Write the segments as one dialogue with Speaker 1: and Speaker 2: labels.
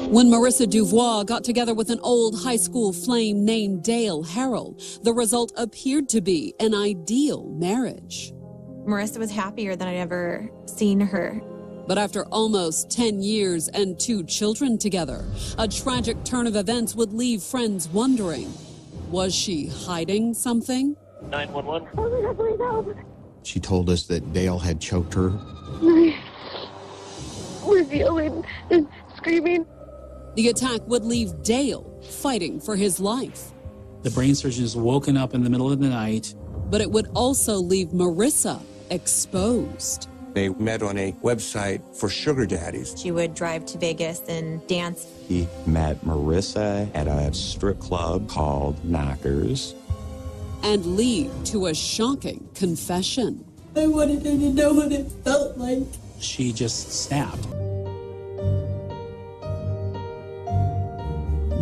Speaker 1: When Marissa Devault got together with an old high school flame named Dale Harrell, the result appeared to be an ideal marriage.
Speaker 2: Marissa was happier than I'd ever seen her.
Speaker 1: But after almost 10 years and 2 children together, a tragic turn of events would leave friends wondering, was she hiding something?
Speaker 3: 911.
Speaker 4: Oh, please help.
Speaker 5: She told us that Dale had choked her.
Speaker 4: I was yelling and screaming.
Speaker 1: The attack would leave Dale fighting for his life.
Speaker 6: The brain surgeon is woken up in the middle of the night.
Speaker 1: But it would also leave Marissa exposed.
Speaker 7: They met on a website for sugar daddies.
Speaker 2: She would drive to Vegas and dance.
Speaker 8: He met Marissa at a strip club called Knockers.
Speaker 1: And lead to a shocking confession.
Speaker 9: I wanted her to know what it felt like.
Speaker 6: She just snapped.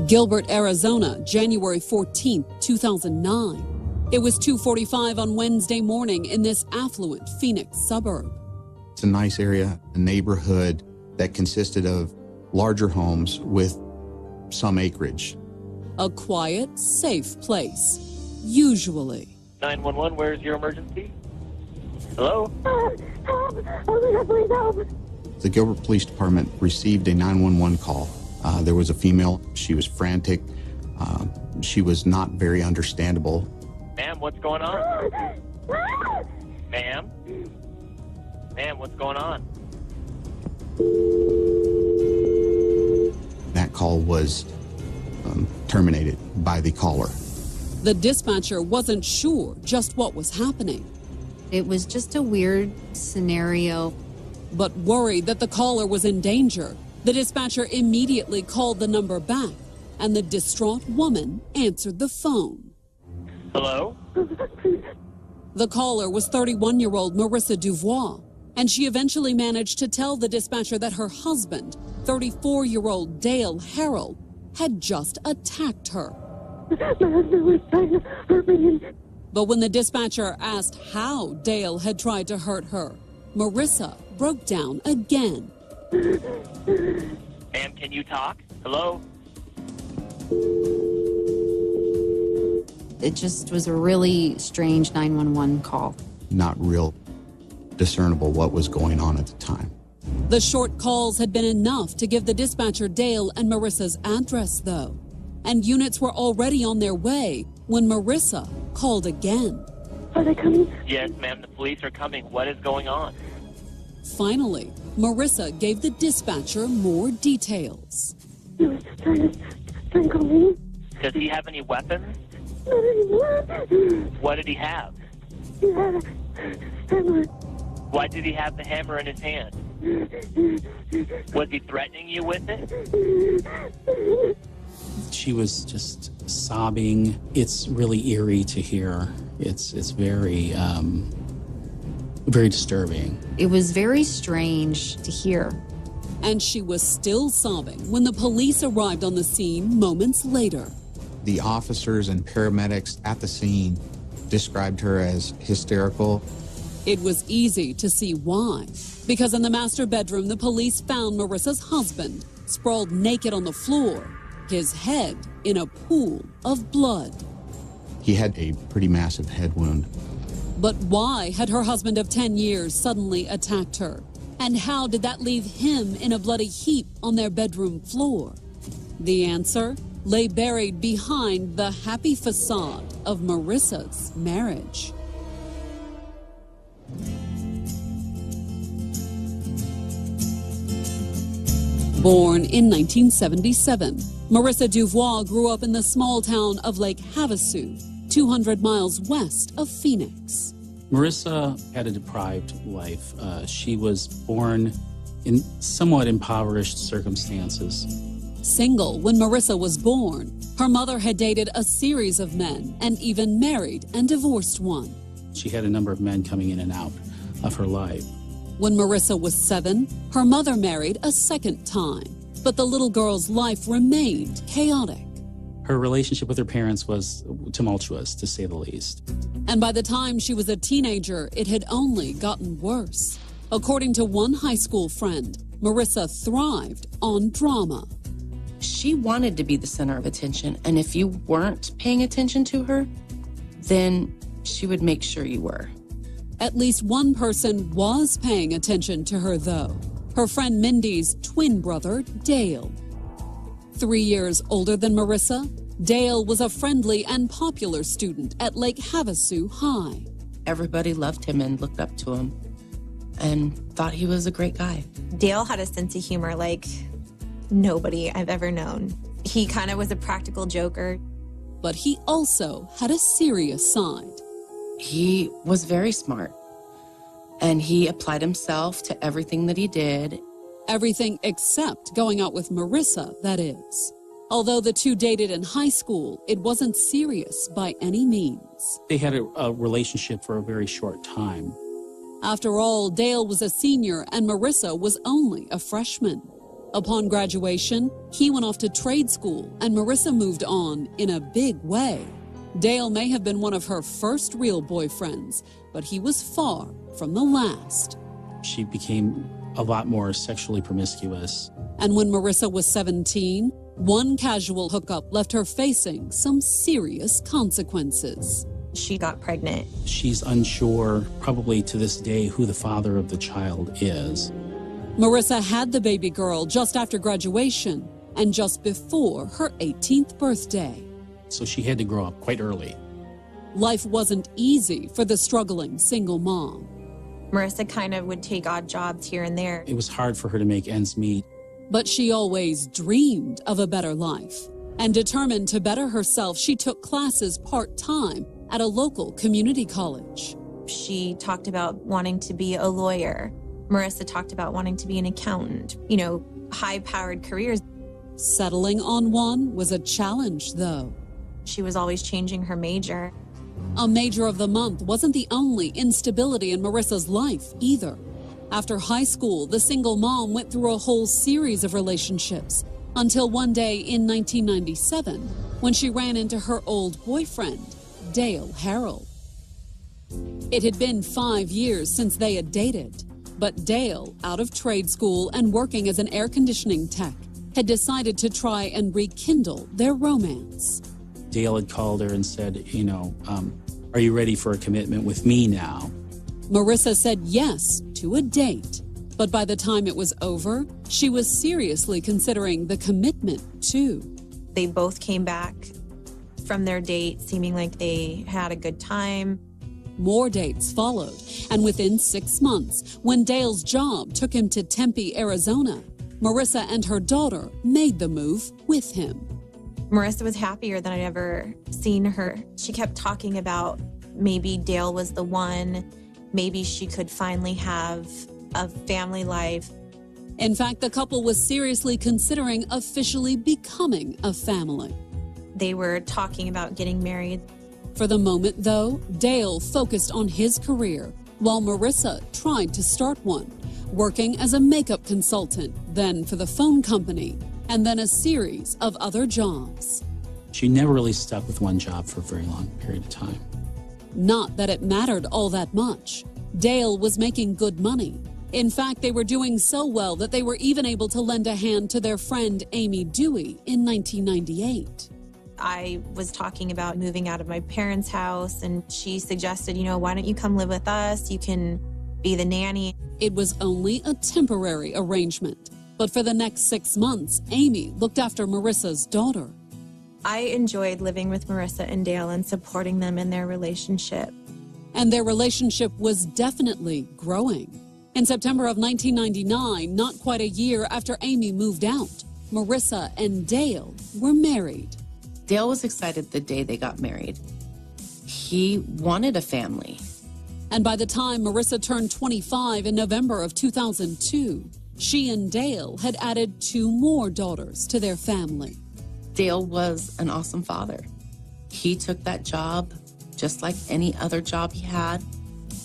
Speaker 1: Gilbert, Arizona, January 14, 2009. It was 2:45 on Wednesday morning in this affluent Phoenix suburb.
Speaker 5: It's a nice area, a neighborhood that consisted of larger homes with some acreage.
Speaker 1: A quiet, safe place, usually.
Speaker 3: 911, where's your emergency? Hello?
Speaker 4: Help! Oh, please help.
Speaker 5: The Gilbert Police Department received a 911 call. There was a female. She was frantic. She was not very understandable.
Speaker 3: Ma'am, what's going on? Ma'am? Ma'am, what's going on?
Speaker 5: That call was terminated by the caller.
Speaker 1: The dispatcher wasn't sure just what was happening.
Speaker 10: It was just a weird scenario.
Speaker 1: But worried that the caller was in danger, the dispatcher immediately called the number back, and the distraught woman answered the phone.
Speaker 3: Hello?
Speaker 1: The caller was 31-year-old Marissa Devault, and she eventually managed to tell the dispatcher that her husband, 34-year-old Dale Harrell, had just attacked her.
Speaker 4: My husband was trying to hurt me.
Speaker 1: But when the dispatcher asked how Dale had tried to hurt her, Marissa broke down again.
Speaker 3: Ma'am, can you talk? Hello?
Speaker 10: It just was a really strange 911 call.
Speaker 5: Not real discernible what was going on at the time.
Speaker 1: The short calls had been enough to give the dispatcher Dale and Marissa's address, though. And units were already on their way when Marissa called again.
Speaker 4: Are they coming?
Speaker 3: Yes, ma'am, the police are coming. What is going on?
Speaker 1: Finally, Marissa gave the dispatcher more details.
Speaker 4: He was trying to strangle me.
Speaker 3: Does he have any weapons?
Speaker 4: Not anymore.
Speaker 3: What did he have?
Speaker 4: He had a hammer.
Speaker 3: Why did he have the hammer in his hand? Was he threatening you with it?
Speaker 6: She was just sobbing. It's really eerie to hear. It's very, very disturbing.
Speaker 10: It was very strange to hear.
Speaker 1: And she was still sobbing when the police arrived on the scene moments later.
Speaker 5: The officers and paramedics at the scene described her as hysterical.
Speaker 1: It was easy to see why, because in the master bedroom, the police found Marissa's husband sprawled naked on the floor, his head in a pool of blood.
Speaker 5: He had a pretty massive head wound.
Speaker 1: But why had her husband of 10 years suddenly attacked her? And how did that leave him in a bloody heap on their bedroom floor? The answer lay buried behind the happy facade of Marissa's marriage. Born in 1977, Marissa Devault grew up in the small town of Lake Havasu, 200 miles west of Phoenix.
Speaker 6: Marissa had a deprived life. She was born in somewhat impoverished circumstances.
Speaker 1: Single when Marissa was born, her mother had dated a series of men and even married and divorced one.
Speaker 6: She had a number of men coming in and out of her life.
Speaker 1: When Marissa was 7, her mother married a second time, but the little girl's life remained chaotic.
Speaker 6: Her relationship with her parents was tumultuous, to say the least.
Speaker 1: And by the time she was a teenager, it had only gotten worse. According to one high school friend, Marissa thrived on drama.
Speaker 11: She wanted to be the center of attention, and if you weren't paying attention to her, then she would make sure you were.
Speaker 1: At least one person was paying attention to her, though. Her friend Mindy's twin brother, Dale. 3 years older than Marissa, Dale was a friendly and popular student at Lake Havasu High.
Speaker 11: Everybody loved him and looked up to him and thought he was a great guy.
Speaker 2: Dale had a sense of humor like nobody I've ever known. He kind of was a practical joker.
Speaker 1: But he also had a serious side.
Speaker 11: He was very smart, and he applied himself to everything that he did.
Speaker 1: Everything except going out with Marissa, that is. Although the two dated in high school, it wasn't serious by any means.
Speaker 6: They had a relationship for a very short time.
Speaker 1: After all, Dale was a senior and Marissa was only a freshman. Upon graduation, he went off to trade school and Marissa moved on in a big way. Dale may have been one of her first real boyfriends, but he was far from the last.
Speaker 6: She became a lot more sexually promiscuous.
Speaker 1: And when Marissa was 17, one casual hookup left her facing some serious consequences.
Speaker 2: She got pregnant.
Speaker 6: She's unsure, probably to this day, who the father of the child is.
Speaker 1: Marissa had the baby girl just after graduation and just before her 18th birthday.
Speaker 6: So she had to grow up quite early.
Speaker 1: Life wasn't easy for the struggling single mom.
Speaker 2: Marissa kind of would take odd jobs here and there.
Speaker 6: It was hard for her to make ends meet.
Speaker 1: But she always dreamed of a better life. And determined to better herself, she took classes part-time at a local community college.
Speaker 2: She talked about wanting to be a lawyer. Marissa talked about wanting to be an accountant, high-powered careers.
Speaker 1: Settling on one was a challenge, though.
Speaker 2: She was always changing her major.
Speaker 1: A major of the month wasn't the only instability in Marissa's life, either. After high school, the single mom went through a whole series of relationships until one day in 1997 when she ran into her old boyfriend, Dale Harrell. It had been 5 years since they had dated, but Dale, out of trade school and working as an air conditioning tech, had decided to try and rekindle their romance.
Speaker 6: Dale had called her and said, are you ready for a commitment with me now?
Speaker 1: Marissa said yes to a date, but by the time it was over, she was seriously considering the commitment, too.
Speaker 2: They both came back from their date seeming like they had a good time.
Speaker 1: More dates followed, and within 6 months, when Dale's job took him to Tempe, Arizona, Marissa and her daughter made the move with him.
Speaker 2: Marissa was happier than I'd ever seen her. She kept talking about maybe Dale was the one, maybe she could finally have a family life.
Speaker 1: In fact, the couple was seriously considering officially becoming a family.
Speaker 2: They were talking about getting married.
Speaker 1: For the moment, though, Dale focused on his career, while Marissa tried to start one, working as a makeup consultant, then for the phone company, and then a series of other jobs.
Speaker 6: She never really stuck with one job for a very long period of time.
Speaker 1: Not that it mattered all that much. Dale was making good money. In fact, they were doing so well that they were even able to lend a hand to their friend Amy Dewey in 1998.
Speaker 2: I was talking about moving out of my parents' house, and she suggested, why don't you come live with us? You can be the nanny.
Speaker 1: It was only a temporary arrangement, but for the next 6 months, Amy looked after Marissa's daughter.
Speaker 2: I enjoyed living with Marissa and Dale and supporting them in their relationship.
Speaker 1: And their relationship was definitely growing. In September of 1999, not quite a year after Amy moved out, Marissa and Dale were married.
Speaker 11: Dale was excited the day they got married. He wanted a family.
Speaker 1: And by the time Marissa turned 25 in November of 2002, she and Dale had added 2 more daughters to their family.
Speaker 11: Dale was an awesome father. He took that job just like any other job he had,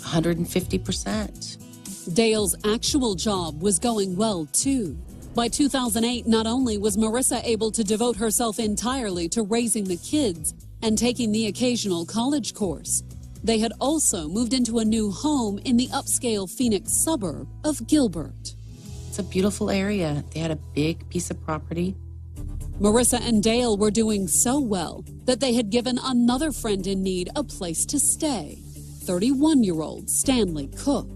Speaker 11: 150%.
Speaker 1: Dale's actual job was going well, too. By 2008, not only was Marissa able to devote herself entirely to raising the kids and taking the occasional college course, they had also moved into a new home in the upscale Phoenix suburb of Gilbert.
Speaker 11: It's a beautiful area. They had a big piece of property.
Speaker 1: Marissa and Dale were doing so well that they had given another friend in need a place to stay, 31-year-old Stanley Cook.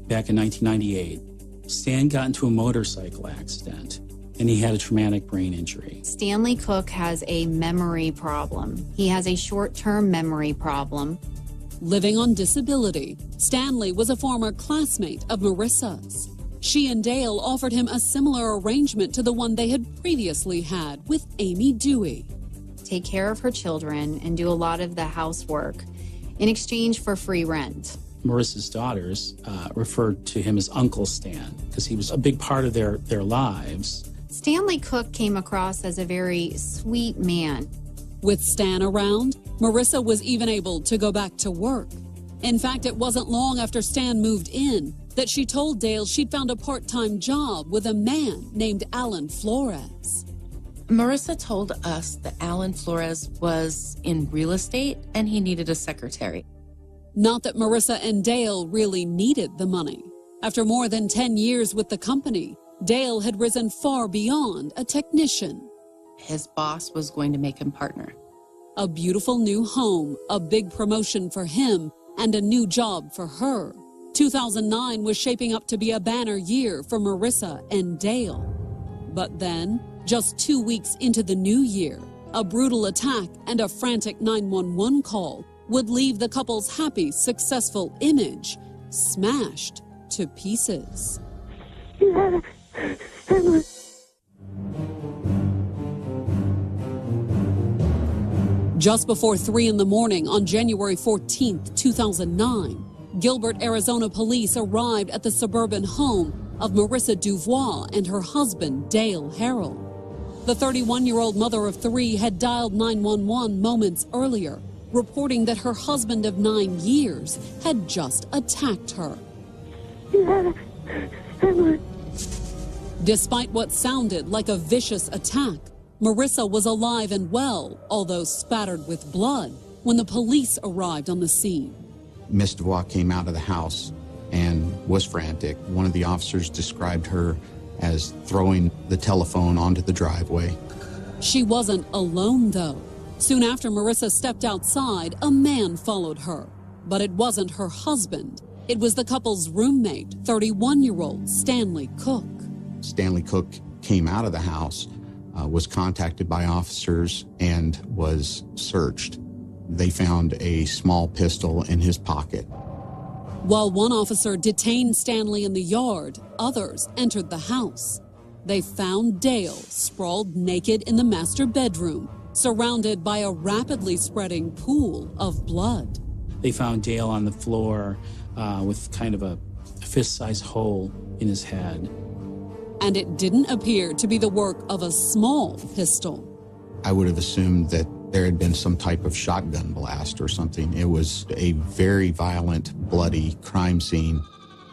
Speaker 6: Back in 1998, Stan got into a motorcycle accident, and he had a traumatic brain injury.
Speaker 10: Stanley Cook has a memory problem. He has a short-term memory problem.
Speaker 1: Living on disability, Stanley was a former classmate of Marissa's. She and Dale offered him a similar arrangement to the one they had previously had with Amy Dewey.
Speaker 10: Take care of her children and do a lot of the housework in exchange for free rent.
Speaker 6: Marissa's daughters referred to him as Uncle Stan because he was a big part of their lives.
Speaker 10: Stanley Cook came across as a very sweet man.
Speaker 1: With Stan around, Marissa was even able to go back to work. In fact, it wasn't long after Stan moved in that she told Dale she'd found a part-time job with a man named Alan Flores.
Speaker 11: Marissa told us that Alan Flores was in real estate and he needed a secretary.
Speaker 1: Not that Marissa and Dale really needed the money. After more than 10 years with the company, Dale had risen far beyond a technician.
Speaker 11: His boss was going to make him partner.
Speaker 1: A beautiful new home, a big promotion for him, and a new job for her. 2009 was shaping up to be a banner year for Marissa and Dale. But then, just 2 weeks into the new year, a brutal attack and a frantic 911 call would leave the couple's happy, successful image smashed to pieces.
Speaker 4: You had a hammer.
Speaker 1: Just before 3 in the morning on January 14th, 2009, Gilbert, Arizona police arrived at the suburban home of Marissa Devault and her husband, Dale Harrell. The 31-year-old mother of 3 had dialed 911 moments earlier, reporting that her husband of 9 years had just attacked her.
Speaker 4: You had a hammer.
Speaker 1: Despite what sounded like a vicious attack, Marissa was alive and well, although spattered with blood, when the police arrived on the scene.
Speaker 5: Miss Devault came out of the house and was frantic. One of the officers described her as throwing the telephone onto the driveway.
Speaker 1: She wasn't alone, though. Soon after Marissa stepped outside, a man followed her. But it wasn't her husband. It was the couple's roommate, 31-year-old Stanley Cook.
Speaker 5: Stanley Cook came out of the house, was contacted by officers, and was searched. They found a small pistol in his pocket.
Speaker 1: While one officer detained Stanley in the yard, others entered the house. They found Dale sprawled naked in the master bedroom, surrounded by a rapidly spreading pool of blood.
Speaker 6: They found Dale on the floor with kind of a fist-sized hole in his head.
Speaker 1: And it didn't appear to be the work of a small pistol.
Speaker 5: I would have assumed that there had been some type of shotgun blast or something. It was a very violent, bloody crime scene.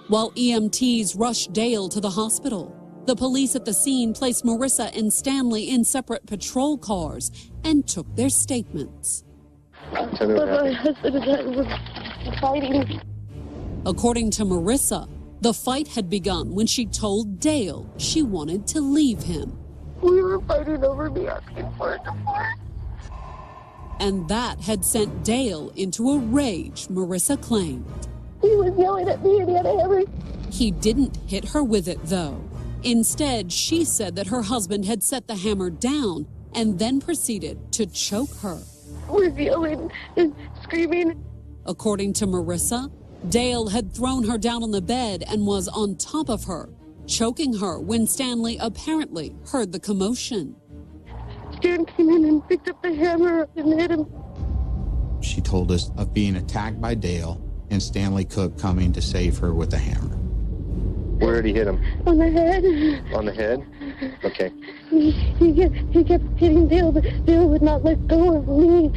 Speaker 1: While EMTs rushed Dale to the hospital, the police at the scene placed Marissa and Stanley in separate patrol cars and took their statements.
Speaker 4: But my husband and I were fighting.
Speaker 1: According to Marissa, the fight had begun when she told Dale she wanted to leave him.
Speaker 4: We were fighting over me asking for a divorce.
Speaker 1: And that had sent Dale into a rage, Marissa claimed.
Speaker 4: He was yelling at me and he had a hammer.
Speaker 1: He didn't hit her with it, though. Instead, she said that her husband had set the hammer down and then proceeded to choke her.
Speaker 4: Was yelling and screaming.
Speaker 1: According to Marissa, Dale had thrown her down on the bed and was on top of her, choking her when Stanley apparently heard the commotion.
Speaker 4: Stan came in and picked up the hammer and hit him.
Speaker 5: She told us of being attacked by Dale and Stanley Cook coming to save her with a hammer.
Speaker 12: Where did he hit him?
Speaker 4: On the head.
Speaker 12: On the head? Okay.
Speaker 4: He kept hitting Dale, but Dale would not let go of me.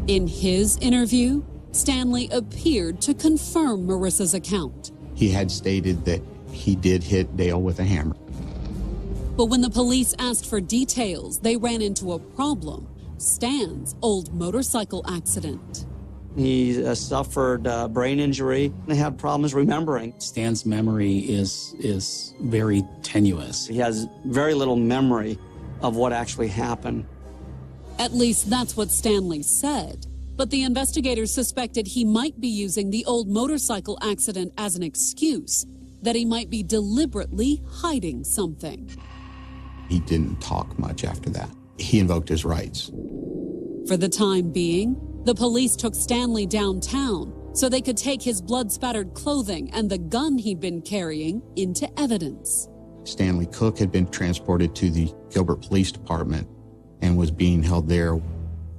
Speaker 1: In his interview, Stanley appeared to confirm Marissa's account.
Speaker 5: He had stated that he did hit Dale with a hammer.
Speaker 1: But when the police asked for details, they ran into a problem: Stan's old motorcycle accident.
Speaker 13: He suffered brain injury and had problems remembering.
Speaker 6: Stan's memory is very tenuous.
Speaker 13: He has very little memory. of what actually happened.
Speaker 1: At least that's what Stanley said. But the investigators suspected he might be using the old motorcycle accident as an excuse, that he might be deliberately hiding something.
Speaker 5: He didn't talk much after that. He invoked his rights.
Speaker 1: For the time being, the police took Stanley downtown so they could take his blood-spattered clothing and the gun he'd been carrying into evidence.
Speaker 5: Stanley Cook had been transported to the Gilbert Police Department and was being held there.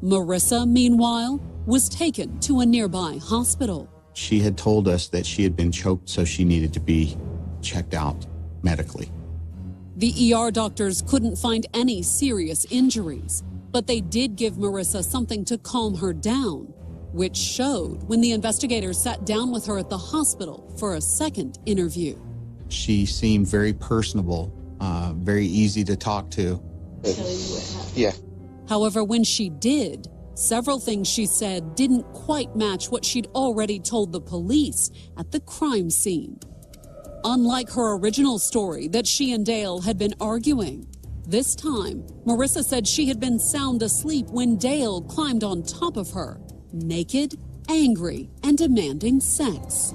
Speaker 1: Marissa, meanwhile, was taken to a nearby hospital.
Speaker 5: She had told us that she had been choked, so she needed to be checked out medically.
Speaker 1: The ER doctors couldn't find any serious injuries, but they did give Marissa something to calm her down, which showed when the investigators sat down with her at the hospital for a second interview.
Speaker 5: She seemed very personable, very easy to talk to. Yeah.
Speaker 1: However, when she did, several things she said didn't quite match what she'd already told the police at the crime scene. Unlike her original story that she and Dale had been arguing, this time, Marissa said she had been sound asleep when Dale climbed on top of her, naked, angry, and demanding sex.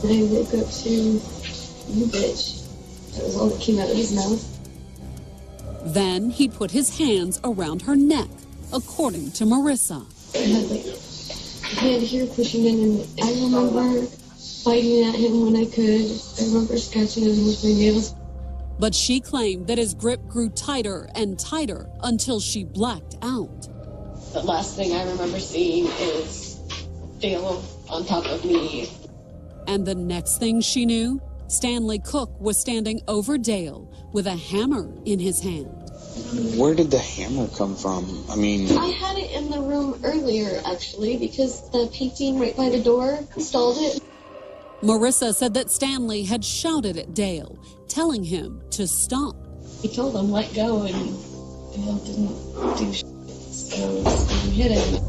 Speaker 4: I woke up to, you bitch. That was all that came out of his mouth.
Speaker 1: Then he put his hands around her neck, according to Marissa.
Speaker 4: I had hand here pushing in, and I remember biting at him when I could. I remember scratching him with my nails.
Speaker 1: But she claimed that his grip grew tighter and tighter until she blacked out.
Speaker 9: The last thing I remember seeing is Dale on top of me.
Speaker 1: And the next thing she knew, Stanley Cook was standing over Dale with a hammer in his hand.
Speaker 14: Where did the hammer come from? I mean...
Speaker 4: I had it in the room earlier, actually, because the painting right by the door stalled it.
Speaker 1: Marissa said that Stanley had shouted at Dale, telling him to stop.
Speaker 9: He told him, let go, and Dale didn't do shit, so Stan hit him.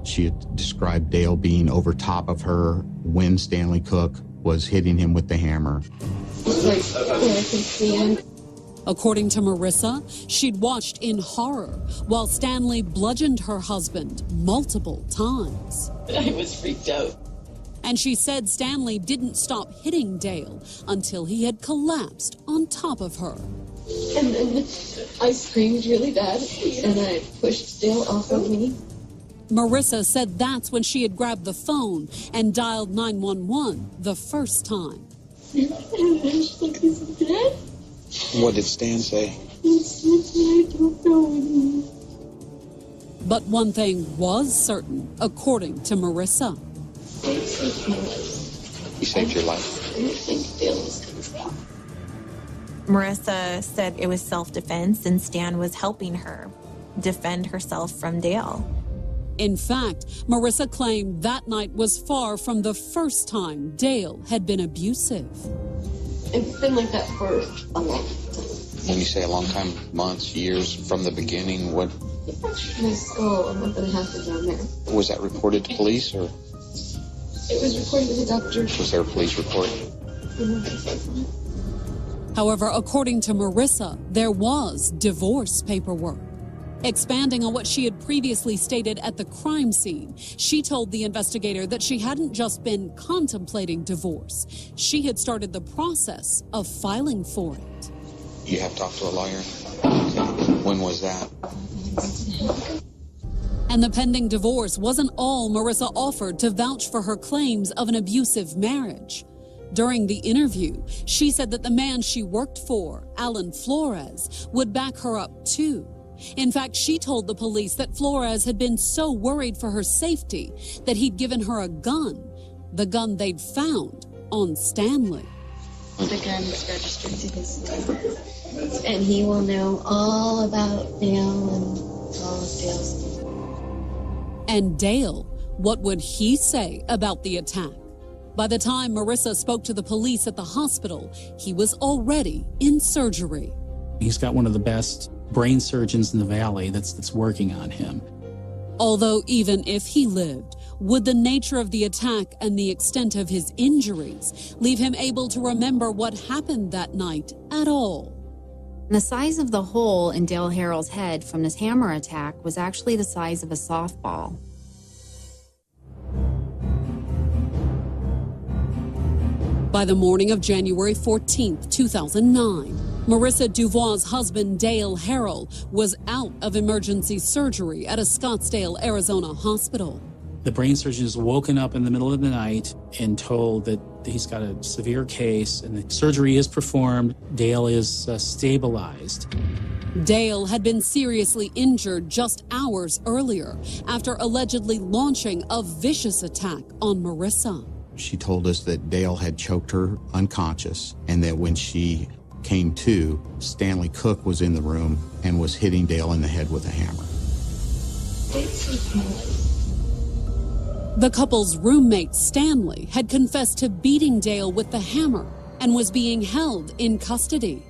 Speaker 5: She had described Dale being over top of her when Stanley Cook was hitting him with the hammer.
Speaker 4: It's like, where I could see him.
Speaker 1: According to Marissa, she'd watched in horror while Stanley bludgeoned her husband multiple times.
Speaker 9: I was freaked out.
Speaker 1: And she said Stanley didn't stop hitting Dale until he had collapsed on top of her.
Speaker 4: And then I screamed really bad, and I pushed Dale off of me.
Speaker 1: Marissa said that's when she had grabbed the phone and dialed 911 the first time.
Speaker 4: And she's like, is he dead?
Speaker 14: What did Stan say?
Speaker 4: He said, I don't know.
Speaker 1: But one thing was certain, according to Marissa.
Speaker 4: He saved my life.
Speaker 14: He saved your life?
Speaker 4: I don't think Dale was going to stop.
Speaker 2: Marissa said it was self-defense and Stan was helping her defend herself from Dale.
Speaker 1: In fact, Marissa claimed that night was far from the first time Dale had been abusive.
Speaker 4: It's been like that for a long time.
Speaker 14: When you say a long time, months, years, from the beginning, what?
Speaker 4: He punched my skull a month and a half ago now.
Speaker 14: Was that reported to police, or?
Speaker 4: It was reported to the doctor.
Speaker 14: Was there a police report?
Speaker 1: However, according to Marissa, there was divorce paperwork. Expanding on what she had previously stated at the crime scene, she told the investigator that she hadn't just been contemplating divorce. She had started the process of filing for it.
Speaker 14: You have talked to a lawyer? Okay. When was that?
Speaker 1: And the pending divorce wasn't all Marissa offered to vouch for her claims of an abusive marriage. During the interview, she said that the man she worked for, Alan Flores, would back her up too. In fact, she told the police that Flores had been so worried for her safety that he'd given her a gun, the gun they'd found on Stanley.
Speaker 4: The gun is registered to his name, and he will know all about Dale and all of Dale's.
Speaker 1: And Dale, what would he say about the attack? By the time Marissa spoke to the police at the hospital, he was already in surgery.
Speaker 6: He's got one of the best brain surgeons in the valley that's working on him.
Speaker 1: Although even if he lived, would the nature of the attack and the extent of his injuries leave him able to remember what happened that night at all?
Speaker 10: And the size of the hole in Dale Harrell's head from this hammer attack was actually the size of a softball.
Speaker 1: By the morning of January 14th, 2009, Marissa Devault's husband, Dale Harrell, was out of emergency surgery at a Scottsdale, Arizona hospital.
Speaker 6: The brain surgeon is woken up in the middle of the night and told that he's got a severe case and the surgery is performed. Dale is stabilized.
Speaker 1: Dale had been seriously injured just hours earlier after allegedly launching a vicious attack on Marissa.
Speaker 5: She told us that Dale had choked her unconscious and that when she came to, Stanley Cook was in the room and was hitting Dale in the head with a hammer.
Speaker 1: The couple's roommate, Stanley, had confessed to beating Dale with the hammer and was being held in custody.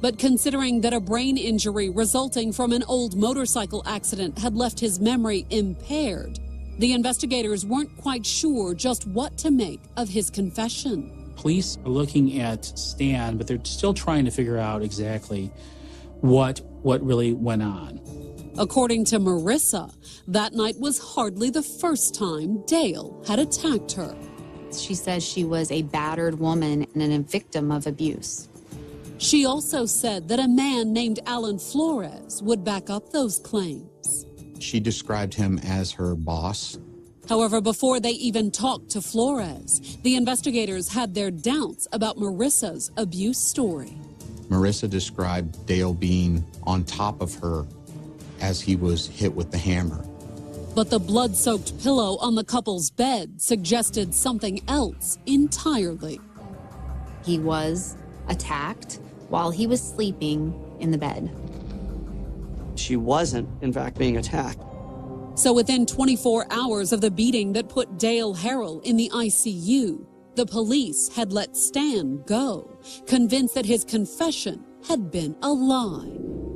Speaker 1: But considering that a brain injury resulting from an old motorcycle accident had left his memory impaired, the investigators weren't quite sure just what to make of his confession.
Speaker 6: Police are looking at Stan, but they're still trying to figure out exactly what really went on.
Speaker 1: According to Marissa, that night was hardly the first time Dale had attacked her.
Speaker 10: She says she was a battered woman and a victim of abuse.
Speaker 1: She also said that a man named Alan Flores would back up those claims.
Speaker 5: She described him as her boss.
Speaker 1: However, before they even talked to Flores, the investigators had their doubts about Marissa's abuse story.
Speaker 5: Marissa described Dale being on top of her as he was hit with the hammer.
Speaker 1: But the blood-soaked pillow on the couple's bed suggested something else entirely.
Speaker 10: He was attacked while he was sleeping in the bed.
Speaker 13: She wasn't, in fact, being attacked.
Speaker 1: So within 24 hours of the beating that put Dale Harrell in the ICU, the police had let Stan go, convinced that his confession had been a lie.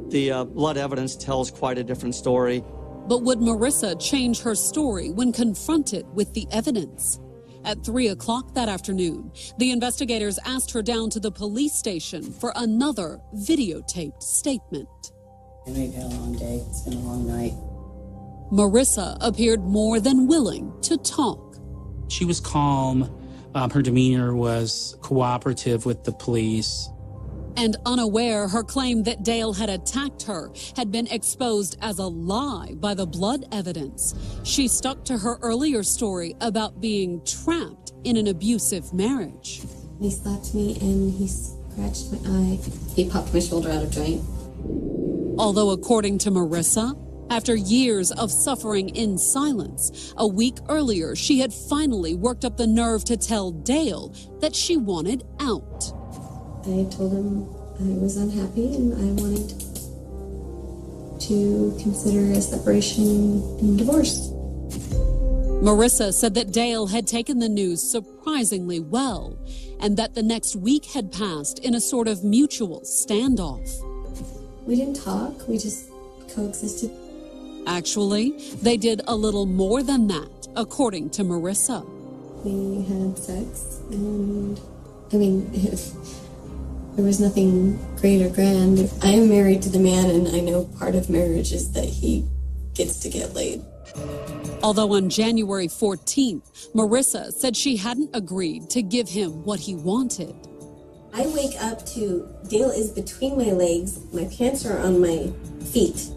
Speaker 13: The blood evidence tells quite a different story.
Speaker 1: But would Marissa change her story when confronted with the evidence? At 3 o'clock that afternoon, the investigators asked her down to the police station for another videotaped statement.
Speaker 15: We've had a long day. It's been a long night.
Speaker 1: Marissa appeared more than willing to talk.
Speaker 6: She was calm. Her demeanor was cooperative with the police.
Speaker 1: And unaware her claim that Dale had attacked her had been exposed as a lie by the blood evidence, she stuck to her earlier story about being trapped in an abusive marriage.
Speaker 9: He slapped me and he scratched my eye. He popped my shoulder out of joint.
Speaker 1: Although according to Marissa, after years of suffering in silence, a week earlier she had finally worked up the nerve to tell Dale that she wanted out.
Speaker 9: I told him I was unhappy and I wanted to consider a separation and divorce.
Speaker 1: Marissa said that Dale had taken the news surprisingly well and that the next week had passed in a sort of mutual standoff.
Speaker 9: We didn't talk, we just coexisted.
Speaker 1: Actually, they did a little more than that, according to Marissa.
Speaker 9: We had sex and, there was nothing great or grand. I am married to the man, and I know part of marriage is that he gets to get laid.
Speaker 1: Although on January 14th, Marissa said she hadn't agreed to give him what he wanted.
Speaker 9: I wake up to Dale is between my legs, my pants are on my feet.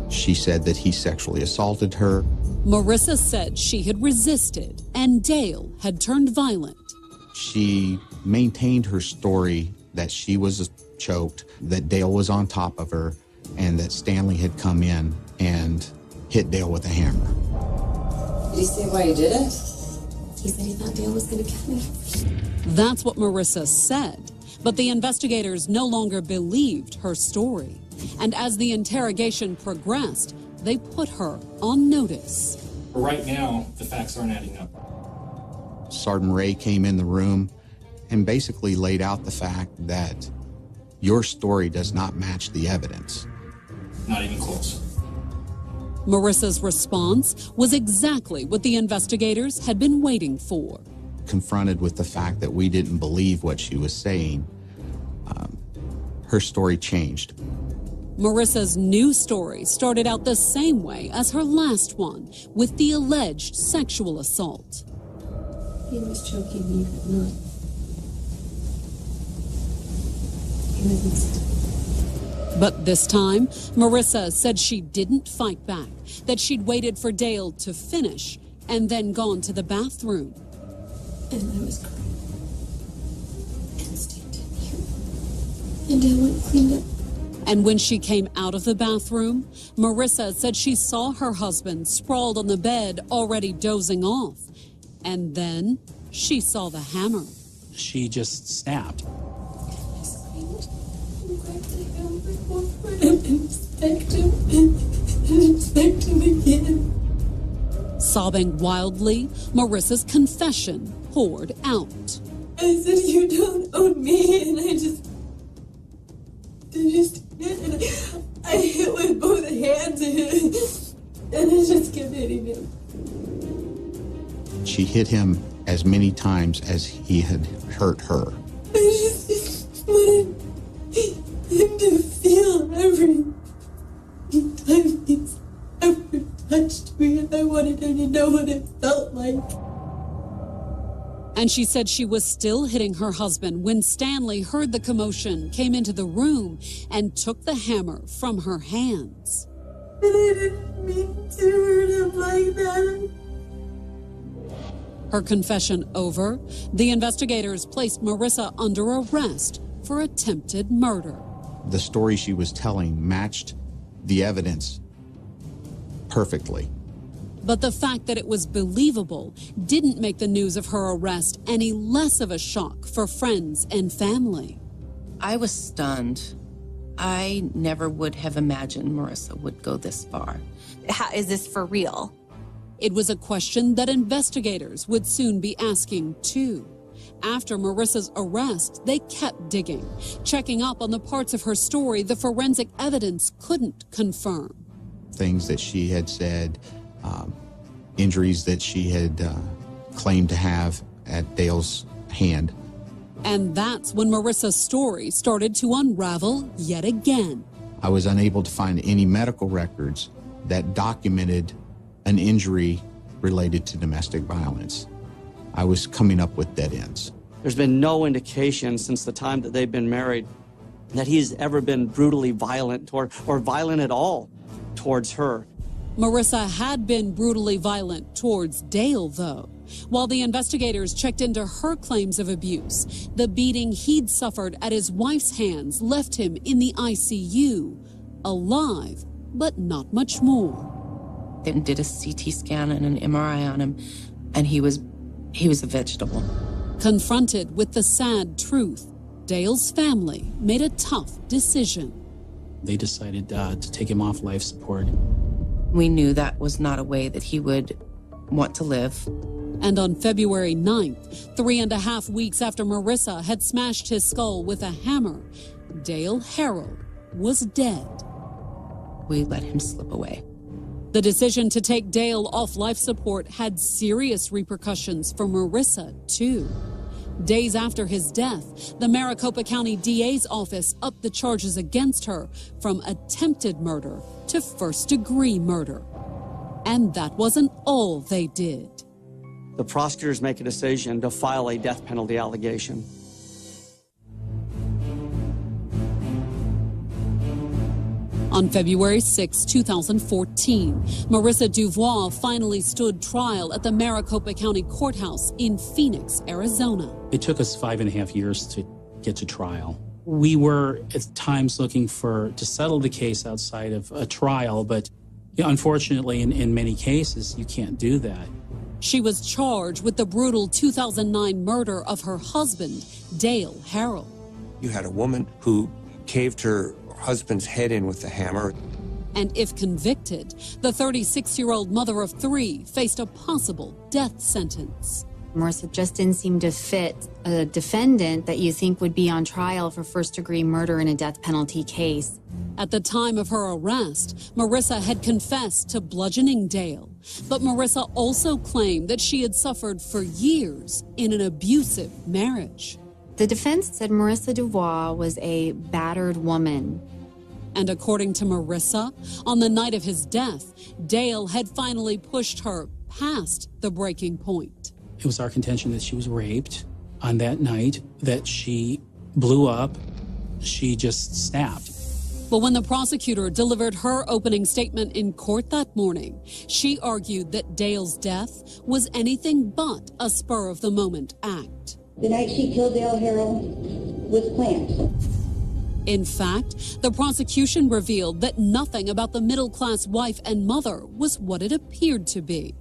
Speaker 5: She said that he sexually assaulted her.
Speaker 1: Marissa said she had resisted, and Dale had turned violent.
Speaker 5: She maintained her story that she was choked, that Dale was on top of her, and that Stanley had come in and hit Dale with a hammer.
Speaker 15: Did he say why he did it?
Speaker 9: He said he thought Dale was going to kill me.
Speaker 1: That's what Marissa said, but the investigators no longer believed her story. And as the interrogation progressed, they put her on notice.
Speaker 16: Right now, the facts aren't adding up.
Speaker 5: Sergeant Ray came in the room and basically laid out the fact that your story does not match the evidence.
Speaker 16: Not even close.
Speaker 1: Marissa's response was exactly what the investigators had been waiting for.
Speaker 5: Confronted with the fact that we didn't believe what she was saying, her story changed.
Speaker 1: Marissa's new story started out the same way as her last one, with the alleged sexual assault.
Speaker 9: He was choking me, but not. He wasn't.
Speaker 1: But this time, Marissa said she didn't fight back, that she'd waited for Dale to finish and then gone to the bathroom.
Speaker 9: And I was crying. And Steve didn't hear me. And Dale went and cleaned up.
Speaker 1: And when she came out of the bathroom, Marissa said she saw her husband sprawled on the bed, already dozing off. And then she saw the hammer.
Speaker 6: She just snapped.
Speaker 9: I screamed and grabbed the hammer for him and spanked him and spanked him again.
Speaker 1: Sobbing wildly, Marissa's confession poured out.
Speaker 9: I said, "You don't own me," and I just and I hit with both hands and I just kept hitting him.
Speaker 5: She hit him as many times as he had hurt her.
Speaker 9: I just wanted him to feel every time he's ever touched me, and I wanted him to know what it felt like.
Speaker 1: And she said she was still hitting her husband when Stanley heard the commotion, came into the room, and took the hammer from her hands.
Speaker 9: And I didn't mean to hurt him like that.
Speaker 1: Her confession over, the investigators placed Marissa under arrest for attempted murder.
Speaker 5: The story she was telling matched the evidence perfectly.
Speaker 1: But the fact that it was believable didn't make the news of her arrest any less of a shock for friends and family.
Speaker 11: I was stunned. I never would have imagined Marissa would go this far.
Speaker 2: How, is this for real?
Speaker 1: It was a question that investigators would soon be asking too. After Marissa's arrest, they kept digging, checking up on the parts of her story the forensic evidence couldn't confirm.
Speaker 5: Things that she had said, injuries that she had claimed to have at Dale's hand.
Speaker 1: And that's when Marissa's story started to unravel yet again.
Speaker 5: I was unable to find any medical records that documented an injury related to domestic violence. I was coming up with dead ends.
Speaker 13: There's been no indication since the time that they've been married that he's ever been brutally violent or violent at all towards her.
Speaker 1: Marissa had been brutally violent towards Dale, though. While the investigators checked into her claims of abuse, the beating he'd suffered at his wife's hands left him in the ICU, alive, but not much more.
Speaker 11: They did a CT scan and an MRI on him, and he was a vegetable.
Speaker 1: Confronted with the sad truth, Dale's family made a tough decision.
Speaker 6: They decided to take him off life support.
Speaker 11: We knew that was not a way that he would want to live.
Speaker 1: And on February 9th, 3.5 weeks after Marissa had smashed his skull with a hammer, Dale Harold was dead.
Speaker 11: We let him slip away.
Speaker 1: The decision to take Dale off life support had serious repercussions for Marissa, too. Days after his death, the Maricopa County DA's office upped the charges against her from attempted murder to first-degree murder. And that wasn't all they did.
Speaker 13: The prosecutors make a decision to file a death penalty allegation.
Speaker 1: On February 6, 2014, Marissa Devault finally stood trial at the Maricopa County Courthouse in Phoenix, Arizona.
Speaker 6: It took us 5.5 years to get to trial. We were at times looking to settle the case outside of a trial, but unfortunately, in many cases, you can't do that.
Speaker 1: She was charged with the brutal 2009 murder of her husband, Dale Harold.
Speaker 7: You had a woman who caved her husband's head in with the hammer.
Speaker 1: And if convicted, the 36-year-old mother of 3 faced a possible death sentence.
Speaker 10: Marissa just didn't seem to fit a defendant that you think would be on trial for first-degree murder in a death penalty case.
Speaker 1: At the time of her arrest, Marissa had confessed to bludgeoning Dale. But Marissa also claimed that she had suffered for years in an abusive marriage.
Speaker 10: The defense said Marissa Devault was a battered woman.
Speaker 1: And according to Marissa, on the night of his death, Dale had finally pushed her past the breaking point.
Speaker 6: It was our contention that she was raped on that night, that she blew up, she just snapped.
Speaker 1: But when the prosecutor delivered her opening statement in court that morning, she argued that Dale's death was anything but a spur-of-the-moment act.
Speaker 17: The night she killed Dale Harrell was planned.
Speaker 1: In fact, the prosecution revealed that nothing about the middle-class wife and mother was what it appeared to be.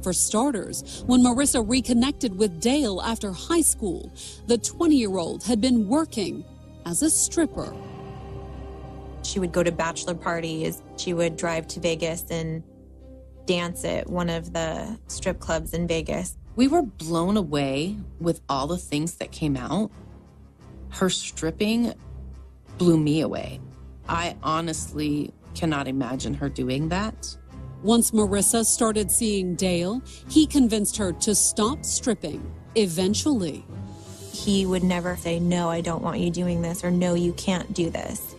Speaker 1: For starters, when Marissa reconnected with Dale after high school, the 20-year-old had been working as a stripper.
Speaker 2: She would go to bachelor parties. She would drive to Vegas and dance at one of the strip clubs in Vegas.
Speaker 11: We were blown away with all the things that came out. Her stripping blew me away. I honestly cannot imagine her doing that.
Speaker 1: Once Marissa started seeing Dale, he convinced her to stop stripping, eventually.
Speaker 2: He would never say, no, I don't want you doing this, or no, you can't do this.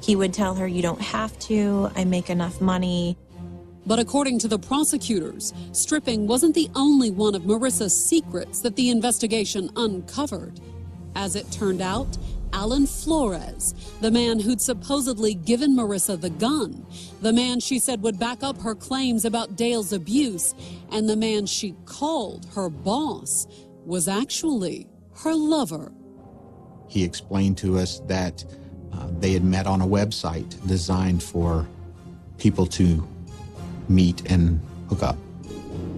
Speaker 2: He would tell her, you don't have to, I make enough money.
Speaker 1: But according to the prosecutors, stripping wasn't the only one of Marissa's secrets that the investigation uncovered. As it turned out, Alan Flores, the man who'd supposedly given Marissa the gun, the man she said would back up her claims about Dale's abuse, and the man she called her boss, was actually her lover.
Speaker 5: He explained to us that they had met on a website designed for people to meet and hook up.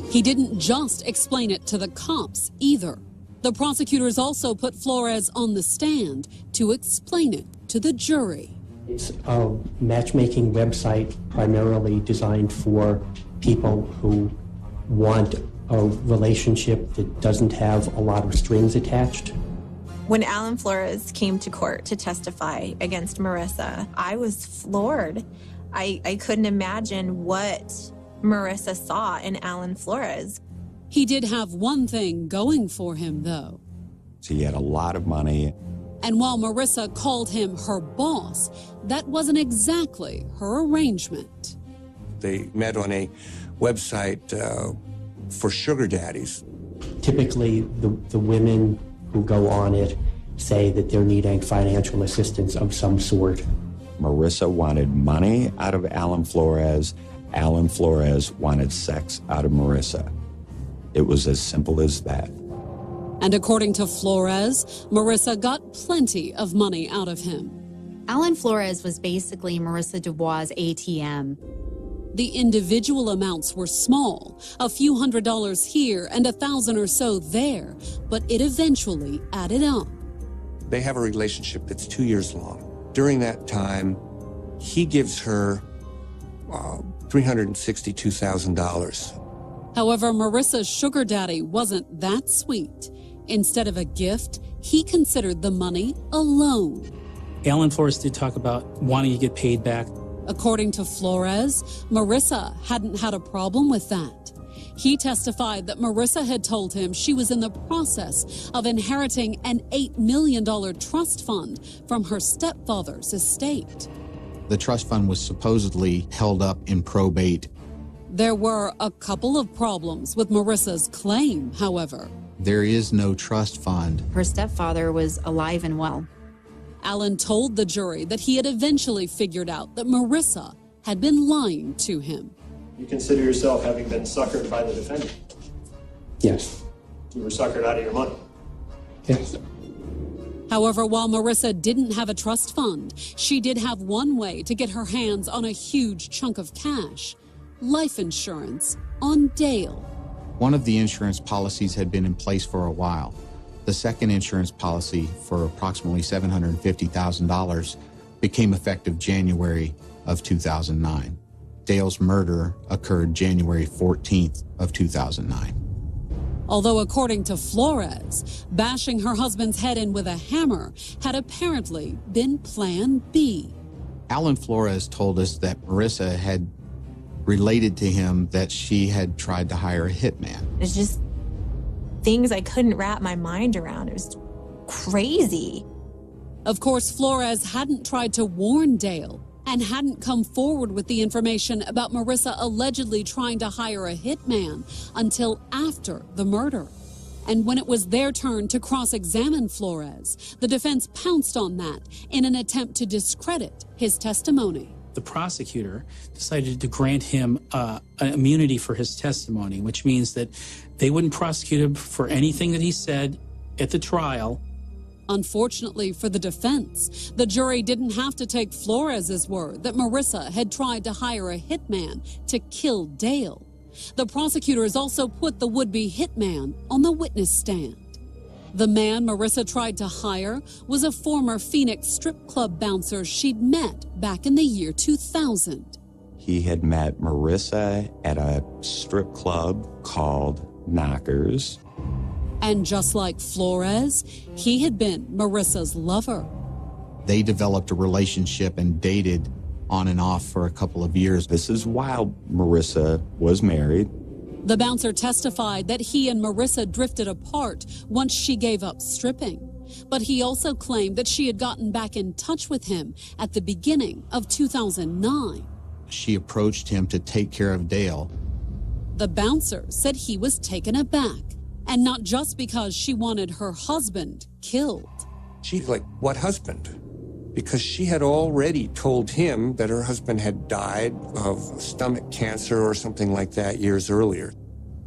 Speaker 1: He didn't just explain it to the cops either. The prosecutors also put Flores on the stand to explain it to the jury.
Speaker 18: It's a matchmaking website primarily designed for people who want a relationship that doesn't have a lot of strings attached.
Speaker 2: When Alan Flores came to court to testify against Marissa, I was floored. I couldn't imagine what Marissa saw in Alan Flores.
Speaker 1: He did have one thing going for him, though.
Speaker 8: So he had a lot of money.
Speaker 1: And while Marissa called him her boss, that wasn't exactly her arrangement.
Speaker 7: They met on a website for sugar daddies.
Speaker 18: Typically, the women who go on it say that they're needing financial assistance of some sort.
Speaker 8: Marissa wanted money out of Alan Flores. Alan Flores wanted sex out of Marissa. It was as simple as that.
Speaker 1: And according to Flores, Marissa got plenty of money out of him.
Speaker 10: Alan Flores was basically Marissa Devault's ATM.
Speaker 1: The individual amounts were small, a few $100s here and $1,000 or so there, but it eventually added up.
Speaker 7: They have a relationship that's 2 years long. During that time, he gives her $362,000.
Speaker 1: However, Marissa's sugar daddy wasn't that sweet. Instead of a gift, he considered the money a loan.
Speaker 6: Alan Flores did talk about wanting to get paid back.
Speaker 1: According to Flores, Marissa hadn't had a problem with that. He testified that Marissa had told him she was in the process of inheriting an $8 million trust fund from her stepfather's estate.
Speaker 5: The trust fund was supposedly held up in probate.
Speaker 1: There were a couple of problems with Marissa's claim, however.
Speaker 5: There is no trust fund.
Speaker 10: Her stepfather was alive and well.
Speaker 1: Alan told the jury that he had eventually figured out that Marissa had been lying to him.
Speaker 19: You consider yourself having been suckered by the defendant?
Speaker 18: Yes.
Speaker 19: You were suckered out of your money?
Speaker 18: Yes.
Speaker 1: However, while Marissa didn't have a trust fund, she did have one way to get her hands on a huge chunk of cash: life insurance on Dale.
Speaker 5: One of the insurance policies had been in place for a while. The second insurance policy, for approximately $750,000, became effective January of 2009. Dale's murder occurred January 14th of 2009.
Speaker 1: Although according to Flores, bashing her husband's head in with a hammer had apparently been Plan B.
Speaker 5: Alan Flores told us that Marissa had related to him that she had tried to hire a hitman.
Speaker 2: It's just things I couldn't wrap my mind around. It was crazy.
Speaker 1: Of course, Flores hadn't tried to warn Dale and hadn't come forward with the information about Marissa allegedly trying to hire a hitman until after the murder. And when it was their turn to cross-examine Flores, the defense pounced on that in an attempt to discredit his testimony.
Speaker 6: The prosecutor decided to grant him an immunity for his testimony, which means that they wouldn't prosecute him for anything that he said at the trial.
Speaker 1: Unfortunately for the defense, the jury didn't have to take Flores's word that Marissa had tried to hire a hitman to kill Dale. The prosecutors also put the would-be hitman on the witness stand. The man Marissa tried to hire was a former Phoenix strip club bouncer she'd met back in the year 2000.
Speaker 8: He had met Marissa at a strip club called Knockers.
Speaker 1: And just like Flores, he had been Marissa's lover.
Speaker 5: They developed a relationship and dated on and off for a couple of years.
Speaker 8: This is while Marissa was married.
Speaker 1: The bouncer testified that he and Marissa drifted apart once she gave up stripping. But he also claimed that she had gotten back in touch with him at the beginning of 2009.
Speaker 5: She approached him to take care of Dale.
Speaker 1: The bouncer said he was taken aback, and not just because she wanted her husband killed.
Speaker 7: She's like, what husband? Because she had already told him that her husband had died of stomach cancer or something like that years earlier.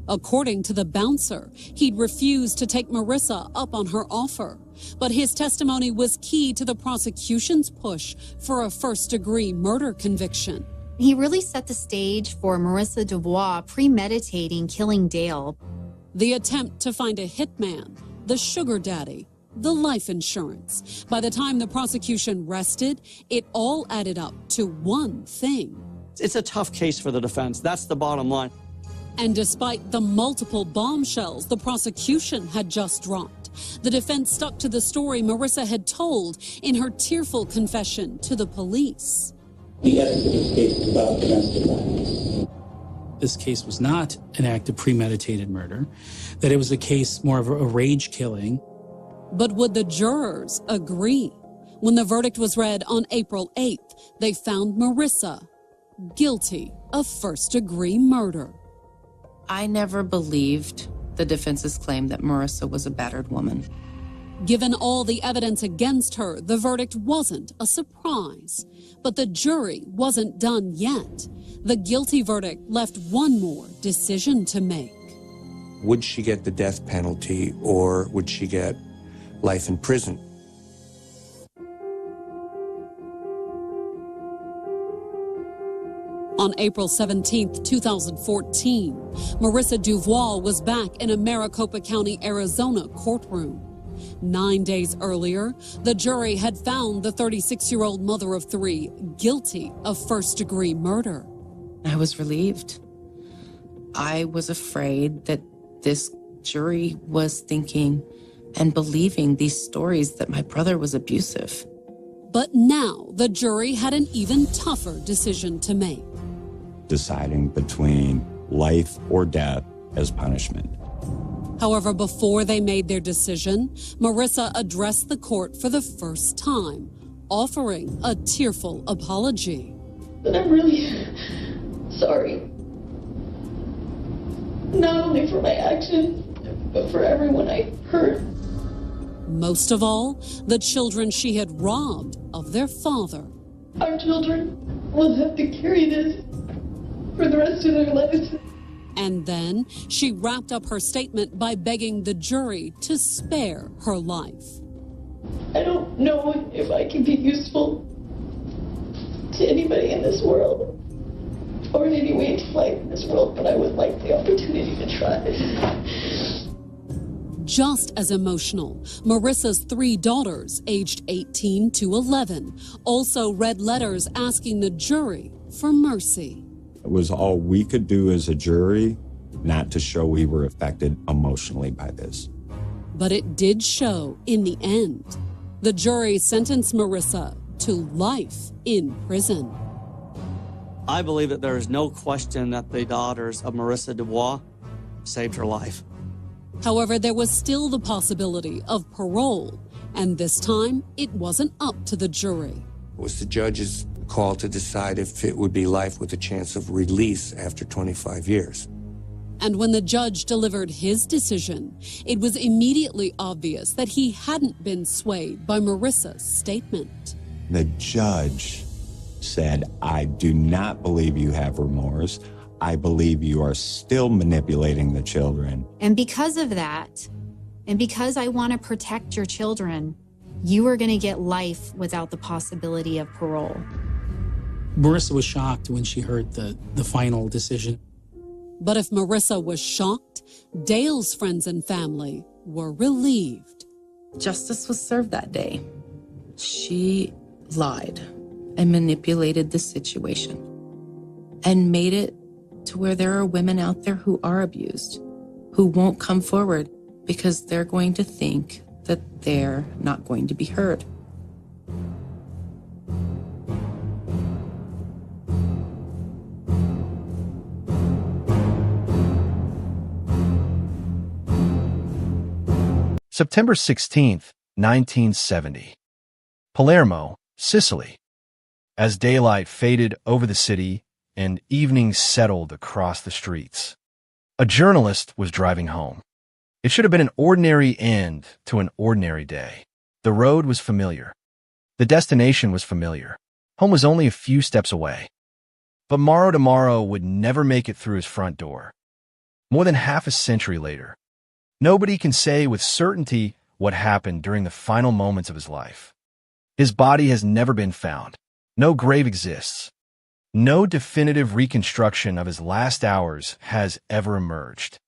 Speaker 1: According to the bouncer, he'd refused to take Marissa up on her offer. But his testimony was key to the prosecution's push for a first-degree murder conviction.
Speaker 10: He really set the stage for Marissa Devault premeditating killing Dale.
Speaker 1: The attempt to find a hitman, the sugar daddy, the life insurance. By the time the prosecution rested, it all added up to one thing.
Speaker 13: It's a tough case for the defense. That's the bottom line.
Speaker 1: And despite the multiple bombshells the prosecution had just dropped, the defense stuck to the story Marissa had told in her tearful confession to the police.
Speaker 20: The essence of this case is about domestic violence.
Speaker 6: This case was not an act of premeditated murder, that it was a case more of a rage killing.
Speaker 1: But would the jurors agree? When the verdict was read on April 8th, they found Marissa guilty of first-degree murder.
Speaker 11: I never believed the defense's claim that Marissa was a battered woman.
Speaker 1: Given all the evidence against her, the verdict wasn't a surprise. But the jury wasn't done yet. The guilty verdict left one more decision to make.
Speaker 7: Would she get the death penalty or would she get life in prison?
Speaker 1: On April 17, 2014, Marissa Devault was back in a Maricopa County, Arizona courtroom. 9 days earlier, the jury had found the 36-year-old mother of three guilty of first-degree murder.
Speaker 11: I was relieved. I was afraid that this jury was thinking and believing these stories that my brother was abusive.
Speaker 1: But now the jury had an even tougher decision to make.
Speaker 8: Deciding between life or death as punishment.
Speaker 1: However, before they made their decision, Marissa addressed the court for the first time, offering a tearful apology.
Speaker 9: And I'm really sorry. Not only for my actions, but for everyone I hurt.
Speaker 1: Most of all, the children she had robbed of their father.
Speaker 9: Our children will have to carry this for the rest of their lives.
Speaker 1: And then she wrapped up her statement by begging the jury to spare her life.
Speaker 9: I don't know if I can be useful to anybody in this world or in any way to life in this world, but I would like the opportunity to try.
Speaker 1: Just as emotional, Marissa's three daughters, aged 18 to 11, also read letters asking the jury for mercy.
Speaker 8: It was all we could do as a jury not to show we were affected emotionally by this.
Speaker 1: But it did show in the end. The jury sentenced Marissa to life in prison.
Speaker 13: I believe that there is no question that the daughters of Marissa Devault saved her life.
Speaker 1: However, there was still the possibility of parole And this time, it wasn't up to the jury.
Speaker 7: It was the judge's call to decide if it would be life with a chance of release after 25 years.
Speaker 1: And when the judge delivered his decision, it was immediately obvious that he hadn't been swayed by Marissa's statement.
Speaker 8: The judge said, I do not believe you have remorse. I believe you are still manipulating the children.
Speaker 10: And because of that, and because I want to protect your children, you are going to get life without the possibility of parole.
Speaker 6: Marissa was shocked when she heard the final decision.
Speaker 1: But if Marissa was shocked, Dale's friends and family were relieved.
Speaker 11: Justice was served that day. She lied and manipulated the situation and made it to where there are women out there who are abused, who won't come forward because they're going to think that they're not going to be heard.
Speaker 21: September 16th, 1970. Palermo, Sicily. As daylight faded over the city and evening settled across the streets, a journalist was driving home. It should have been an ordinary end to an ordinary day. The road was familiar. The destination was familiar. Home was only a few steps away. But Mauro DeMauro would never make it through his front door. More than half a century later, nobody can say with certainty what happened during the final moments of his life. His body has never been found. No grave exists. No definitive reconstruction of his last hours has ever emerged.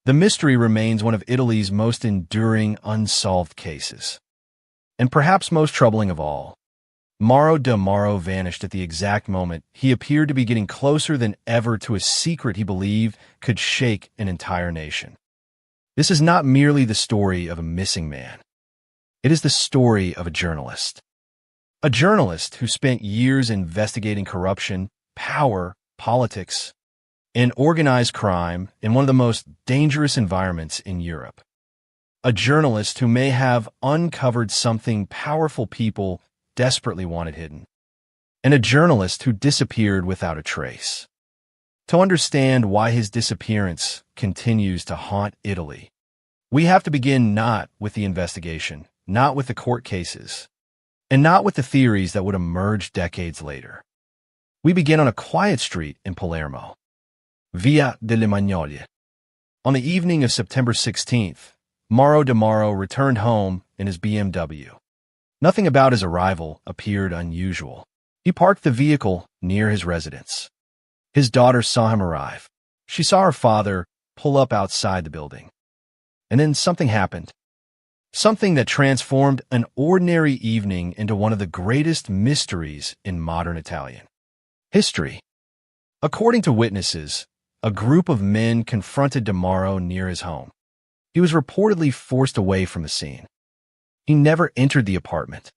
Speaker 21: The mystery remains one of Italy's most enduring unsolved cases. And perhaps most troubling of all, Mauro DeMauro vanished at the exact moment he appeared to be getting closer than ever to a secret he believed could shake an entire nation. This is not merely the story of a missing man. It is the story of a journalist. A journalist who spent years investigating corruption, power, politics, and organized crime in one of the most dangerous environments in Europe. A journalist who may have uncovered something powerful people desperately wanted hidden. And a journalist who disappeared without a trace. To understand why his disappearance continues to haunt Italy, we have to begin not with the investigation, not with the court cases, and not with the theories that would emerge decades later. We begin on a quiet street in Palermo, Via delle Magnolie. On the evening of September 16th, Mauro DeMauro returned home in his BMW. Nothing about his arrival appeared unusual. He parked the vehicle near his residence. His daughter saw him arrive. She saw her father pull up outside the building. And then something happened. Something that transformed an ordinary evening into one of the greatest mysteries in modern Italian history. According to witnesses, a group of men confronted DeMauro near his home. He was reportedly forced away from the scene. He never entered the apartment.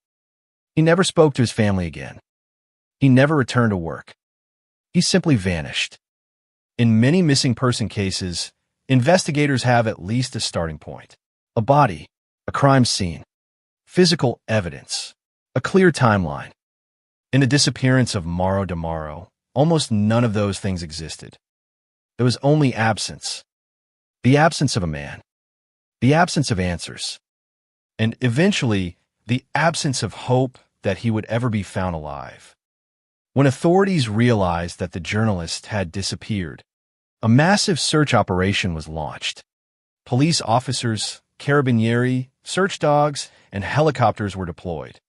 Speaker 21: He never spoke to his family again. He never returned to work. He simply vanished. In many missing person cases, investigators have at least a starting point. A body, a crime scene, physical evidence, a clear timeline. In the disappearance of Mauro DeMauro, almost none of those things existed. There was only absence. The absence of a man. The absence of answers. And eventually, the absence of hope that he would ever be found alive. When authorities realized that the journalist had disappeared, a massive search operation was launched. Police officers, carabinieri, search dogs, and helicopters were deployed.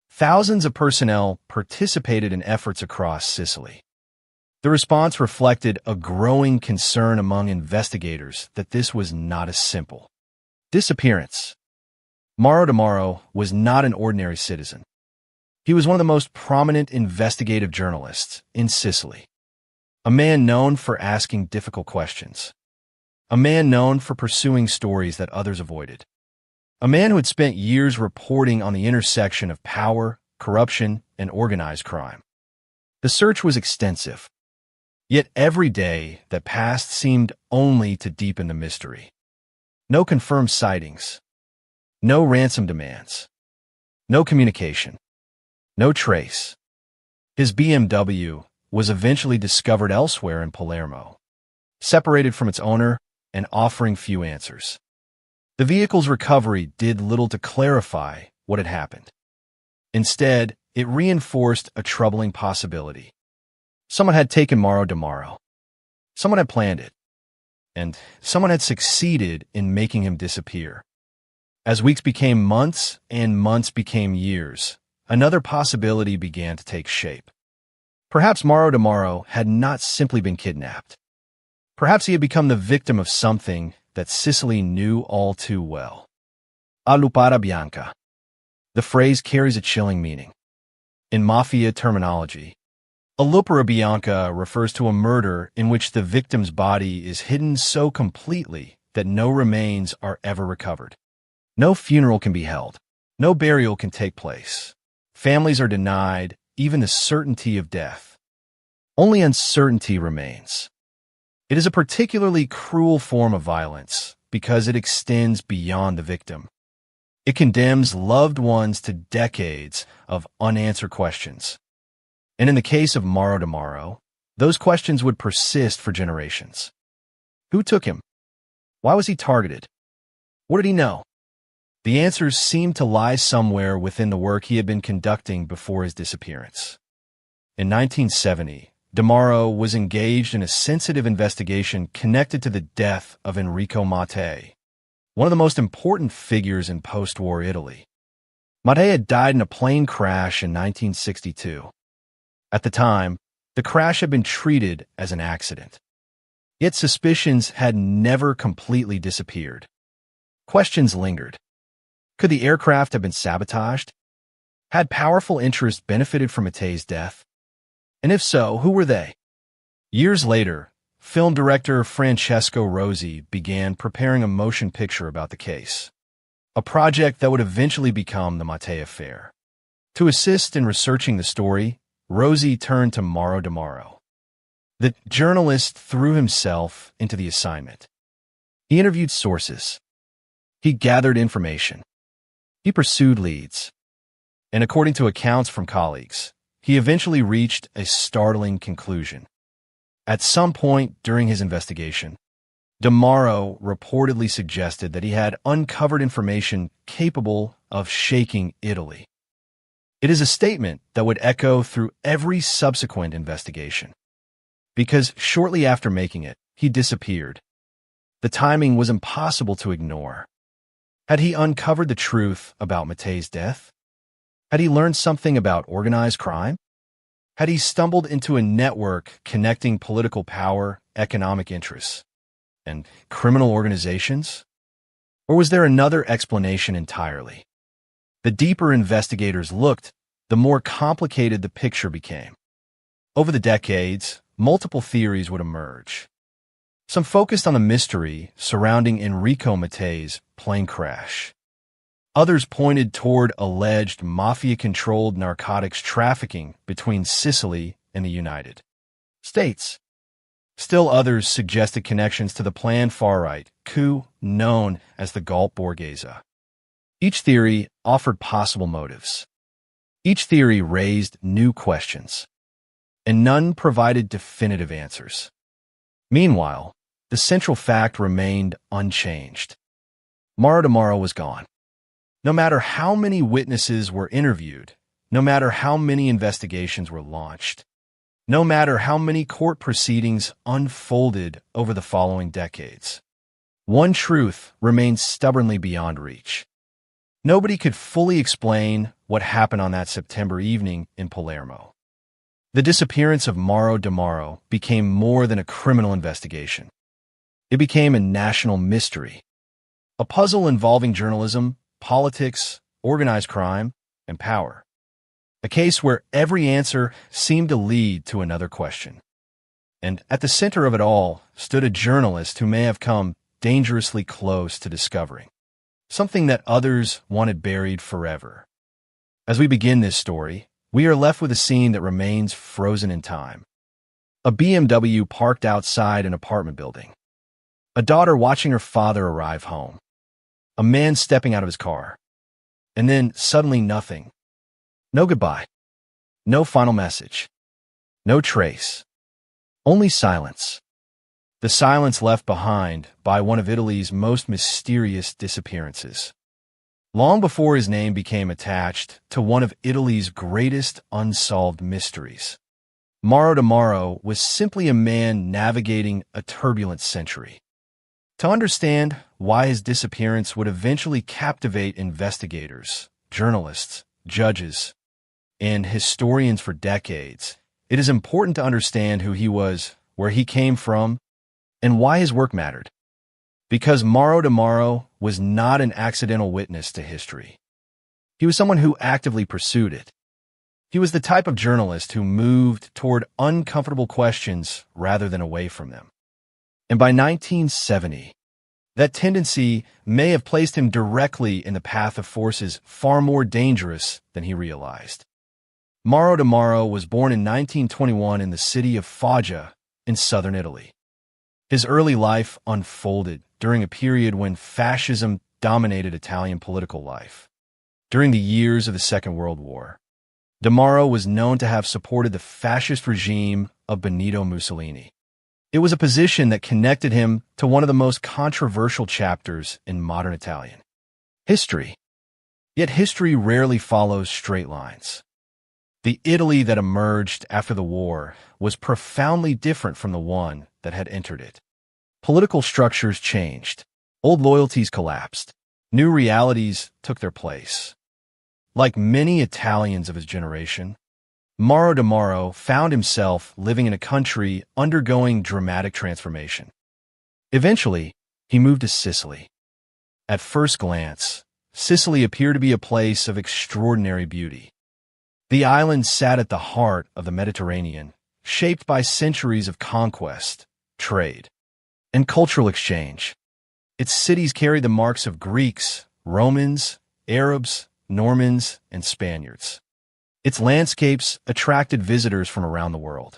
Speaker 21: Thousands of personnel participated in efforts across Sicily. The response reflected a growing concern among investigators that this was not as simple. Disappearance. Mauro DeMauro was not an ordinary citizen. He was one of the most prominent investigative journalists in Sicily. A man known for asking difficult questions. A man known for pursuing stories that others avoided. A man who had spent years reporting on the intersection of power, corruption, and organized crime. The search was extensive. Yet every day that passed seemed only to deepen the mystery. No confirmed sightings. No ransom demands. No communication. No trace. His BMW was eventually discovered elsewhere in Palermo, separated from its owner and offering few answers. The vehicle's recovery did little to clarify what had happened. Instead, it reinforced a troubling possibility. Someone had taken Mauro Demaro. Someone had planned it. And someone had succeeded in making him disappear. As weeks became months and months became years, another possibility began to take shape. Perhaps Mauro Demaro had not simply been kidnapped. Perhaps he had become the victim of something that Sicily knew all too well. A lupara bianca. The phrase carries a chilling meaning. In mafia terminology, a lupara bianca refers to a murder in which the victim's body is hidden so completely that no remains are ever recovered. No funeral can be held. No burial can take place. Families are denied even the certainty of death. Only uncertainty remains. It is a particularly cruel form of violence because it extends beyond the victim. It condemns loved ones to decades of unanswered questions. And in the case of Mauro Demaro, those questions would persist for generations. Who took him? Why was he targeted? What did he know? The answers seemed to lie somewhere within the work he had been conducting before his disappearance. In 1970, Demaro was engaged in a sensitive investigation connected to the death of Enrico Mattei, one of the most important figures in post-war Italy. Mattei had died in a plane crash in 1962. At the time, the crash had been treated as an accident. Yet suspicions had never completely disappeared. Questions lingered. Could the aircraft have been sabotaged? Had powerful interests benefited from Mattei's death? And if so, who were they? Years later, film director Francesco Rosi began preparing a motion picture about the case, a project that would eventually become the Mattei affair. To assist in researching the story, Rosi turned to Mauro Demaro. The journalist threw himself into the assignment. He interviewed sources. He gathered information. He pursued leads. And according to accounts from colleagues, he eventually reached a startling conclusion. At some point during his investigation, Demaro reportedly suggested that he had uncovered information capable of shaking Italy. It is a statement that would echo through every subsequent investigation. Because shortly after making it, he disappeared. The timing was impossible to ignore. Had he uncovered the truth about Mattei's death? Had he learned something about organized crime? Had he stumbled into a network connecting political power, economic interests, and criminal organizations? Or was there another explanation entirely? The deeper investigators looked, the more complicated the picture became. Over the decades, multiple theories would emerge. Some focused on the mystery surrounding Enrico Mattei's plane crash. Others pointed toward alleged mafia-controlled narcotics trafficking between Sicily and the United States. Still others suggested connections to the planned far-right coup known as the Golpe Borghese. Each theory offered possible motives. Each theory raised new questions, and none provided definitive answers. Meanwhile, the central fact remained unchanged. Mauro Demaro was gone. No matter how many witnesses were interviewed, no matter how many investigations were launched, no matter how many court proceedings unfolded over the following decades, one truth remained stubbornly beyond reach. Nobody could fully explain what happened on that September evening in Palermo. The disappearance of Mauro Demaro became more than a criminal investigation. It became a national mystery, a puzzle involving journalism, politics, organized crime, and power. A case where every answer seemed to lead to another question. And at the center of it all stood a journalist who may have come dangerously close to discovering something that others wanted buried forever. As we begin this story, we are left with a scene that remains frozen in time. A BMW parked outside an apartment building. A daughter watching her father arrive home. A man stepping out of his car. And then suddenly nothing. No goodbye. No final message. No trace. Only silence. The silence left behind by one of Italy's most mysterious disappearances. Long before his name became attached to one of Italy's greatest unsolved mysteries, Mauro Mauro was simply a man navigating a turbulent century. To understand why his disappearance would eventually captivate investigators, journalists, judges, and historians for decades, it is important to understand who he was, where he came from, and why his work mattered. Because Mauro Mauro was not an accidental witness to history. He was someone who actively pursued it. He was the type of journalist who moved toward uncomfortable questions rather than away from them. And by 1970, that tendency may have placed him directly in the path of forces far more dangerous than he realized. Mauro Mauro was born in 1921 in the city of Foggia in southern Italy. His early life unfolded during a period when fascism dominated Italian political life. During the years of the Second World War, De Mauro was known to have supported the fascist regime of Benito Mussolini. It was a position that connected him to one of the most controversial chapters in modern Italian history. Yet history rarely follows straight lines. The Italy that emerged after the war was profoundly different from the one that had entered it. Political structures changed. Old loyalties collapsed. New realities took their place. Like many Italians of his generation, Mauro Mauro found himself living in a country undergoing dramatic transformation. Eventually, he moved to Sicily. At first glance, Sicily appeared to be a place of extraordinary beauty. The island sat at the heart of the Mediterranean, shaped by centuries of conquest, trade, and cultural exchange. Its cities carried the marks of Greeks, Romans, Arabs, Normans, and Spaniards. Its landscapes attracted visitors from around the world.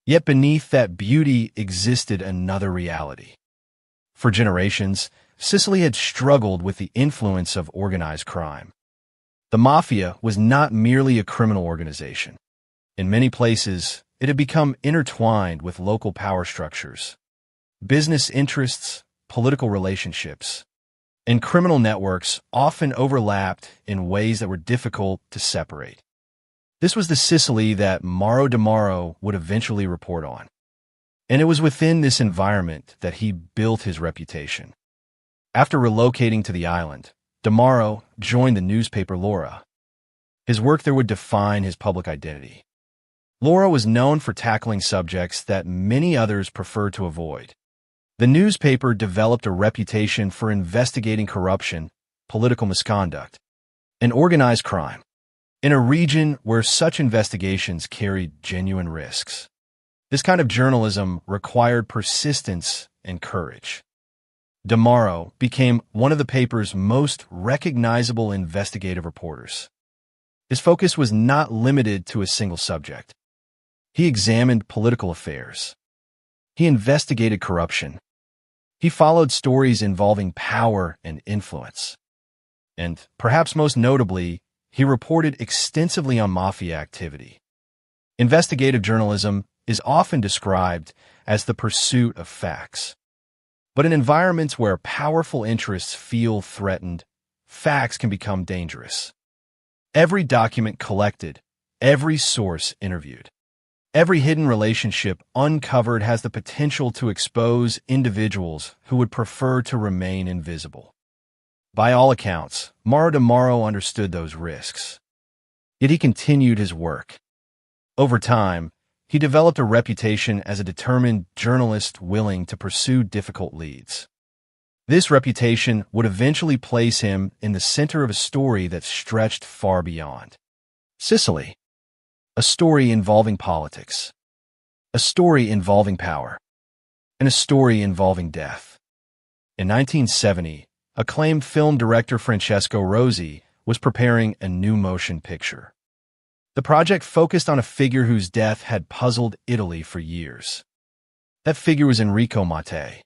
Speaker 21: Yet beneath that beauty existed another reality. For generations, Sicily had struggled with the influence of organized crime. The mafia was not merely a criminal organization. In many places, it had become intertwined with local power structures, business interests, political relationships, and criminal networks often overlapped in ways that were difficult to separate. This was the Sicily that Mauro Mauro would eventually report on. And it was within this environment that he built his reputation. After relocating to the island, Mauro joined the newspaper L'Ora. His work there would define his public identity. L'Ora was known for tackling subjects that many others preferred to avoid. The newspaper developed a reputation for investigating corruption, political misconduct, and organized crime, in a region where such investigations carried genuine risks. This kind of journalism required persistence and courage. De Mauro became one of the paper's most recognizable investigative reporters. His focus was not limited to a single subject. He examined political affairs. He investigated corruption. He followed stories involving power and influence. And, perhaps most notably, he reported extensively on mafia activity. Investigative journalism is often described as the pursuit of facts. But in environments where powerful interests feel threatened, facts can become dangerous. Every document collected, every source interviewed, every hidden relationship uncovered has the potential to expose individuals who would prefer to remain invisible. By all accounts, Mauro Mauro understood those risks. Yet he continued his work. Over time, he developed a reputation as a determined journalist willing to pursue difficult leads. This reputation would eventually place him in the center of a story that stretched far beyond Sicily. A story involving politics, a story involving power, and a story involving death. In 1970, acclaimed film director Francesco Rosi was preparing a new motion picture. The project focused on a figure whose death had puzzled Italy for years. That figure was Enrico Mattei.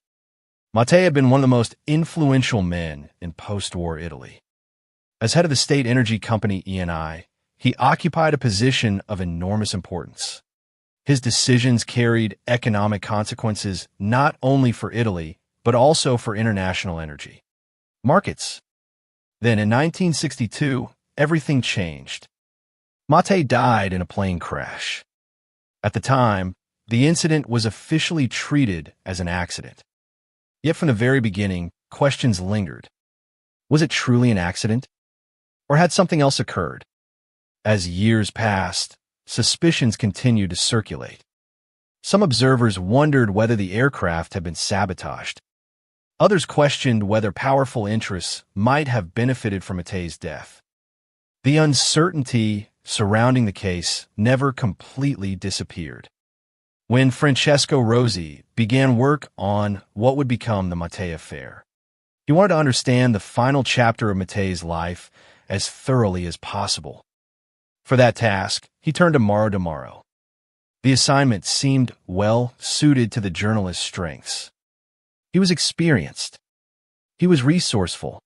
Speaker 21: Mattei had been one of the most influential men in post-war Italy. As head of the state energy company ENI, he occupied a position of enormous importance. His decisions carried economic consequences not only for Italy, but also for international energy markets. Then in 1962, everything changed. Mattei died in a plane crash. At the time, the incident was officially treated as an accident. Yet from the very beginning, questions lingered. Was it truly an accident? Or had something else occurred? As years passed, suspicions continued to circulate. Some observers wondered whether the aircraft had been sabotaged. Others questioned whether powerful interests might have benefited from Mattei's death. The uncertainty surrounding the case never completely disappeared. When Francesco Rosi began work on what would become the Mattei affair, he wanted to understand the final chapter of Mattei's life as thoroughly as possible. For that task, he turned to Mauro Demaro. The assignment seemed well suited to the journalist's strengths. He was experienced, he was resourceful,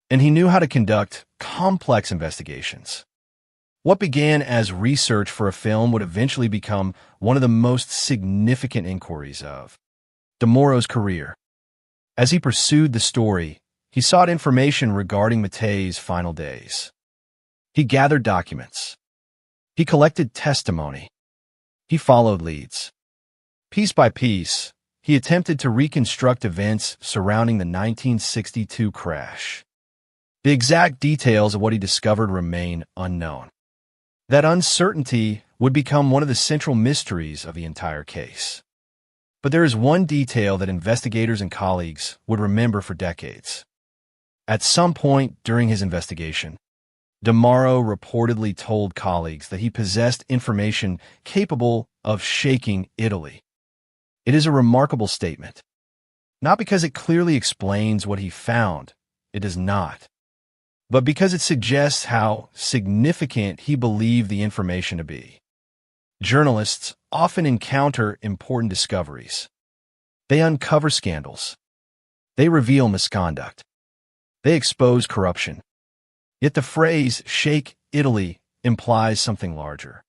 Speaker 21: and he knew how to conduct complex investigations. What began as research for a film would eventually become one of the most significant inquiries of Demaro's career. As he pursued the story, he sought information regarding Mattei's final days. He gathered documents. He collected testimony. He followed leads. Piece by piece, he attempted to reconstruct events surrounding the 1962 crash. The exact details of what he discovered remain unknown. That uncertainty would become one of the central mysteries of the entire case. But there is one detail that investigators and colleagues would remember for decades. At some point during his investigation, Demaro reportedly told colleagues that he possessed information capable of shaking Italy. It is a remarkable statement. Not because it clearly explains what he found, it does not, but because it suggests how significant he believed the information to be. Journalists often encounter important discoveries. They uncover scandals. They reveal misconduct. They expose corruption. Yet the phrase "shake Italy" implies something larger,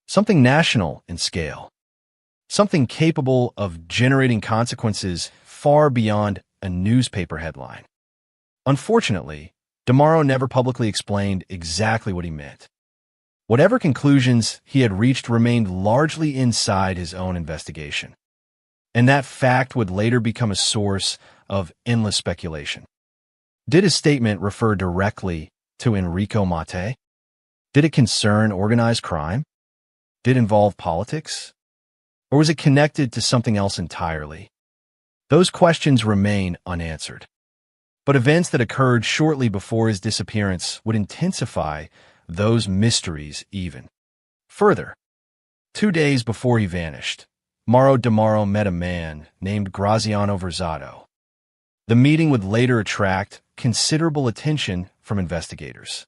Speaker 21: something national in scale, something capable of generating consequences far beyond a newspaper headline. Unfortunately, Demaro never publicly explained exactly what he meant. Whatever conclusions he had reached remained largely inside his own investigation, and that fact would later become a source of endless speculation. Did his statement refer directly to Enrico Mattei? Did it concern organized crime? Did it involve politics? Or was it connected to something else entirely? Those questions remain unanswered. But events that occurred shortly before his disappearance would intensify those mysteries even further. 2 days before he vanished, Mauro Demaro met a man named Graziano Verzato. The meeting would later attract considerable attention from investigators.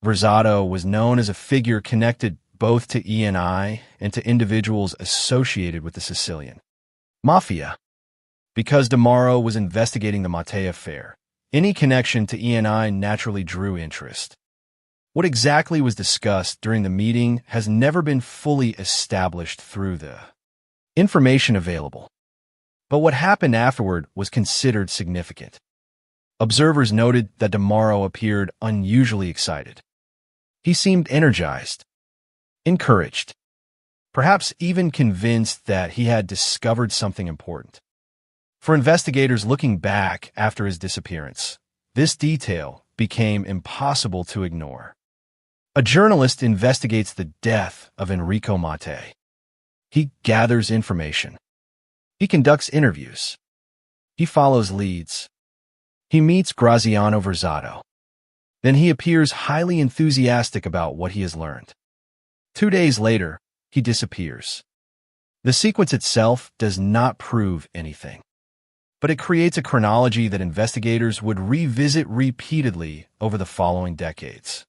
Speaker 21: Verzato was known as a figure connected both to ENI and to individuals associated with the Sicilian Mafia. Because Demaro was investigating the Mattei affair, any connection to ENI naturally drew interest. What exactly was discussed during the meeting has never been fully established through the information available. But what happened afterward was considered significant. Observers noted that Demaro appeared unusually excited. He seemed energized, encouraged, perhaps even convinced that he had discovered something important. For investigators looking back after his disappearance, this detail became impossible to ignore. A journalist investigates the death of Enrico Mattei. He gathers information. He conducts interviews. He follows leads. He meets Graziano Verzato. Then he appears highly enthusiastic about what he has learned. 2 days later, he disappears. The sequence itself does not prove anything, but it creates a chronology that investigators would revisit repeatedly over the following decades.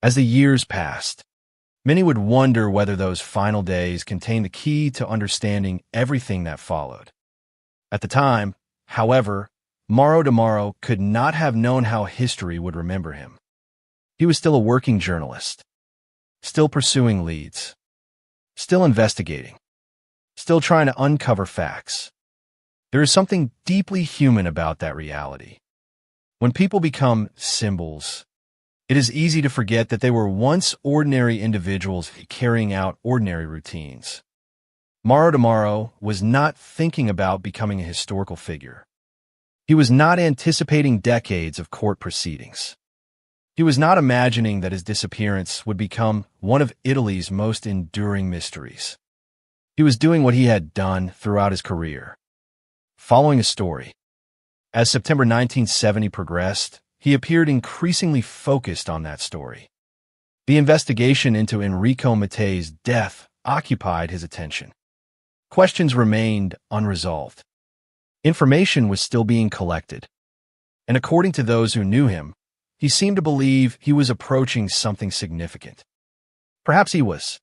Speaker 21: As the years passed, many would wonder whether those final days contained the key to understanding everything that followed. At the time, however, Mauro DeMauro could not have known how history would remember him. He was still a working journalist, still pursuing leads, still investigating, still trying to uncover facts. There is something deeply human about that reality. When people become symbols, it is easy to forget that they were once ordinary individuals carrying out ordinary routines. Mauro DeMauro was not thinking about becoming a historical figure. He was not anticipating decades of court proceedings. He was not imagining that his disappearance would become one of Italy's most enduring mysteries. He was doing what he had done throughout his career, following a story. As September 1970 progressed, he appeared increasingly focused on that story. The investigation into Enrico Matte's death occupied his attention. Questions remained unresolved. Information was still being collected, and according to those who knew him, he seemed to believe he was approaching something significant. Perhaps he was.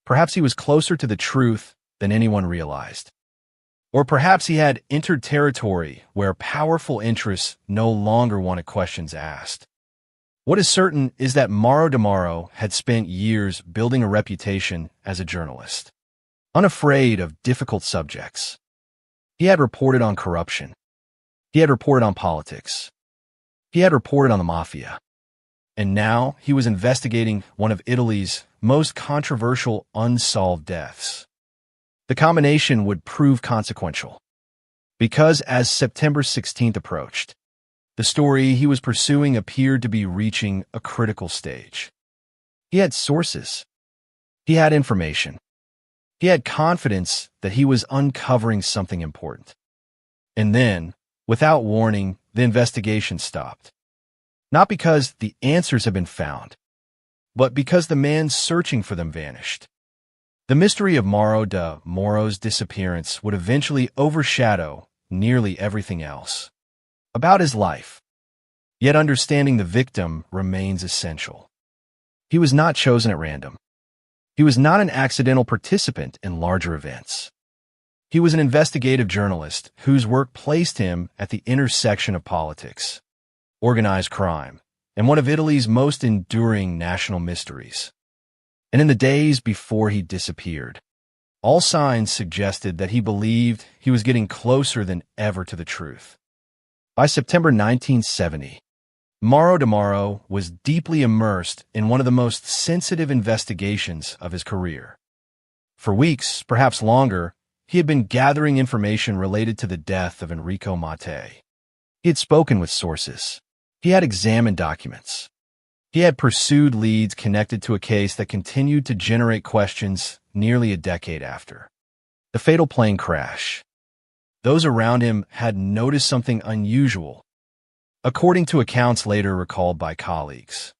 Speaker 21: Perhaps he was closer to the truth than anyone realized. Or perhaps he had entered territory where powerful interests no longer wanted questions asked. What is certain is that Mauro DeMauro had spent years building a reputation as a journalist, unafraid of difficult subjects. He had reported on corruption. He had reported on politics. He had reported on the mafia. And now he was investigating one of Italy's most controversial unsolved deaths. The combination would prove consequential, because as September 16th approached, the story he was pursuing appeared to be reaching a critical stage. He had sources. He had information. He had confidence that he was uncovering something important. And then, without warning, the investigation stopped. Not because the answers had been found, but because the man searching for them vanished. The mystery of Mauro DeMauro's disappearance would eventually overshadow nearly everything else about his life. Yet understanding the victim remains essential. He was not chosen at random. He was not an accidental participant in larger events. He was an investigative journalist whose work placed him at the intersection of politics, organized crime, and one of Italy's most enduring national mysteries. And in the days before he disappeared, all signs suggested that he believed he was getting closer than ever to the truth. By September 1970, Mauro DeMauro was deeply immersed in one of the most sensitive investigations of his career. For weeks, perhaps longer, he had been gathering information related to the death of Enrico Matte. He had spoken with sources. He had examined documents. He had pursued leads connected to a case that continued to generate questions nearly a decade after the fatal plane crash. Those around him had noticed something unusual, according to accounts later recalled by colleagues.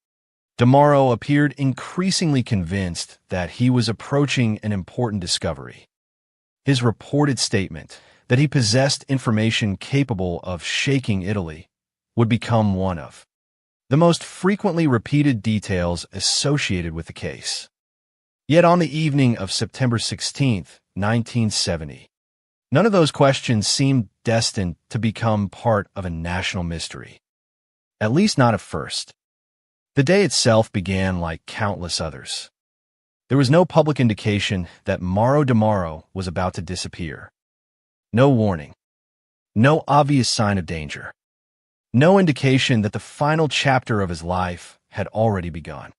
Speaker 21: DeMauro appeared increasingly convinced that he was approaching an important discovery. His reported statement that he possessed information capable of shaking Italy would become one of the most frequently repeated details associated with the case. Yet on the evening of September 16, 1970, none of those questions seemed destined to become part of a national mystery. At least not at first. The day itself began like countless others. There was no public indication that Mauro DeMauro was about to disappear. No warning. No obvious sign of danger. No indication that the final chapter of his life had already begun.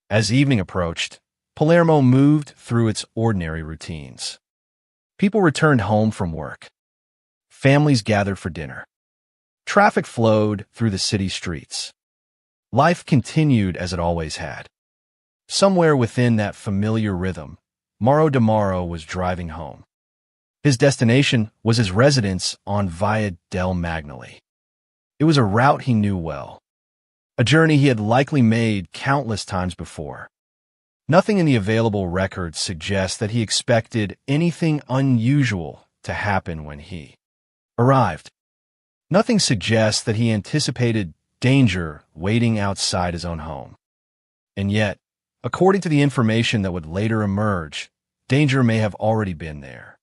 Speaker 21: As evening approached, Palermo moved through its ordinary routines. People returned home from work. Families gathered for dinner. Traffic flowed through the city streets. Life continued as it always had. Somewhere within that familiar rhythm, Mauro DeMauro was driving home. His destination was his residence on Via del Magnoli. It was a route he knew well, a journey he had likely made countless times before. Nothing in the available records suggests that he expected anything unusual to happen when he arrived. Nothing suggests that he anticipated danger waiting outside his own home. And yet, according to the information that would later emerge, danger may have already been there.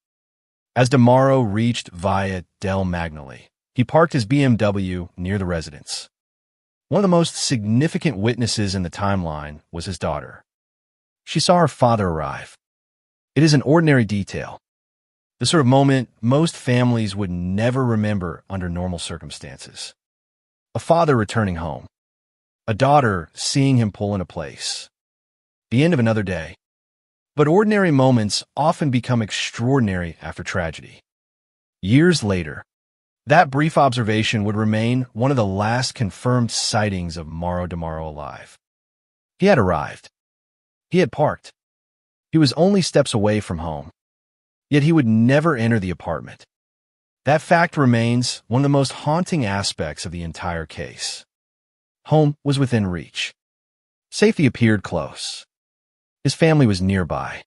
Speaker 21: As DeMauro reached Via del Magnoli, He parked his BMW near the residence. One of the most significant witnesses in the timeline was his daughter. She saw her father arrive. It is an ordinary detail, the sort of moment most families would never remember under normal circumstances. A father returning home. A daughter seeing him pull into place. The end of another day. But ordinary moments often become extraordinary after tragedy. Years later, that brief observation would remain one of the last confirmed sightings of Mauro DeMauro alive. He had arrived. He had parked. He was only steps away from home. Yet he would never enter the apartment. That fact remains one of the most haunting aspects of the entire case. Home was within reach. Safety appeared close. His family was nearby.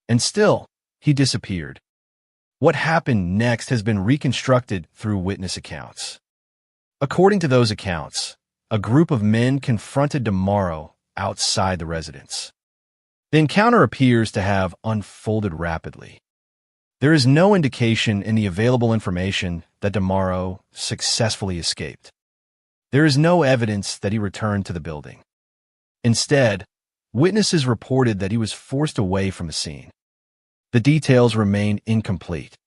Speaker 21: And still, he disappeared. What happened next has been reconstructed through witness accounts. According to those accounts, a group of men confronted DeMauro outside the residence. The encounter appears to have unfolded rapidly. There is no indication in the available information that DeMauro successfully escaped. There is no evidence that he returned to the building. Instead, witnesses reported that he was forced away from the scene. The details remain incomplete.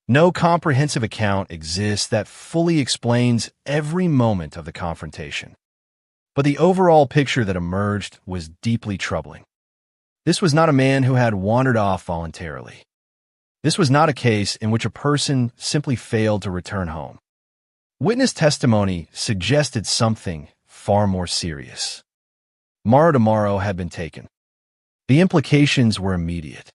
Speaker 21: No comprehensive account exists that fully explains every moment of the confrontation. But the overall picture that emerged was deeply troubling. This was not a man who had wandered off voluntarily. This was not a case in which a person simply failed to return home. Witness testimony suggested something far more serious. Mauro DeMauro had been taken. The implications were immediate.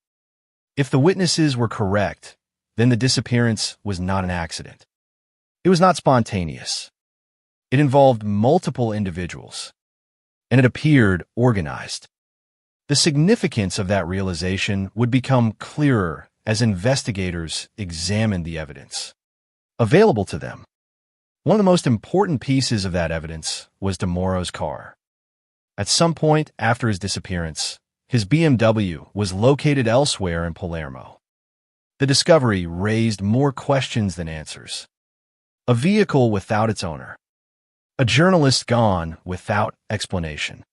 Speaker 21: If the witnesses were correct, then the disappearance was not an accident. It was not spontaneous. It involved multiple individuals, and it appeared organized. The significance of that realization would become clearer as investigators examined the evidence available to them. One of the most important pieces of that evidence was DeMauro's car. At some point after his disappearance, his BMW was located elsewhere in Palermo. The discovery raised more questions than answers. A vehicle without its owner. A journalist gone without explanation.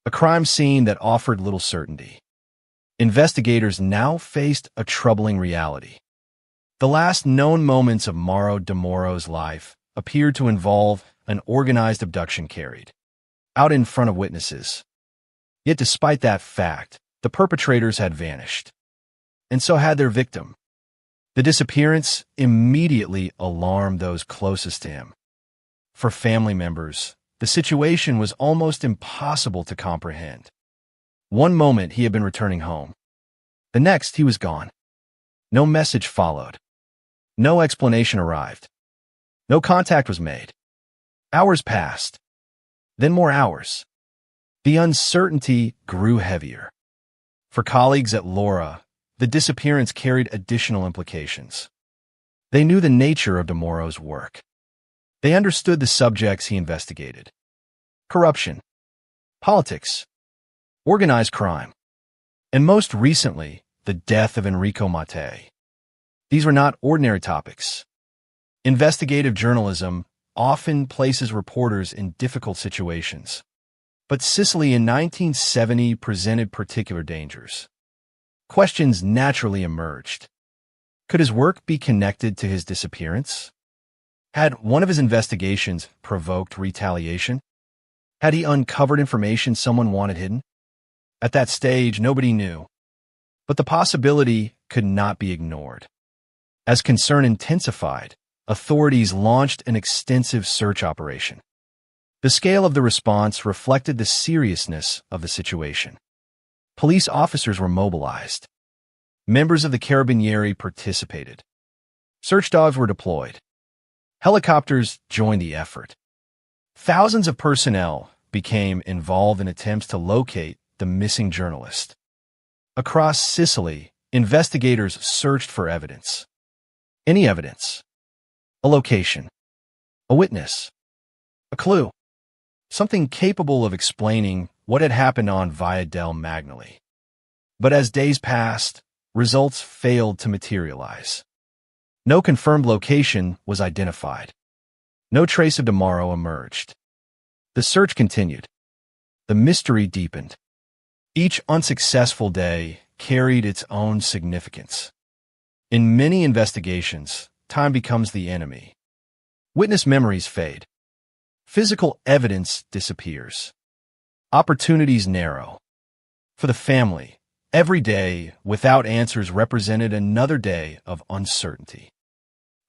Speaker 21: A crime scene that offered little certainty. Investigators now faced a troubling reality. The last known moments of Mauro DeMauro's life appeared to involve an organized abduction carried out in front of witnesses. Yet despite that fact, the perpetrators had vanished. And so had their victim. The disappearance immediately alarmed those closest to him. For family members, the situation was almost impossible to comprehend. One moment he had been returning home. The next he was gone. No message followed. No explanation arrived. No contact was made. Hours passed. Then more hours. The uncertainty grew heavier. For colleagues at Laura, the disappearance carried additional implications. They knew the nature of DeMauro's work. They understood the subjects he investigated. Corruption, politics, organized crime, and most recently, the death of Enrico Mattei. These were not ordinary topics. Investigative journalism often places reporters in difficult situations. But Sicily in 1970 presented particular dangers. Questions naturally emerged. Could his work be connected to his disappearance? Had one of his investigations provoked retaliation? Had he uncovered information someone wanted hidden? At that stage, nobody knew. But the possibility could not be ignored. As concern intensified, authorities launched an extensive search operation. The scale of the response reflected the seriousness of the situation. Police officers were mobilized. Members of the Carabinieri participated. Search dogs were deployed. Helicopters joined the effort. Thousands of personnel became involved in attempts to locate the missing journalist. Across Sicily, investigators searched for evidence. Any evidence. A location. A witness. A clue. Something capable of explaining what had happened on Via del Magnoli. But as days passed, results failed to materialize. No confirmed location was identified. No trace of Demaro emerged. The search continued. The mystery deepened. Each unsuccessful day carried its own significance. In many investigations, time becomes the enemy. Witness memories fade. Physical evidence disappears. Opportunities narrow. For the family, every day without answers represented another day of uncertainty.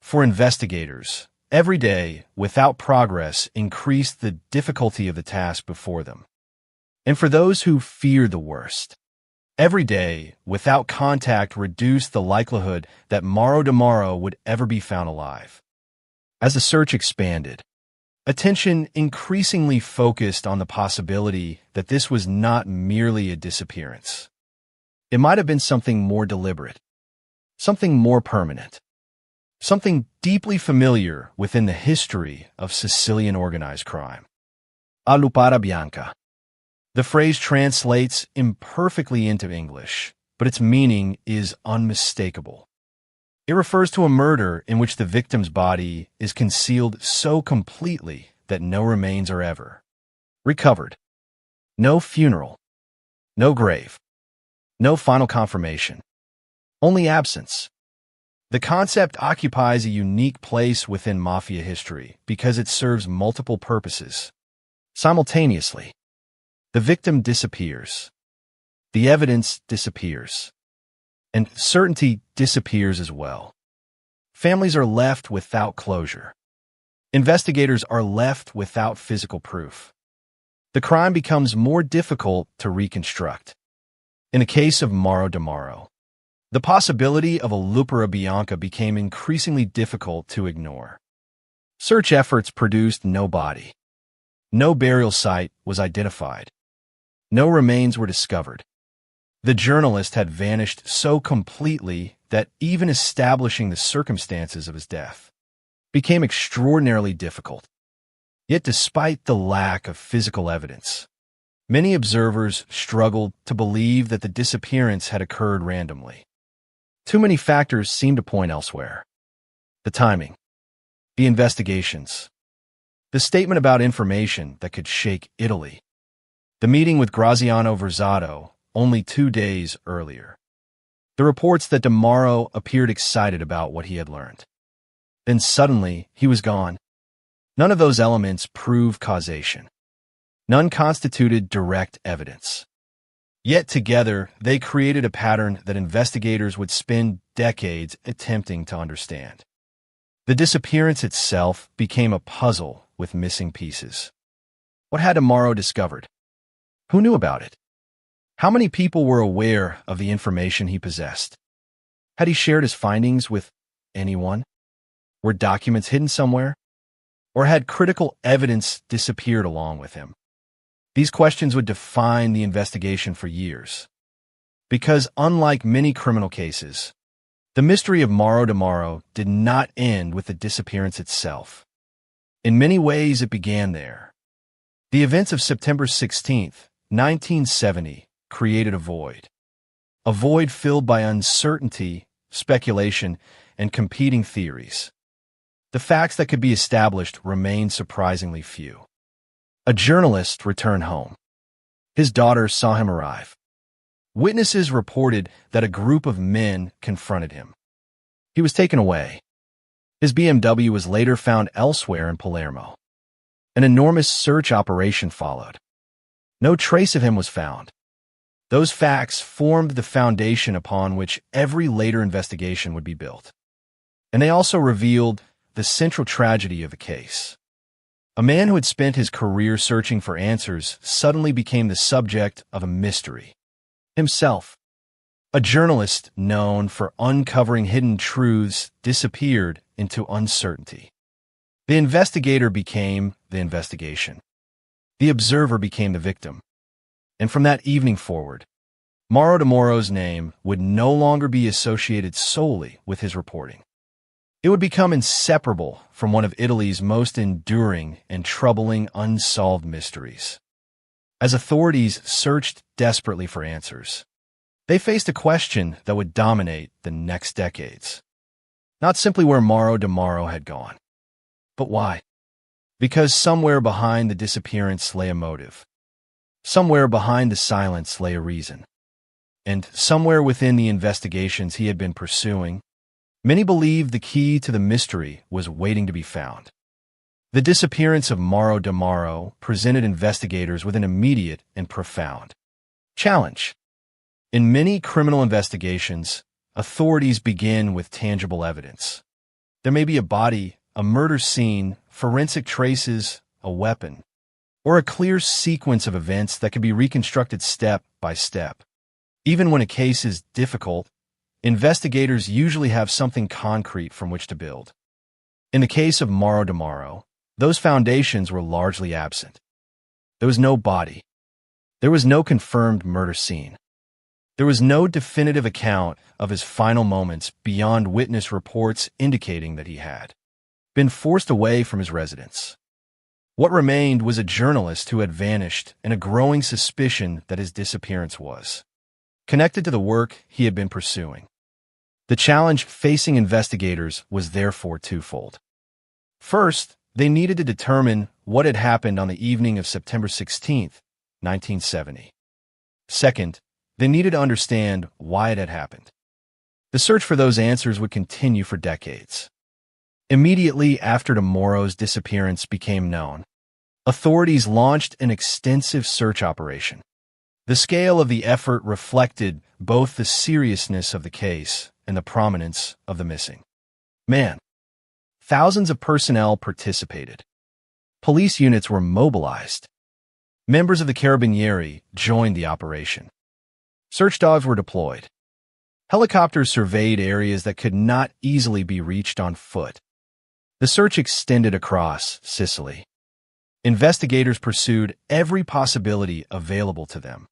Speaker 21: For investigators, every day without progress increased the difficulty of the task before them. And for those who feared the worst, every day without contact reduced the likelihood that Mauro Demaro would ever be found alive. As the search expanded, attention increasingly focused on the possibility that this was not merely a disappearance. It might have been something more deliberate, something more permanent, something deeply familiar within the history of Sicilian organized crime. A lupara bianca. The phrase translates imperfectly into English, but its meaning is unmistakable. It refers to a murder in which the victim's body is concealed so completely that no remains are ever recovered. No funeral, no grave, no final confirmation, only absence. The concept occupies a unique place within mafia history because it serves multiple purposes. Simultaneously, the victim disappears, the evidence disappears, and certainty disappears as well. Families are left without closure. Investigators are left without physical proof. The crime becomes more difficult to reconstruct. In the case of Mauro Demaro, the possibility of a lupara bianca became increasingly difficult to ignore. Search efforts produced no body. No burial site was identified. No remains were discovered. The journalist had vanished so completely that even establishing the circumstances of his death became extraordinarily difficult. Yet despite the lack of physical evidence, many observers struggled to believe that the disappearance had occurred randomly. Too many factors seemed to point elsewhere. The timing, the investigations, the statement about information that could shake Italy, the meeting with Graziano Verzato only 2 days earlier, the reports that Demaro appeared excited about what he had learned. Then suddenly, he was gone. None of those elements prove causation. None constituted direct evidence. Yet together, they created a pattern that investigators would spend decades attempting to understand. The disappearance itself became a puzzle with missing pieces. What had Demaro discovered? Who knew about it? How many people were aware of the information he possessed? Had he shared his findings with anyone? Were documents hidden somewhere? Or had critical evidence disappeared along with him? These questions would define the investigation for years. Because unlike many criminal cases, the mystery of Mauro Demaro did not end with the disappearance itself. In many ways, it began there. The events of September 16th, 1970, created a void filled by uncertainty, speculation, and competing theories. The facts that could be established remained surprisingly few. A journalist returned home. His daughter saw him arrive. Witnesses reported that a group of men confronted him. He was taken away. His BMW was later found elsewhere in Palermo. An enormous search operation followed. No trace of him was found. Those facts formed the foundation upon which every later investigation would be built. And they also revealed the central tragedy of the case. A man who had spent his career searching for answers suddenly became the subject of a mystery. Himself, a journalist known for uncovering hidden truths, disappeared into uncertainty. The investigator became the investigation. The observer became the victim. And from that evening forward, Mauro Demaro's name would no longer be associated solely with his reporting. It would become inseparable from one of Italy's most enduring and troubling unsolved mysteries. As authorities searched desperately for answers, they faced a question that would dominate the next decades. Not simply where Mauro DeMauro had gone. But why? Because somewhere behind the disappearance lay a motive. Somewhere behind the silence lay a reason. And somewhere within the investigations he had been pursuing, many believed the key to the mystery was waiting to be found. The disappearance of Mauro DeMauro presented investigators with an immediate and profound challenge. In many criminal investigations, authorities begin with tangible evidence. There may be a body, a murder scene, forensic traces, a weapon, or a clear sequence of events that can be reconstructed step by step. Even when a case is difficult, investigators usually have something concrete from which to build. In the case of Mauro DeMauro, those foundations were largely absent. There was no body. There was no confirmed murder scene. There was no definitive account of his final moments beyond witness reports indicating that he had been forced away from his residence. What remained was a journalist who had vanished and a growing suspicion that his disappearance was connected to the work he had been pursuing. The challenge facing investigators was therefore twofold. First, they needed to determine what had happened on the evening of September 16, 1970. Second, they needed to understand why it had happened. The search for those answers would continue for decades. Immediately after DeMauro's disappearance became known, authorities launched an extensive search operation. The scale of the effort reflected both the seriousness of the case and the prominence of the missing man. Thousands of personnel participated. Police units were mobilized. Members of the Carabinieri joined the operation. Search dogs were deployed. Helicopters surveyed areas that could not easily be reached on foot. The search extended across Sicily. Investigators pursued every possibility available to them.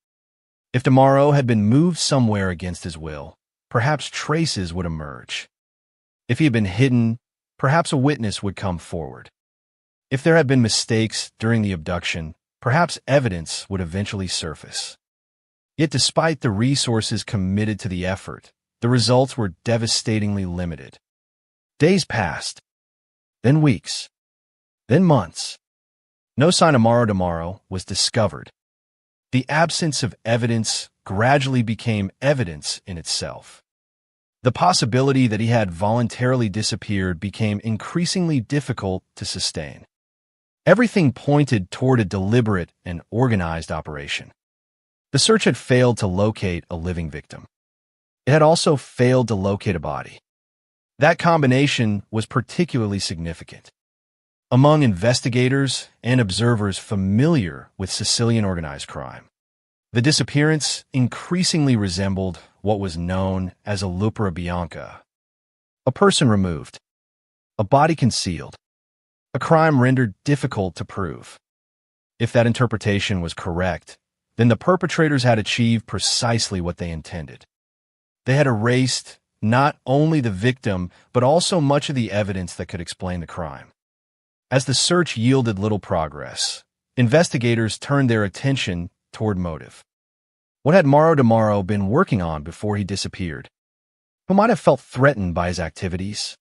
Speaker 21: If DeMauro had been moved somewhere against his will, perhaps traces would emerge. If he had been hidden, perhaps a witness would come forward. If there had been mistakes during the abduction, perhaps evidence would eventually surface. Yet despite the resources committed to the effort, the results were devastatingly limited. Days passed, then weeks, then months. No sign of Mauro DeMauro was discovered. The absence of evidence gradually became evidence in itself. The possibility that he had voluntarily disappeared became increasingly difficult to sustain. Everything pointed toward a deliberate and organized operation. The search had failed to locate a living victim. It had also failed to locate a body. That combination was particularly significant. Among investigators and observers familiar with Sicilian organized crime, the disappearance increasingly resembled what was known as a lupera bianca. A person removed, a body concealed, a crime rendered difficult to prove. If that interpretation was correct, then the perpetrators had achieved precisely what they intended. They had erased not only the victim, but also much of the evidence that could explain the crime. As the search yielded little progress, investigators turned their attention toward motive. What had Mauro DeMauro been working on before he disappeared? Who might have felt threatened by his activities?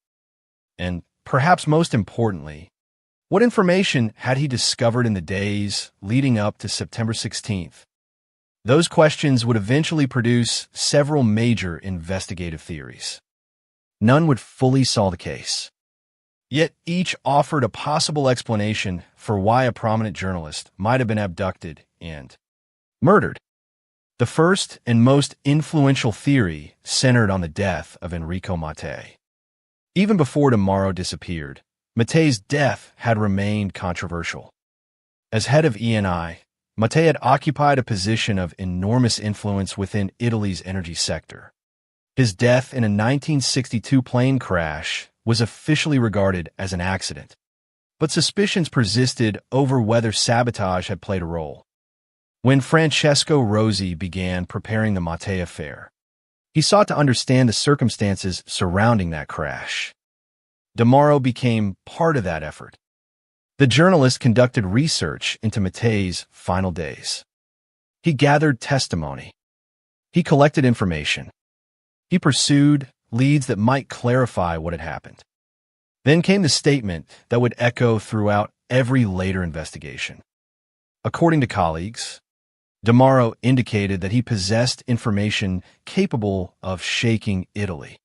Speaker 21: And perhaps most importantly, what information had he discovered in the days leading up to September 16th? Those questions would eventually produce several major investigative theories. None would fully solve the case. Yet each offered a possible explanation for why a prominent journalist might have been abducted and murdered. The first and most influential theory centered on the death of Enrico Mattei. Even before DeMauro disappeared, Mattei's death had remained controversial. As head of ENI, Mattei had occupied a position of enormous influence within Italy's energy sector. His death in a 1962 plane crash was officially regarded as an accident, but suspicions persisted over whether sabotage had played a role. When Francesco Rosi began preparing the Mattei affair, he sought to understand the circumstances surrounding that crash. DeMauro became part of that effort. The journalist conducted research into Mattei's final days. He gathered testimony. He collected information. He pursued leads that might clarify what had happened. Then came the statement that would echo throughout every later investigation. According to colleagues, DeMauro indicated that he possessed information capable of shaking Italy.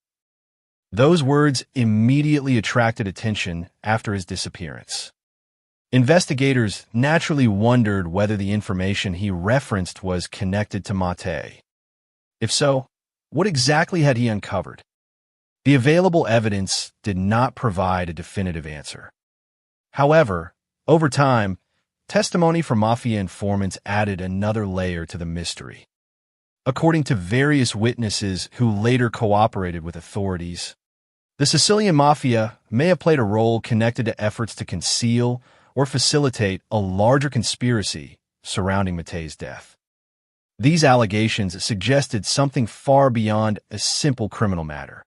Speaker 21: Those words immediately attracted attention after his disappearance. Investigators naturally wondered whether the information he referenced was connected to Mattei. If so, what exactly had he uncovered? The available evidence did not provide a definitive answer. However, over time, testimony from mafia informants added another layer to the mystery. According to various witnesses who later cooperated with authorities, the Sicilian mafia may have played a role connected to efforts to conceal or facilitate a larger conspiracy surrounding Mattei's death. These allegations suggested something far beyond a simple criminal matter.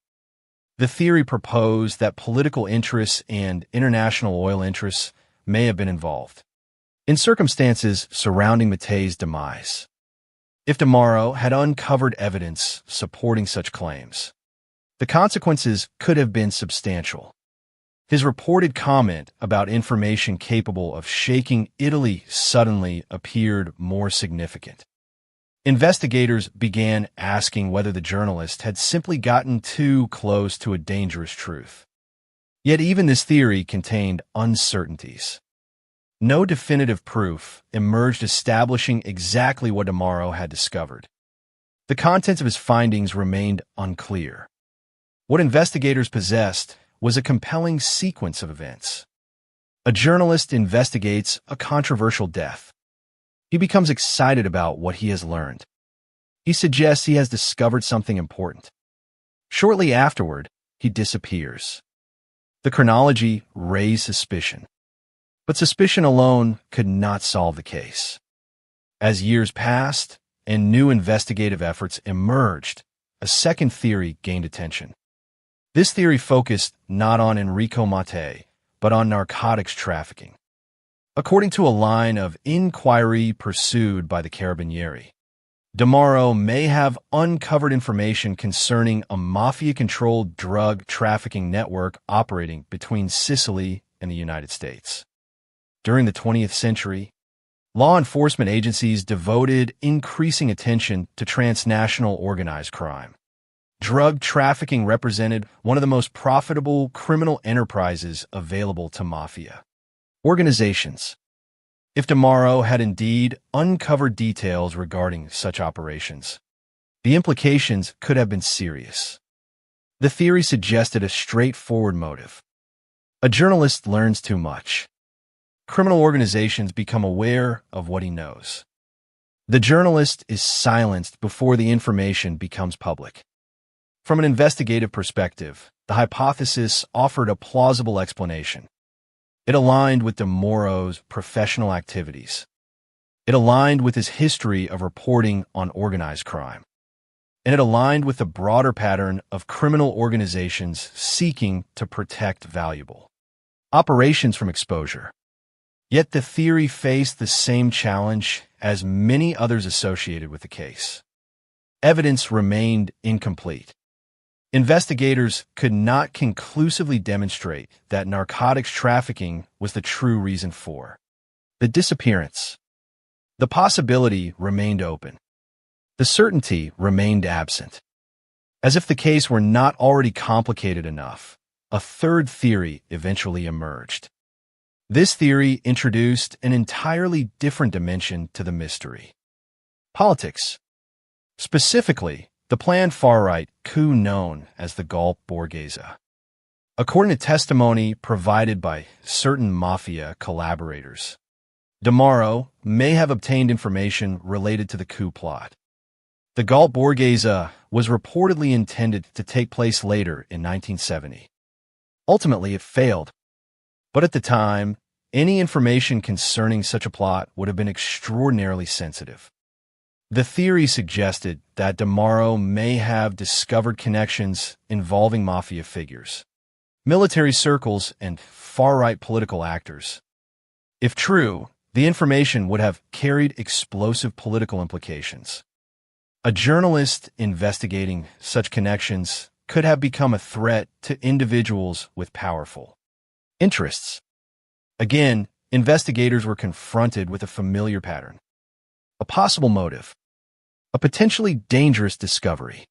Speaker 21: The theory proposed that political interests and international oil interests may have been involved in circumstances surrounding Mattei's demise. If DeMauro had uncovered evidence supporting such claims, the consequences could have been substantial. His reported comment about information capable of shaking Italy suddenly appeared more significant. Investigators began asking whether the journalist had simply gotten too close to a dangerous truth. Yet even this theory contained uncertainties. No definitive proof emerged establishing exactly what DeMauro had discovered. The contents of his findings remained unclear. What investigators possessed was a compelling sequence of events. A journalist investigates a controversial death. He becomes excited about what he has learned. He suggests he has discovered something important. Shortly afterward, he disappears. The chronology raised suspicion. But suspicion alone could not solve the case. As years passed and new investigative efforts emerged, a second theory gained attention. This theory focused not on Enrico Mattei, but on narcotics trafficking. According to a line of inquiry pursued by the Carabinieri, DeMauro may have uncovered information concerning a mafia-controlled drug trafficking network operating between Sicily and the United States. During the 20th century, law enforcement agencies devoted increasing attention to transnational organized crime. Drug trafficking represented one of the most profitable criminal enterprises available to mafia organizations. If DeMauro had indeed uncovered details regarding such operations, the implications could have been serious. The theory suggested a straightforward motive. A journalist learns too much. Criminal organizations become aware of what he knows. The journalist is silenced before the information becomes public. From an investigative perspective, the hypothesis offered a plausible explanation. It aligned with DeMauro's professional activities. It aligned with his history of reporting on organized crime. And it aligned with the broader pattern of criminal organizations seeking to protect valuable operations from exposure. Yet the theory faced the same challenge as many others associated with the case. Evidence remained incomplete. Investigators could not conclusively demonstrate that narcotics trafficking was the true reason for the disappearance. The possibility remained open. The certainty remained absent. As if the case were not already complicated enough, a third theory eventually emerged. This theory introduced an entirely different dimension to the mystery. Politics. Specifically, the planned far-right coup known as the Golpe Borghese. According to testimony provided by certain mafia collaborators, DeMauro may have obtained information related to the coup plot. The Golpe Borghese was reportedly intended to take place later in 1970. Ultimately, it failed. But at the time, any information concerning such a plot would have been extraordinarily sensitive. The theory suggested that DeMauro may have discovered connections involving mafia figures, military circles, and far-right political actors. If true, the information would have carried explosive political implications. A journalist investigating such connections could have become a threat to individuals with powerful interests. Again, investigators were confronted with a familiar pattern, a possible motive, a potentially dangerous discovery,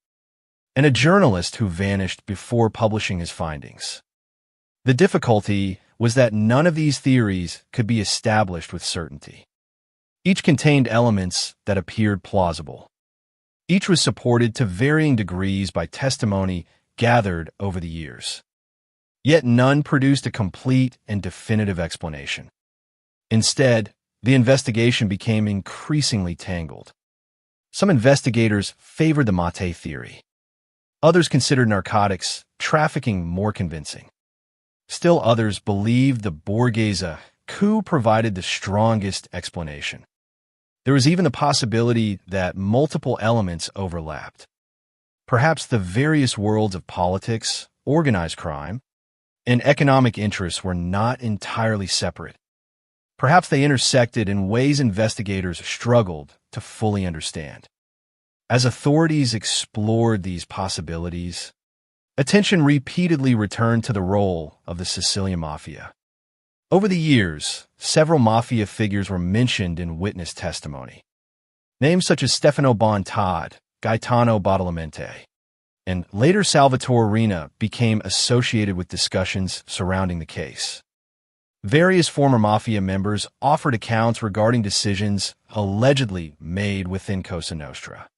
Speaker 21: and a journalist who vanished before publishing his findings. The difficulty was that none of these theories could be established with certainty. Each contained elements that appeared plausible. Each was supported to varying degrees by testimony gathered over the years. Yet none produced a complete and definitive explanation. Instead, the investigation became increasingly tangled. Some investigators favored the Mate theory. Others considered narcotics trafficking more convincing. Still others believed the Borghese coup provided the strongest explanation. There was even the possibility that multiple elements overlapped. Perhaps the various worlds of politics, organized crime, and economic interests were not entirely separate. Perhaps they intersected in ways investigators struggled to fully understand. As authorities explored these possibilities, attention repeatedly returned to the role of the Sicilian Mafia. Over the years, several mafia figures were mentioned in witness testimony. Names such as Stefano Bontad, Gaetano Badalamenti, and later Salvatore Rina became associated with discussions surrounding the case. Various former mafia members offered accounts regarding decisions allegedly made within Cosa Nostra.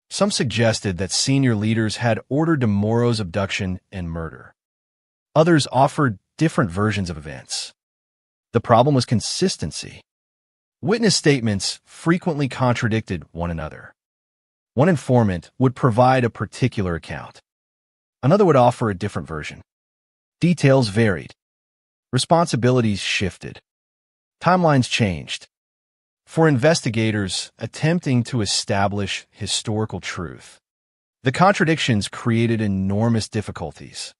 Speaker 21: Some suggested that senior leaders had ordered DeMoro's abduction and murder. Others offered different versions of events. The problem was consistency. Witness statements frequently contradicted one another. One informant would provide a particular account. Another would offer a different version. Details varied. Responsibilities shifted. Timelines changed. For investigators attempting to establish historical truth, the contradictions created enormous difficulties.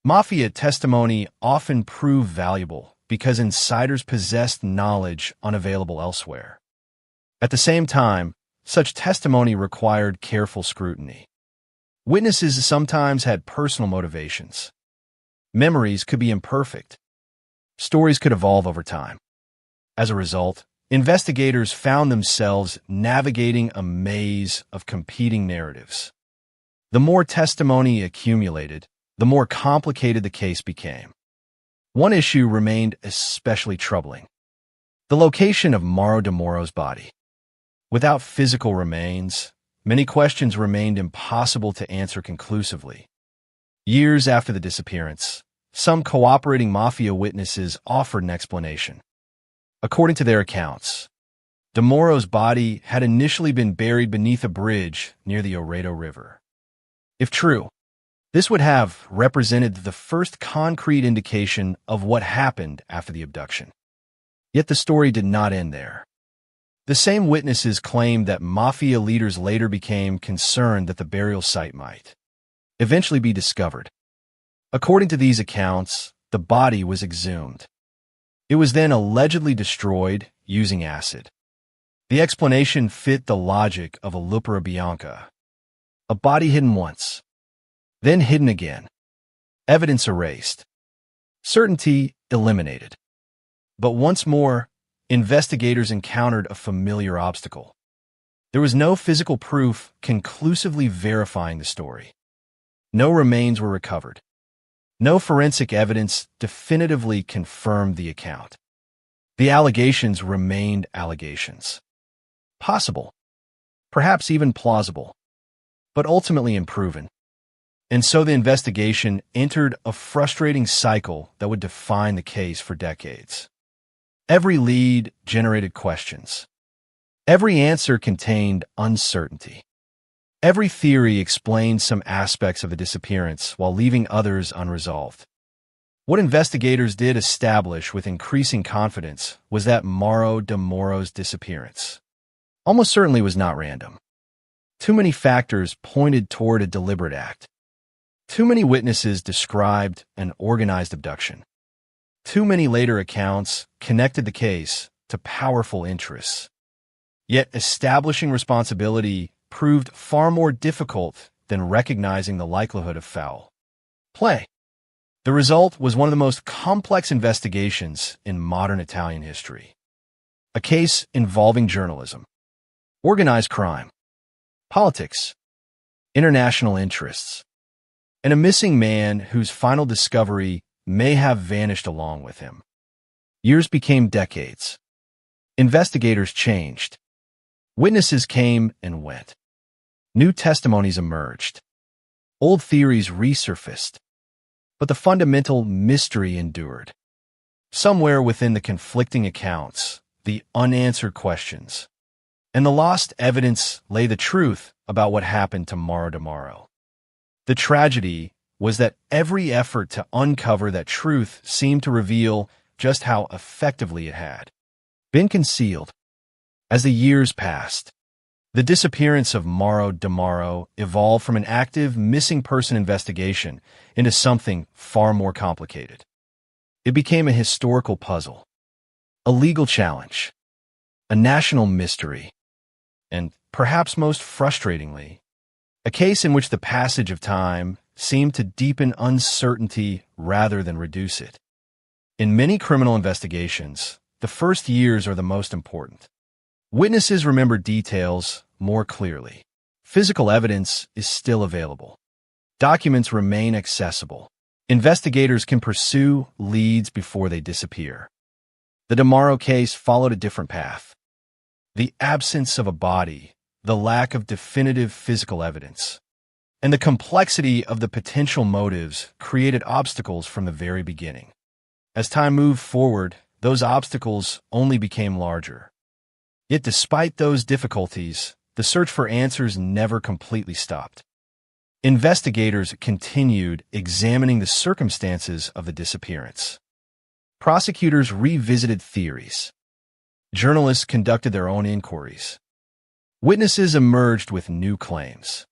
Speaker 21: Mafia testimony often proved valuable because insiders possessed knowledge unavailable elsewhere. At the same time, such testimony required careful scrutiny. Witnesses sometimes had personal motivations. Memories could be imperfect. Stories could evolve over time. As a result, investigators found themselves navigating a maze of competing narratives. The more testimony accumulated, the more complicated the case became. One issue remained especially troubling: the location of Mauro DeMoro's body. Without physical remains, many questions remained impossible to answer conclusively. Years after the disappearance, some cooperating mafia witnesses offered an explanation. According to their accounts, DeMoro's body had initially been buried beneath a bridge near the Oreto River. If true, this would have represented the first concrete indication of what happened after the abduction. Yet the story did not end there. The same witnesses claimed that mafia leaders later became concerned that the burial site might eventually be discovered. According to these accounts, the body was exhumed. It was then allegedly destroyed using acid. The explanation fit the logic of a Lupera Bianca. A body hidden once, then hidden again. Evidence erased. Certainty eliminated. But once more, investigators encountered a familiar obstacle. There was no physical proof conclusively verifying the story. No remains were recovered. No forensic evidence definitively confirmed the account. The allegations remained allegations. Possible, perhaps even plausible, but ultimately unproven. And so the investigation entered a frustrating cycle that would define the case for decades. Every lead generated questions. Every answer contained uncertainty. Every theory explained some aspects of the disappearance while leaving others unresolved. What investigators did establish with increasing confidence was that Mauro DeMoro's disappearance almost certainly was not random. Too many factors pointed toward a deliberate act. Too many witnesses described an organized abduction. Too many later accounts connected the case to powerful interests. Yet establishing responsibility proved far more difficult than recognizing the likelihood of foul play. The result was one of the most complex investigations in modern Italian history. A case involving journalism, organized crime, politics, international interests, and a missing man whose final discovery may have vanished along with him. Years became decades. Investigators changed. Witnesses came and went. New testimonies emerged. Old theories resurfaced. But the fundamental mystery endured. Somewhere within the conflicting accounts, the unanswered questions, and the lost evidence lay the truth about what happened to Mauro Demaro. The tragedy was that every effort to uncover that truth seemed to reveal just how effectively it had been concealed. As the years passed, the disappearance of Mauro Demaro evolved from an active missing person investigation into something far more complicated. It became a historical puzzle, a legal challenge, a national mystery, and, perhaps most frustratingly, a case in which the passage of time seemed to deepen uncertainty rather than reduce it. In many criminal investigations, the first years are the most important. Witnesses remember details more clearly. Physical evidence is still available. Documents remain accessible. Investigators can pursue leads before they disappear. The Demaro case followed a different path. The absence of a body, the lack of definitive physical evidence, and the complexity of the potential motives created obstacles from the very beginning. As time moved forward, those obstacles only became larger. Yet despite those difficulties, the search for answers never completely stopped. Investigators continued examining the circumstances of the disappearance. Prosecutors revisited theories. Journalists conducted their own inquiries. Witnesses emerged with new claims.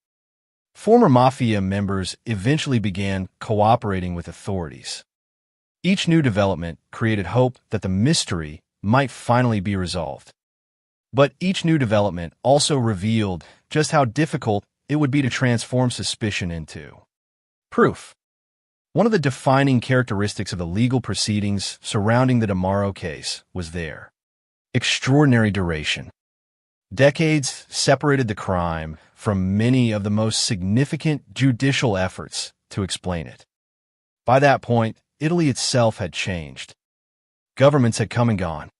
Speaker 21: Former mafia members eventually began cooperating with authorities. Each new development created hope that the mystery might finally be resolved. But each new development also revealed just how difficult it would be to transform suspicion into proof. One of the defining characteristics of the legal proceedings surrounding the Demaro case was their extraordinary duration. Decades separated the crime from many of the most significant judicial efforts to explain it. By that point, Italy itself had changed. Governments had come and gone.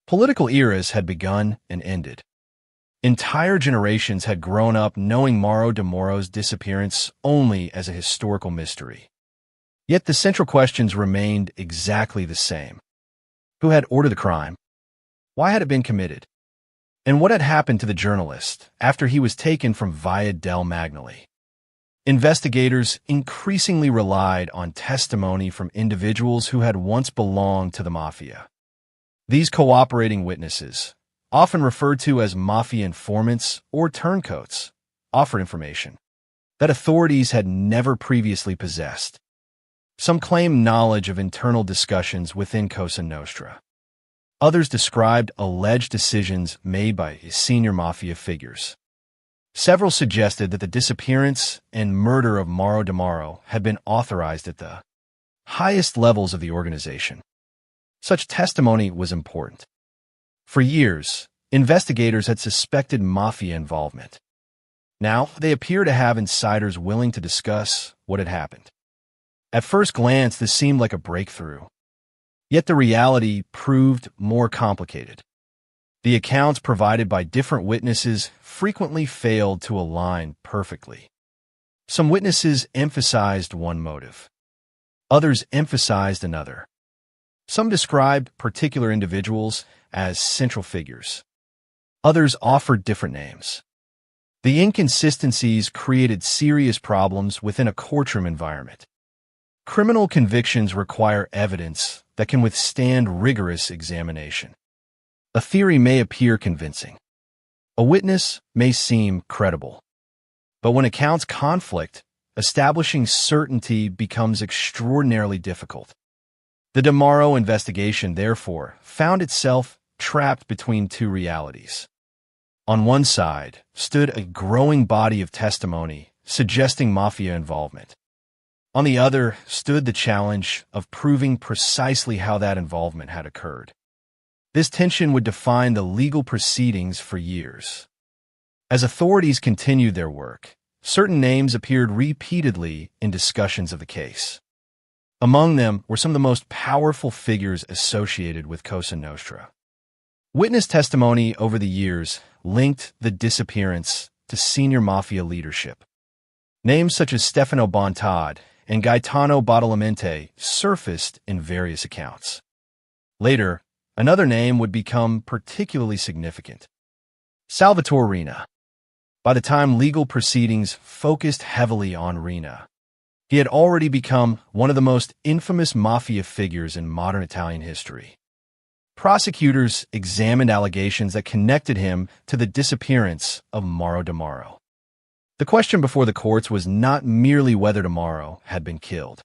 Speaker 21: Political eras had begun and ended. Entire generations had grown up knowing Mauro Demaro's disappearance only as a historical mystery. Yet the central questions remained exactly the same. Who had ordered the crime? Why had it been committed? And what had happened to the journalist after he was taken from Via del Magnoli? Investigators increasingly relied on testimony from individuals who had once belonged to the mafia. These cooperating witnesses, often referred to as mafia informants or turncoats, offered information that authorities had never previously possessed. Some claimed knowledge of internal discussions within Cosa Nostra. Others described alleged decisions made by senior mafia figures. Several suggested that the disappearance and murder of Mauro Demaro had been authorized at the highest levels of the organization. Such testimony was important. For years, investigators had suspected mafia involvement. Now, they appear to have insiders willing to discuss what had happened. At first glance, this seemed like a breakthrough. Yet the reality proved more complicated. The accounts provided by different witnesses frequently failed to align perfectly. Some witnesses emphasized one motive. Others emphasized another. Some described particular individuals as central figures. Others offered different names. The inconsistencies created serious problems within a courtroom environment. Criminal convictions require evidence that can withstand rigorous examination. A theory may appear convincing. A witness may seem credible. But when accounts conflict, establishing certainty becomes extraordinarily difficult. The Demaro investigation, therefore, found itself trapped between two realities. On one side stood a growing body of testimony suggesting mafia involvement. On the other stood the challenge of proving precisely how that involvement had occurred. This tension would define the legal proceedings for years. As authorities continued their work, certain names appeared repeatedly in discussions of the case. Among them were some of the most powerful figures associated with Cosa Nostra. Witness testimony over the years linked the disappearance to senior mafia leadership. Names such as Stefano Bontad and Gaetano Badalamenti surfaced in various accounts. Later, another name would become particularly significant: Salvatore Riina. By the time legal proceedings focused heavily on Riina, he had already become one of the most infamous mafia figures in modern Italian history. Prosecutors examined allegations that connected him to the disappearance of Mauro De Mauro. The question before the courts was not merely whether De Mauro had been killed.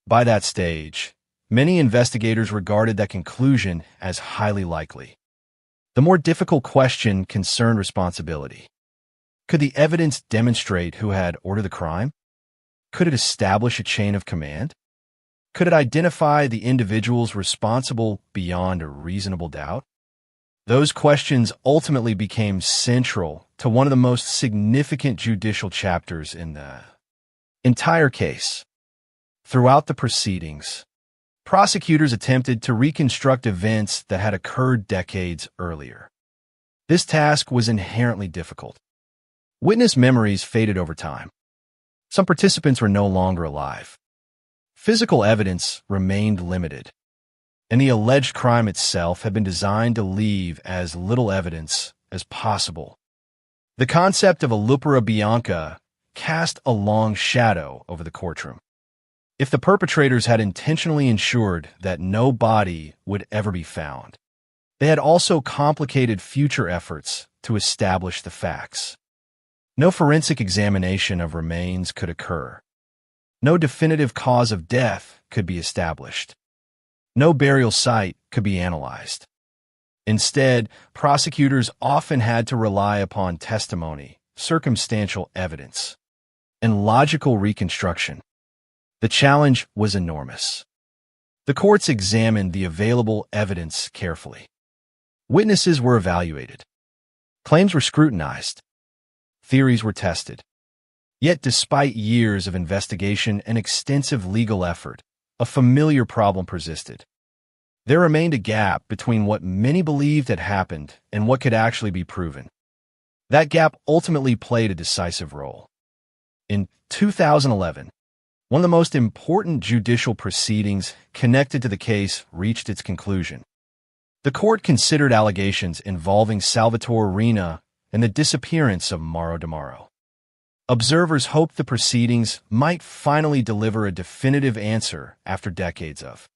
Speaker 21: By that stage, many investigators regarded that conclusion as highly likely. The more difficult question concerned responsibility. Could the evidence demonstrate who had ordered the crime? Could it establish a chain of command? Could it identify the individuals responsible beyond a reasonable doubt? Those questions ultimately became central to one of the most significant judicial chapters in the entire case. Throughout the proceedings, prosecutors attempted to reconstruct events that had occurred decades earlier. This task was inherently difficult. Witness memories faded over time. Some participants were no longer alive. Physical evidence remained limited, and the alleged crime itself had been designed to leave as little evidence as possible. The concept of a lupera bianca cast a long shadow over the courtroom. If the perpetrators had intentionally ensured that no body would ever be found, they had also complicated future efforts to establish the facts. No forensic examination of remains could occur. No definitive cause of death could be established. No burial site could be analyzed. Instead, prosecutors often had to rely upon testimony, circumstantial evidence, and logical reconstruction. The challenge was enormous. The courts examined the available evidence carefully. Witnesses were evaluated. Claims were scrutinized. Theories were tested. Yet, despite years of investigation and extensive legal effort, a familiar problem persisted. There remained a gap between what many believed had happened and what could actually be proven. That gap ultimately played a decisive role. In 2011, one of the most important judicial proceedings connected to the case reached its conclusion. The court considered allegations involving Salvatore Riina and the disappearance of Mauro De Mauro. Observers hoped the proceedings might finally deliver a definitive answer after decades of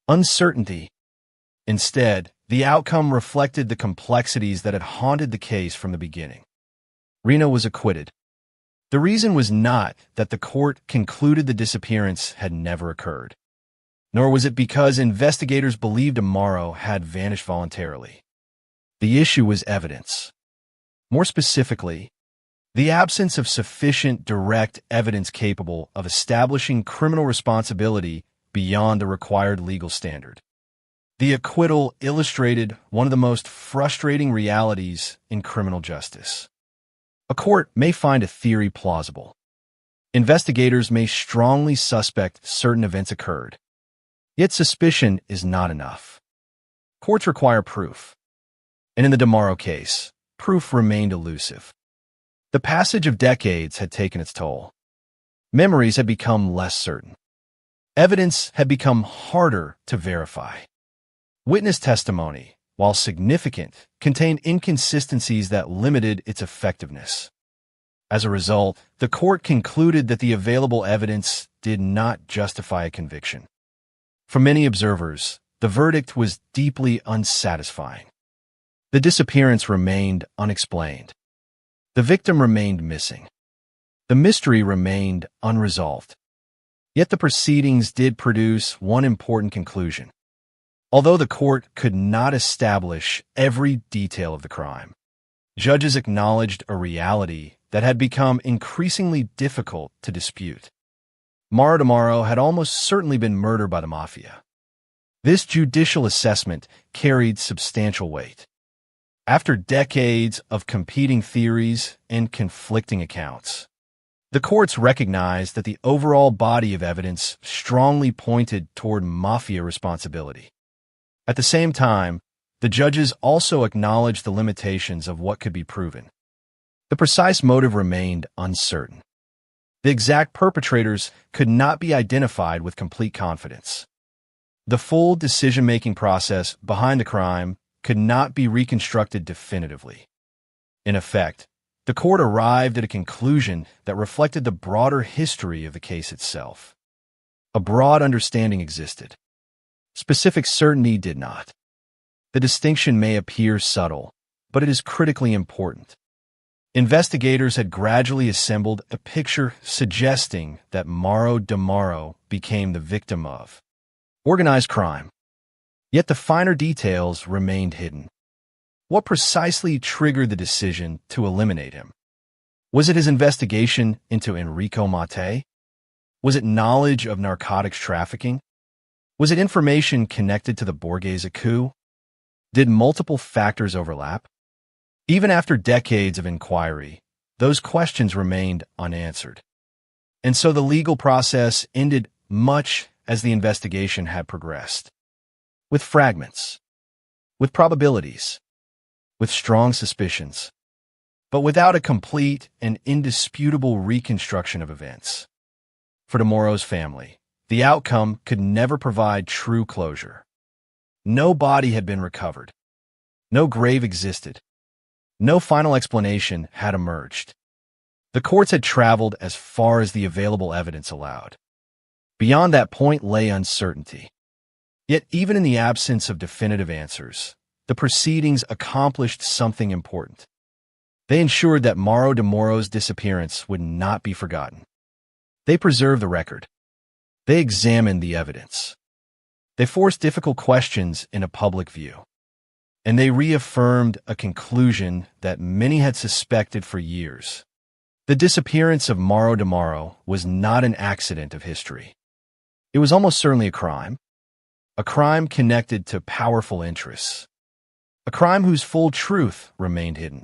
Speaker 21: uncertainty. Instead, the outcome reflected the complexities that had haunted the case from the beginning. Riina was acquitted. The reason was not that the court concluded the disappearance had never occurred, nor was it because investigators believed De Mauro had vanished voluntarily. The issue was evidence. More specifically, the absence of sufficient direct evidence capable of establishing criminal responsibility beyond the required legal standard. The acquittal illustrated one of the most frustrating realities in criminal justice. A court may find a theory plausible. Investigators may strongly suspect certain events occurred. Yet suspicion is not enough. Courts require proof. And in the De Mauro case, proof remained elusive. The passage of decades had taken its toll. Memories had become less certain. Evidence had become harder to verify. Witness testimony, while significant, contained inconsistencies that limited its effectiveness. As a result, the court concluded that the available evidence did not justify a conviction. For many observers, the verdict was deeply unsatisfying. The disappearance remained unexplained. The victim remained missing. The mystery remained unresolved. Yet the proceedings did produce one important conclusion. Although the court could not establish every detail of the crime, judges acknowledged a reality that had become increasingly difficult to dispute. Mauro Demaro had almost certainly been murdered by the mafia. This judicial assessment carried substantial weight. After decades of competing theories and conflicting accounts, the courts recognized that the overall body of evidence strongly pointed toward mafia responsibility. At the same time, the judges also acknowledged the limitations of what could be proven. The precise motive remained uncertain. The exact perpetrators could not be identified with complete confidence. The full decision-making process behind the crime could not be reconstructed definitively. In effect, the court arrived at a conclusion that reflected the broader history of the case itself. A broad understanding existed. Specific certainty did not. The distinction may appear subtle, but it is critically important. Investigators had gradually assembled a picture suggesting that Mauro Demaro became the victim of organized crime. Yet the finer details remained hidden. What precisely triggered the decision to eliminate him? Was it his investigation into Enrico Mattei? Was it knowledge of narcotics trafficking? Was it information connected to the Borghese coup? Did multiple factors overlap? Even after decades of inquiry, those questions remained unanswered. And so the legal process ended much as the investigation had progressed. With fragments, with probabilities, with strong suspicions, but without a complete and indisputable reconstruction of events. For Demaro's family, the outcome could never provide true closure. No body had been recovered. No grave existed. No final explanation had emerged. The courts had traveled as far as the available evidence allowed. Beyond that point lay uncertainty. Yet even in the absence of definitive answers, the proceedings accomplished something important. They ensured that Mauro Demaro's disappearance would not be forgotten. They preserved the record. They examined the evidence. They forced difficult questions into public view. And they reaffirmed a conclusion that many had suspected for years. The disappearance of Mauro Demaro was not an accident of history. It was almost certainly a crime connected to powerful interests, a crime whose full truth remained hidden,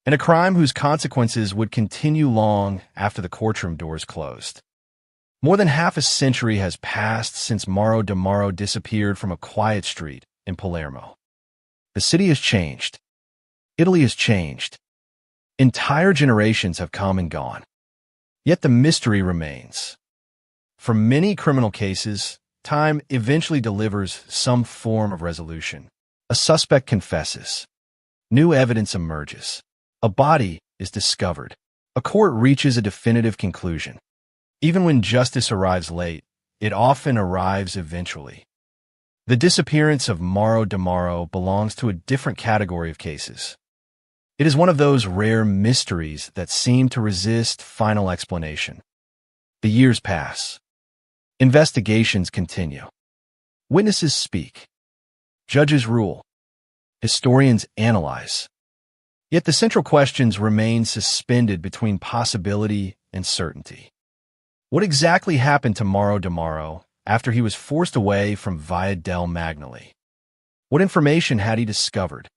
Speaker 21: and a crime whose consequences would continue long after the courtroom doors closed. More than half a century has passed since Mauro Demaro disappeared from a quiet street in Palermo. The city has changed. Italy has changed. Entire generations have come and gone. Yet the mystery remains. For many criminal cases, time eventually delivers some form of resolution. A suspect confesses. New evidence emerges. A body is discovered. A court reaches a definitive conclusion. Even when justice arrives late, it often arrives eventually. The disappearance of Mauro Demaro belongs to a different category of cases. It is one of those rare mysteries that seem to resist final explanation. The years pass. Investigations continue. Witnesses speak. Judges rule. Historians analyze. Yet the central questions remain suspended between possibility and certainty. What exactly happened to Mauro Demaro after he was forced away from Via del Magnoli? What information had he discovered?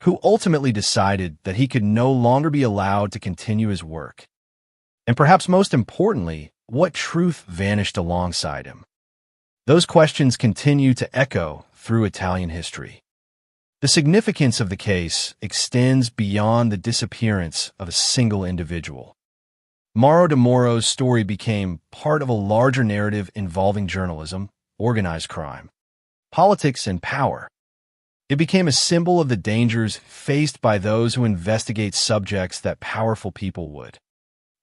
Speaker 21: Who ultimately decided that he could no longer be allowed to continue his work? And perhaps most importantly, what truth vanished alongside him? Those questions continue to echo through Italian history. The significance of the case extends beyond the disappearance of a single individual. Mauro Demaro's story became part of a larger narrative involving journalism, organized crime, politics, and power. It became a symbol of the dangers faced by those who investigate subjects that powerful people would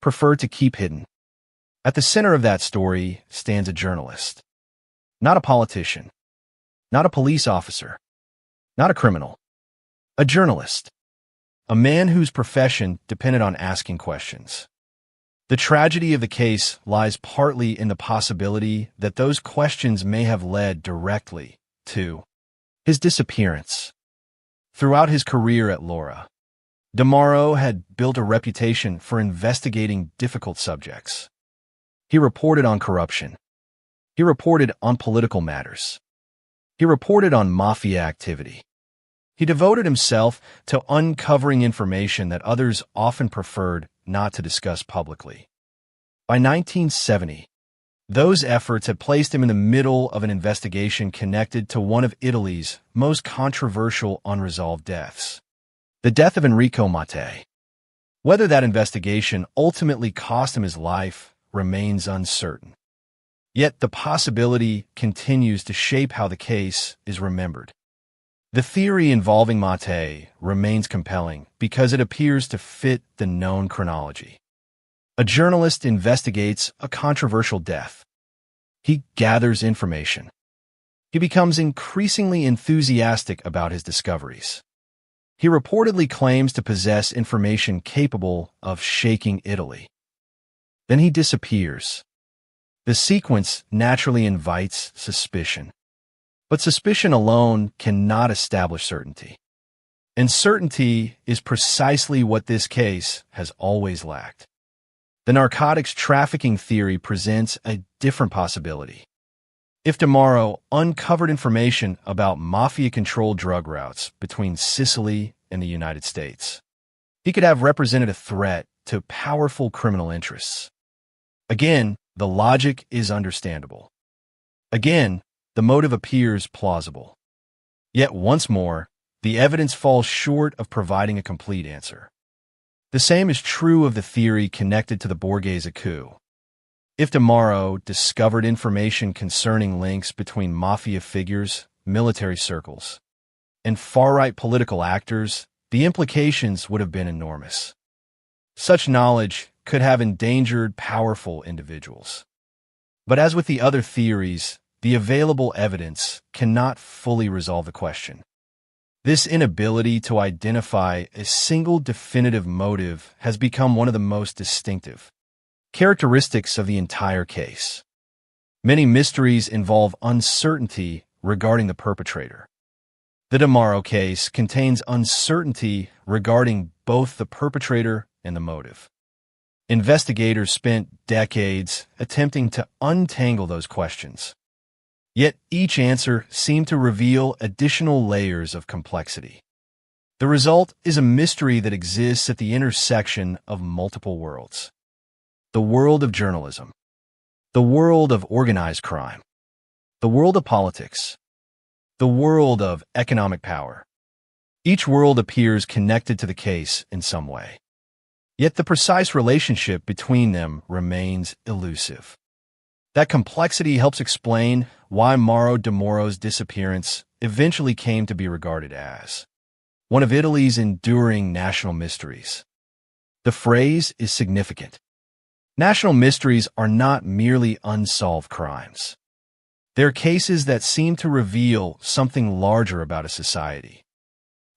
Speaker 21: prefer to keep hidden. At the center of that story stands a journalist, not a politician, not a police officer, not a criminal, a journalist, a man whose profession depended on asking questions. The tragedy of the case lies partly in the possibility that those questions may have led directly to his disappearance. Throughout his career at Laura, DeMauro had built a reputation for investigating difficult subjects. He reported on corruption. He reported on political matters. He reported on mafia activity. He devoted himself to uncovering information that others often preferred not to discuss publicly. By 1970, those efforts had placed him in the middle of an investigation connected to one of Italy's most controversial unresolved deaths, the death of Enrico Mattei. Whether that investigation ultimately cost him his life remains uncertain. Yet the possibility continues to shape how the case is remembered. The theory involving Mattei remains compelling because it appears to fit the known chronology. A journalist investigates a controversial death. He gathers information. He becomes increasingly enthusiastic about his discoveries. He reportedly claims to possess information capable of shaking Italy. Then he disappears. The sequence naturally invites suspicion. But suspicion alone cannot establish certainty. And certainty is precisely what this case has always lacked. The narcotics trafficking theory presents a different possibility. If DeMauro uncovered information about mafia-controlled drug routes between Sicily and the United States, he could have represented a threat to powerful criminal interests. Again, the logic is understandable. Again, the motive appears plausible. Yet once more, the evidence falls short of providing a complete answer. The same is true of the theory connected to the Borghese coup. If DeMauro discovered information concerning links between mafia figures, military circles, and far-right political actors, the implications would have been enormous. Such knowledge could have endangered powerful individuals. But as with the other theories, the available evidence cannot fully resolve the question. This inability to identify a single definitive motive has become one of the most distinctive characteristics of the entire case. Many mysteries involve uncertainty regarding the perpetrator. The DeMauro case contains uncertainty regarding both the perpetrator and the motive. Investigators spent decades attempting to untangle those questions. Yet each answer seemed to reveal additional layers of complexity. The result is a mystery that exists at the intersection of multiple worlds. The world of journalism, the world of organized crime, the world of politics, the world of economic power. Each world appears connected to the case in some way. Yet the precise relationship between them remains elusive. That complexity helps explain why Mauro DeMauro's disappearance eventually came to be regarded as one of Italy's enduring national mysteries. The phrase is significant. National mysteries are not merely unsolved crimes. They're cases that seem to reveal something larger about a society.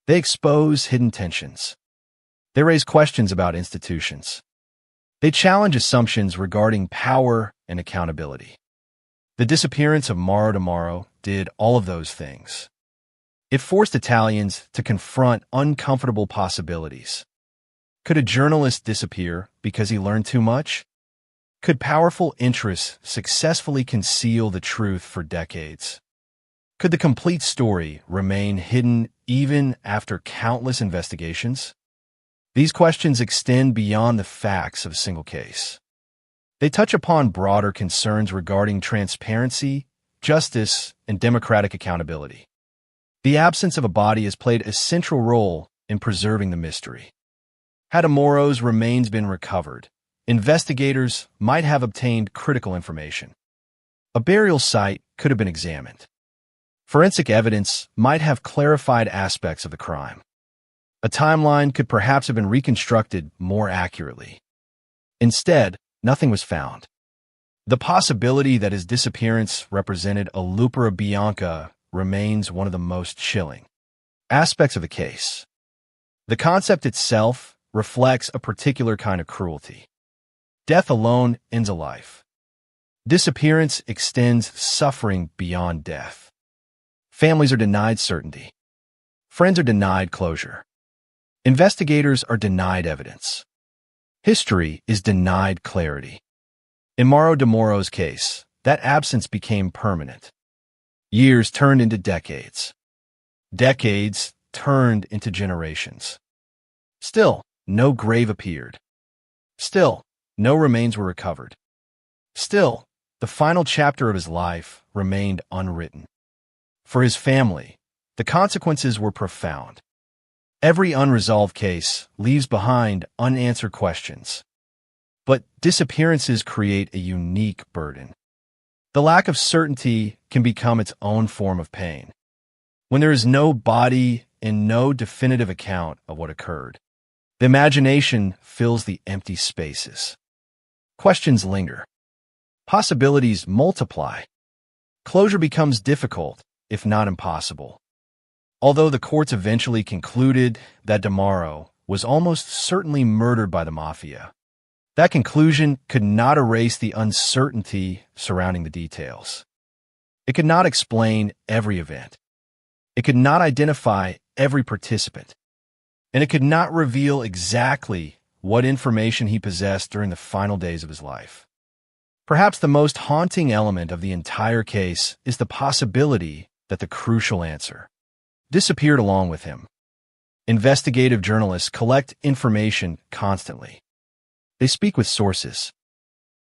Speaker 21: They expose hidden tensions. They raise questions about institutions. They challenge assumptions regarding power and accountability. The disappearance of Mauro DeMauro did all of those things. It forced Italians to confront uncomfortable possibilities. Could a journalist disappear because he learned too much? Could powerful interests successfully conceal the truth for decades? Could the complete story remain hidden even after countless investigations? These questions extend beyond the facts of a single case. They touch upon broader concerns regarding transparency, justice, and democratic accountability. The absence of a body has played a central role in preserving the mystery. Had DeMauro's remains been recovered, investigators might have obtained critical information. A burial site could have been examined. Forensic evidence might have clarified aspects of the crime. A timeline could perhaps have been reconstructed more accurately. Instead, nothing was found. The possibility that his disappearance represented a lupera bianca remains one of the most chilling aspects of the case. The concept itself reflects a particular kind of cruelty. Death alone ends a life. Disappearance extends suffering beyond death. Families are denied certainty. Friends are denied closure. Investigators are denied evidence. History is denied clarity. In Mauro DeMoro's case, that absence became permanent. Years turned into decades. Decades turned into generations. Still, no grave appeared. Still, no remains were recovered. Still, the final chapter of his life remained unwritten. For his family, the consequences were profound. Every unresolved case leaves behind unanswered questions. But disappearances create a unique burden. The lack of certainty can become its own form of pain. When there is no body and no definitive account of what occurred, the imagination fills the empty spaces. Questions linger. Possibilities multiply. Closure becomes difficult, if not impossible. Although the courts eventually concluded that DeMoro was almost certainly murdered by the mafia, that conclusion could not erase the uncertainty surrounding the details. It could not explain every event. It could not identify every participant. And it could not reveal exactly what information he possessed during the final days of his life. Perhaps the most haunting element of the entire case is the possibility that the crucial answer disappeared along with him. Investigative journalists collect information constantly. They speak with sources.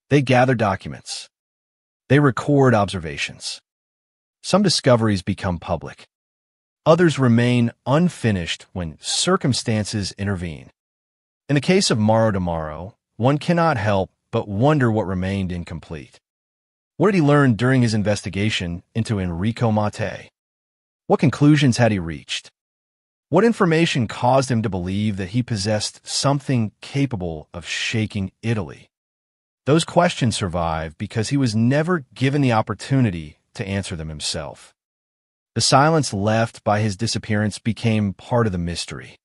Speaker 21: They gather documents. They record observations. Some discoveries become public. Others remain unfinished when circumstances intervene. In the case of Mauro DeMoro, one cannot help but wonder what remained incomplete. What did he learn during his investigation into Enrico Mattei? What conclusions had he reached? What information caused him to believe that he possessed something capable of shaking Italy? Those questions survive because he was never given the opportunity to answer them himself. The silence left by his disappearance became part of the mystery,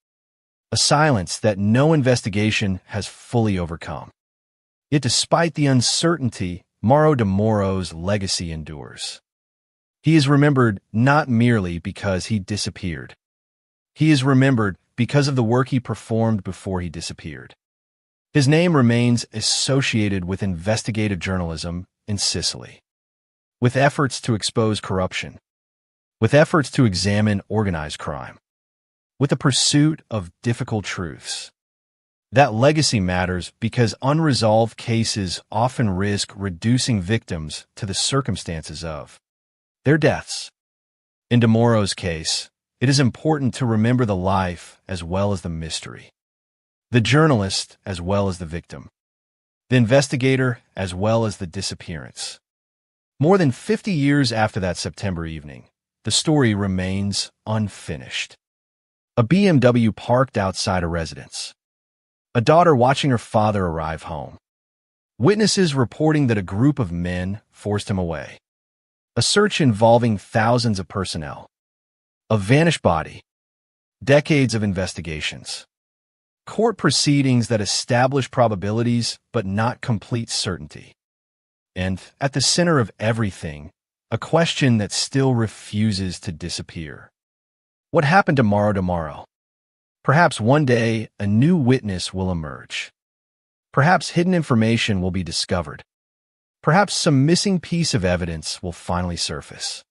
Speaker 21: a silence that no investigation has fully overcome. Yet despite the uncertainty, Mauro DeMoro's legacy endures. He is remembered not merely because he disappeared. He is remembered because of the work he performed before he disappeared. His name remains associated with investigative journalism in Sicily, with efforts to expose corruption, with efforts to examine organized crime, with the pursuit of difficult truths. That legacy matters because unresolved cases often risk reducing victims to the circumstances of their deaths. In DeMoro's case, it is important to remember the life as well as the mystery, the journalist as well as the victim, the investigator as well as the disappearance. More than 50 years after that September evening, the story remains unfinished. A BMW parked outside a residence. A daughter watching her father arrive home. Witnesses reporting that a group of men forced him away. A search involving thousands of personnel. A vanished body. Decades of investigations. Court proceedings that establish probabilities but not complete certainty. And at the center of everything, a question that still refuses to disappear. What happened to Mauro DeMoro? Perhaps one day a new witness will emerge. Perhaps hidden information will be discovered. Perhaps some missing piece of evidence will finally surface.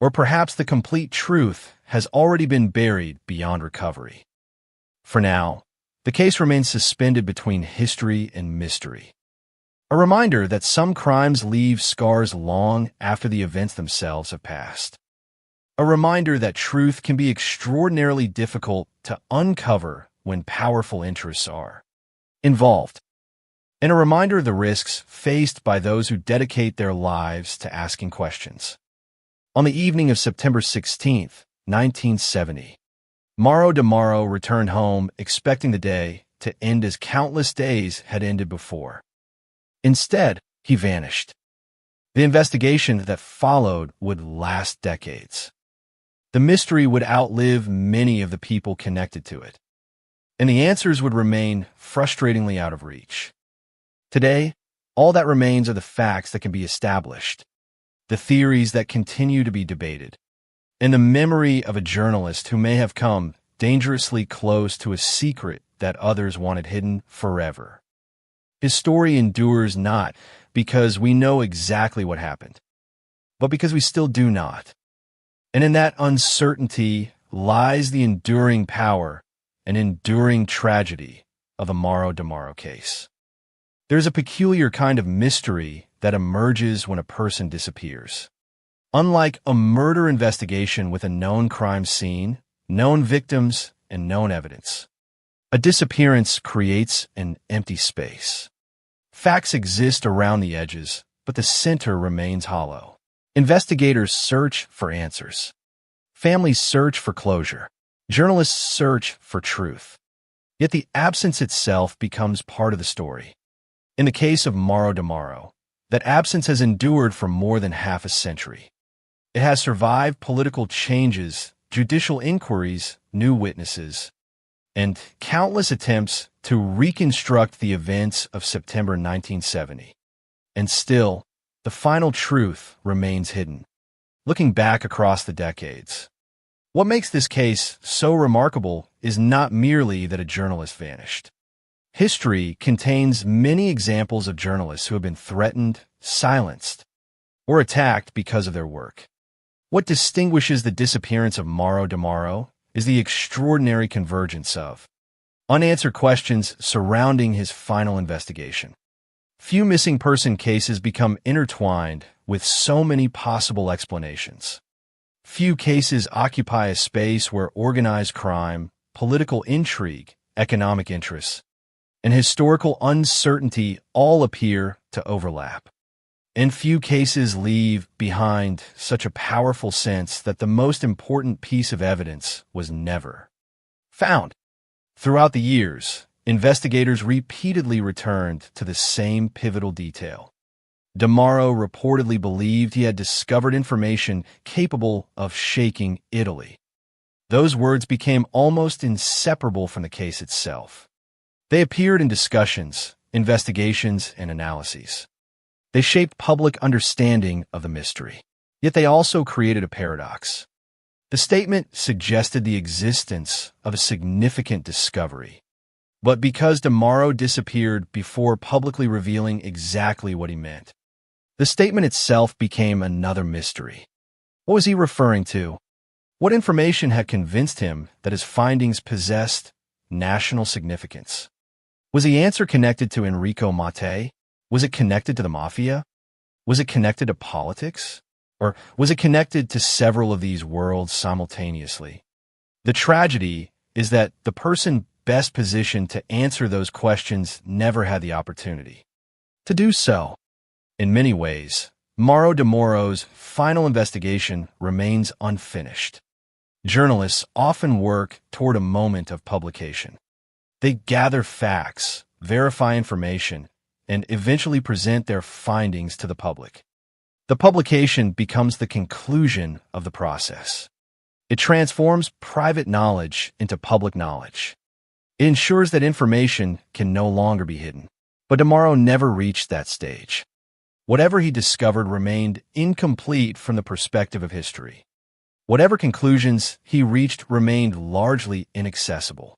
Speaker 21: Or perhaps the complete truth has already been buried beyond recovery. For now, the case remains suspended between history and mystery. A reminder that some crimes leave scars long after the events themselves have passed. A reminder that truth can be extraordinarily difficult to uncover when powerful interests are involved. And a reminder of the risks faced by those who dedicate their lives to asking questions. On the evening of September 16, 1970, Mauro DeMoro returned home expecting the day to end as countless days had ended before. Instead, he vanished. The investigation that followed would last decades. The mystery would outlive many of the people connected to it, and the answers would remain frustratingly out of reach. Today, all that remains are the facts that can be established, the theories that continue to be debated, and the memory of a journalist who may have come dangerously close to a secret that others wanted hidden forever. His story endures not because we know exactly what happened, but because we still do not. And in that uncertainty lies the enduring power and enduring tragedy of the Mauro DeMauro case. There's a peculiar kind of mystery that emerges when a person disappears. Unlike a murder investigation with a known crime scene, known victims, and known evidence, a disappearance creates an empty space. Facts exist around the edges, but the center remains hollow. Investigators search for answers. Families search for closure. Journalists search for truth. Yet the absence itself becomes part of the story. In the case of Mauro DeMauro, that absence has endured for more than half a century. It has survived political changes, judicial inquiries, new witnesses, and countless attempts to reconstruct the events of September 1970. And still, the final truth remains hidden. Looking back across the decades, what makes this case so remarkable is not merely that a journalist vanished. History contains many examples of journalists who have been threatened, silenced, or attacked because of their work. What distinguishes the disappearance of Mauro DeMauro is the extraordinary convergence of unanswered questions surrounding his final investigation. Few missing person cases become intertwined with so many possible explanations. Few cases occupy a space where organized crime, political intrigue, economic interests, and historical uncertainty all appear to overlap. And few cases leave behind such a powerful sense that the most important piece of evidence was never found. Throughout the years, investigators repeatedly returned to the same pivotal detail. DeMauro reportedly believed he had discovered information capable of shaking Italy. Those words became almost inseparable from the case itself. They appeared in discussions, investigations, and analyses. They shaped public understanding of the mystery. Yet they also created a paradox. The statement suggested the existence of a significant discovery. But because DeMauro disappeared before publicly revealing exactly what he meant, the statement itself became another mystery. What was he referring to? What information had convinced him that his findings possessed national significance? Was the answer connected to Enrico Mattei? Was it connected to the mafia? Was it connected to politics? Or was it connected to several of these worlds simultaneously? The tragedy is that the person best positioned to answer those questions never had the opportunity to do so. In many ways, Mauro DeMauro's final investigation remains unfinished. Journalists often work toward a moment of publication. They gather facts, verify information, and eventually present their findings to the public. The publication becomes the conclusion of the process. It transforms private knowledge into public knowledge. It ensures that information can no longer be hidden. But DeMauro never reached that stage. Whatever he discovered remained incomplete from the perspective of history. Whatever conclusions he reached remained largely inaccessible.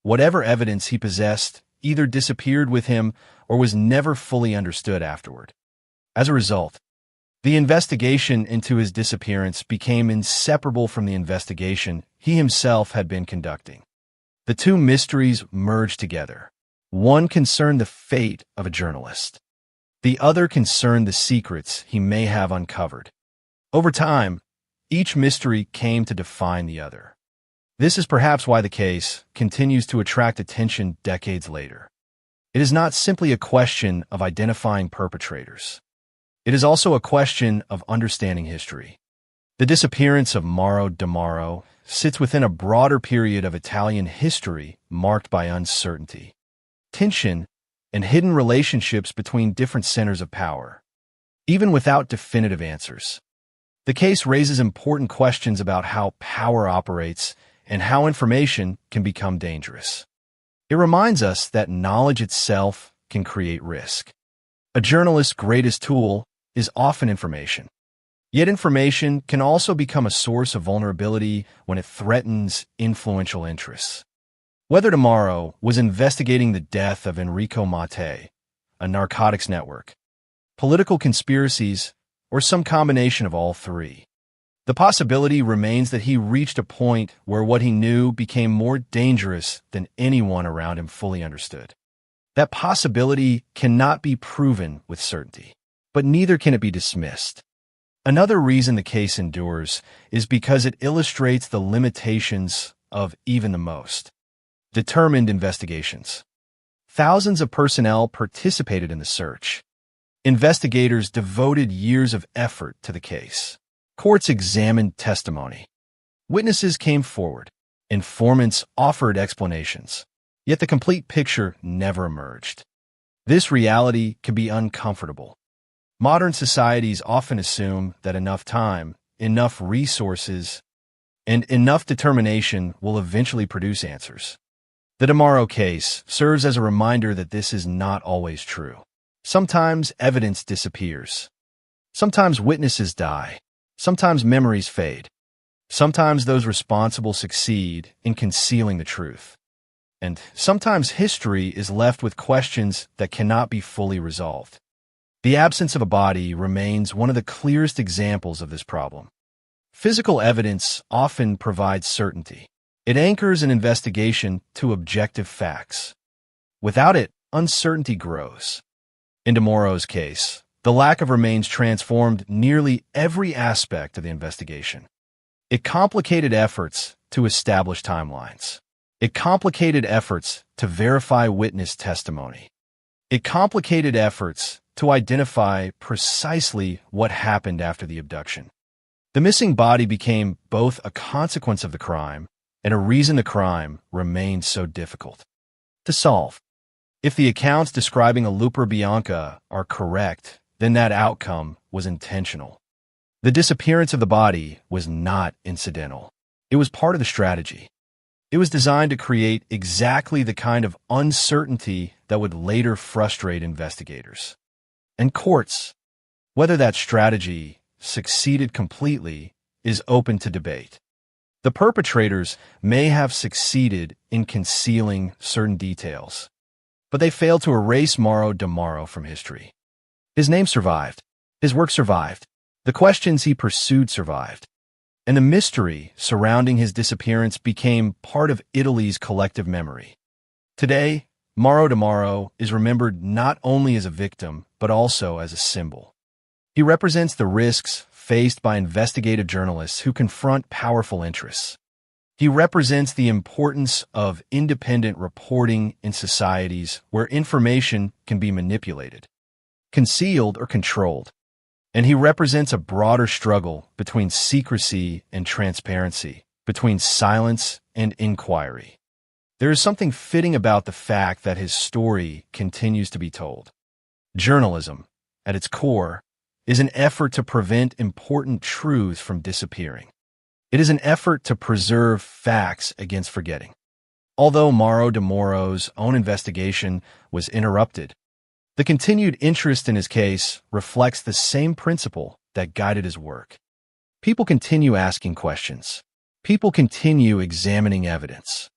Speaker 21: Whatever evidence he possessed either disappeared with him or was never fully understood afterward. As a result, the investigation into his disappearance became inseparable from the investigation he himself had been conducting. The two mysteries merged together. One concerned the fate of a journalist. The other concerned the secrets he may have uncovered. Over time, each mystery came to define the other. This is perhaps why the case continues to attract attention decades later. It is not simply a question of identifying perpetrators. It is also a question of understanding history. The disappearance of Mauro DeMauro sits within a broader period of Italian history marked by uncertainty, tension, and hidden relationships between different centers of power. Even without definitive answers, the case raises important questions about how power operates and how information can become dangerous. It reminds us that knowledge itself can create risk. A journalist's greatest tool is often information. Yet information can also become a source of vulnerability when it threatens influential interests. Whether tomorrow was investigating the death of Enrico Mattei, a narcotics network, political conspiracies, or some combination of all three, the possibility remains that he reached a point where what he knew became more dangerous than anyone around him fully understood. That possibility cannot be proven with certainty, but neither can it be dismissed. Another reason the case endures is because it illustrates the limitations of even the most determined investigations. Thousands of personnel participated in the search. Investigators devoted years of effort to the case. Courts examined testimony. Witnesses came forward. Informants offered explanations. Yet the complete picture never emerged. This reality can be uncomfortable. Modern societies often assume that enough time, enough resources, and enough determination will eventually produce answers. The Demaro case serves as a reminder that this is not always true. Sometimes evidence disappears. Sometimes witnesses die. Sometimes memories fade. Sometimes those responsible succeed in concealing the truth. And sometimes history is left with questions that cannot be fully resolved. The absence of a body remains one of the clearest examples of this problem. Physical evidence often provides certainty. It anchors an investigation to objective facts. Without it, uncertainty grows. In Demaro's case, the lack of remains transformed nearly every aspect of the investigation. It complicated efforts to establish timelines. It complicated efforts to verify witness testimony. It complicated efforts to identify precisely what happened after the abduction. The missing body became both a consequence of the crime and a reason the crime remained so difficult to solve. If the accounts describing a Luper Bianca are correct, then that outcome was intentional. The disappearance of the body was not incidental. It was part of the strategy. It was designed to create exactly the kind of uncertainty that would later frustrate investigators. And courts, whether that strategy succeeded completely, is open to debate. The perpetrators may have succeeded in concealing certain details, but they failed to erase Mauro Demaro from history. His name survived. His work survived. The questions he pursued survived. And the mystery surrounding his disappearance became part of Italy's collective memory. Today, Mauro Demaro is remembered not only as a victim, but also as a symbol. He represents the risks faced by investigative journalists who confront powerful interests. He represents the importance of independent reporting in societies where information can be manipulated, concealed, or controlled. And he represents a broader struggle between secrecy and transparency, between silence and inquiry. There is something fitting about the fact that his story continues to be told. Journalism, at its core, is an effort to prevent important truths from disappearing. It is an effort to preserve facts against forgetting. Although Mauro Demaro's own investigation was interrupted, the continued interest in his case reflects the same principle that guided his work. People continue asking questions. People continue examining evidence.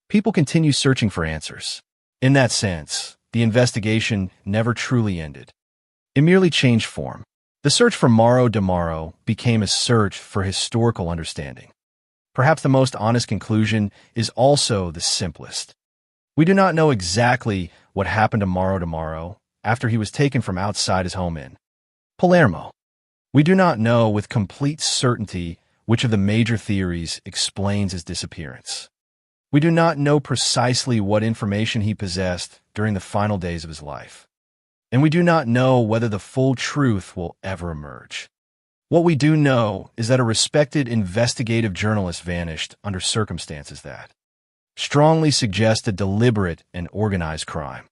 Speaker 21: People continue searching for answers. In that sense, the investigation never truly ended. It merely changed form. The search for Mauro Demaro became a search for historical understanding. Perhaps the most honest conclusion is also the simplest. We do not know exactly what happened to Mauro Demaro after he was taken from outside his home in Palermo. We do not know with complete certainty which of the major theories explains his disappearance. We do not know precisely what information he possessed during the final days of his life. And we do not know whether the full truth will ever emerge. What we do know is that a respected investigative journalist vanished under circumstances that strongly suggest a deliberate and organized crime.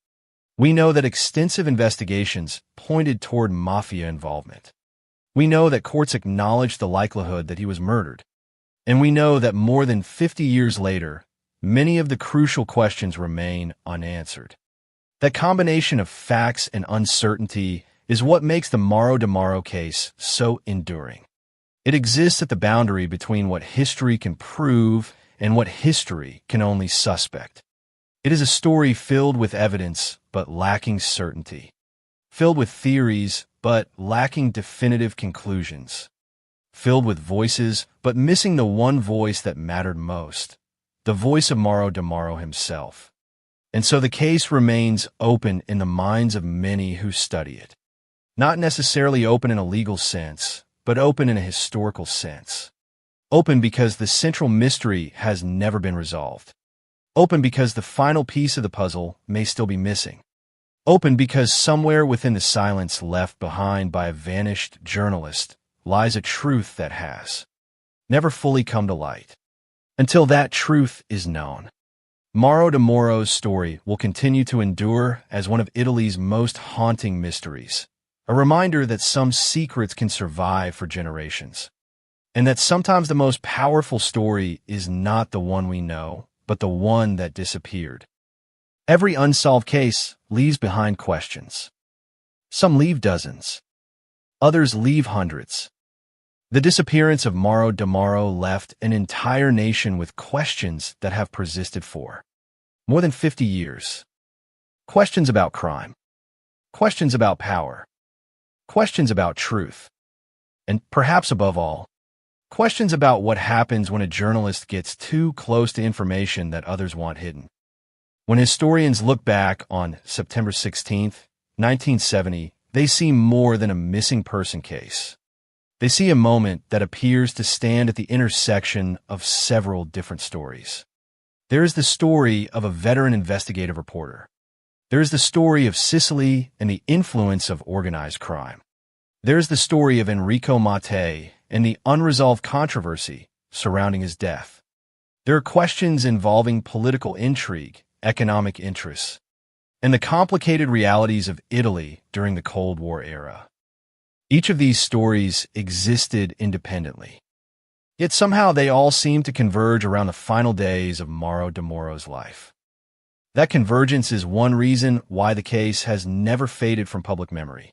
Speaker 21: We know that extensive investigations pointed toward mafia involvement. We know that courts acknowledged the likelihood that he was murdered. And we know that more than 50 years later, many of the crucial questions remain unanswered. That combination of facts and uncertainty is what makes the Mauro DeMauro case so enduring. It exists at the boundary between what history can prove and what history can only suspect. It is a story filled with evidence but lacking certainty, filled with theories but lacking definitive conclusions, filled with voices but missing the one voice that mattered most, the voice of Mauro DeMauro himself. And so the case remains open in the minds of many who study it. Not necessarily open in a legal sense, but open in a historical sense. Open because the central mystery has never been resolved. Open because the final piece of the puzzle may still be missing. Open because somewhere within the silence left behind by a vanished journalist lies a truth that has never fully come to light. Until that truth is known, Mauro DeMauro's story will continue to endure as one of Italy's most haunting mysteries, a reminder that some secrets can survive for generations, and that sometimes the most powerful story is not the one we know, but the one that disappeared. Every unsolved case leaves behind questions. Some leave dozens. Others leave hundreds. The disappearance of Mauro DeMauro left an entire nation with questions that have persisted for more than 50 years. Questions about crime. Questions about power. Questions about truth. And perhaps above all, questions about what happens when a journalist gets too close to information that others want hidden. When historians look back on September 16, 1970, they see more than a missing person case. They see a moment that appears to stand at the intersection of several different stories. There is the story of a veteran investigative reporter. There is the story of Sicily and the influence of organized crime. There is the story of Enrico Mattei and the unresolved controversy surrounding his death. There are questions involving political intrigue, economic interests, and the complicated realities of Italy during the Cold War era. Each of these stories existed independently, yet somehow they all seem to converge around the final days of Mauro DeMauro's life. That convergence is one reason why the case has never faded from public memory.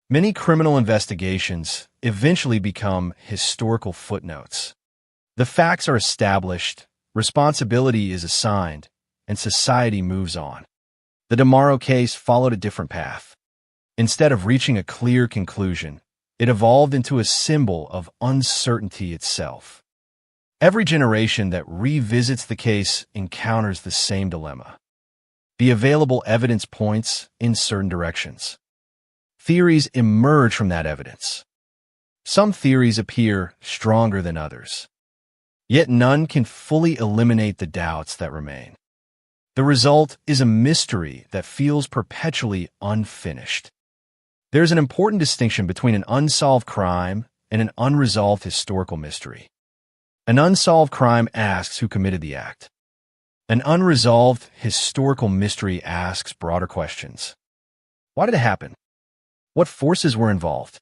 Speaker 21: Many criminal investigations eventually become historical footnotes. The facts are established, responsibility is assigned, and society moves on. The DeMauro case followed a different path. Instead of reaching a clear conclusion, it evolved into a symbol of uncertainty itself. Every generation that revisits the case encounters the same dilemma. The available evidence points in certain directions. Theories emerge from that evidence. Some theories appear stronger than others, yet none can fully eliminate the doubts that remain. The result is a mystery that feels perpetually unfinished. There's an important distinction between an unsolved crime and an unresolved historical mystery. An unsolved crime asks who committed the act. An unresolved historical mystery asks broader questions. Why did it happen? What forces were involved?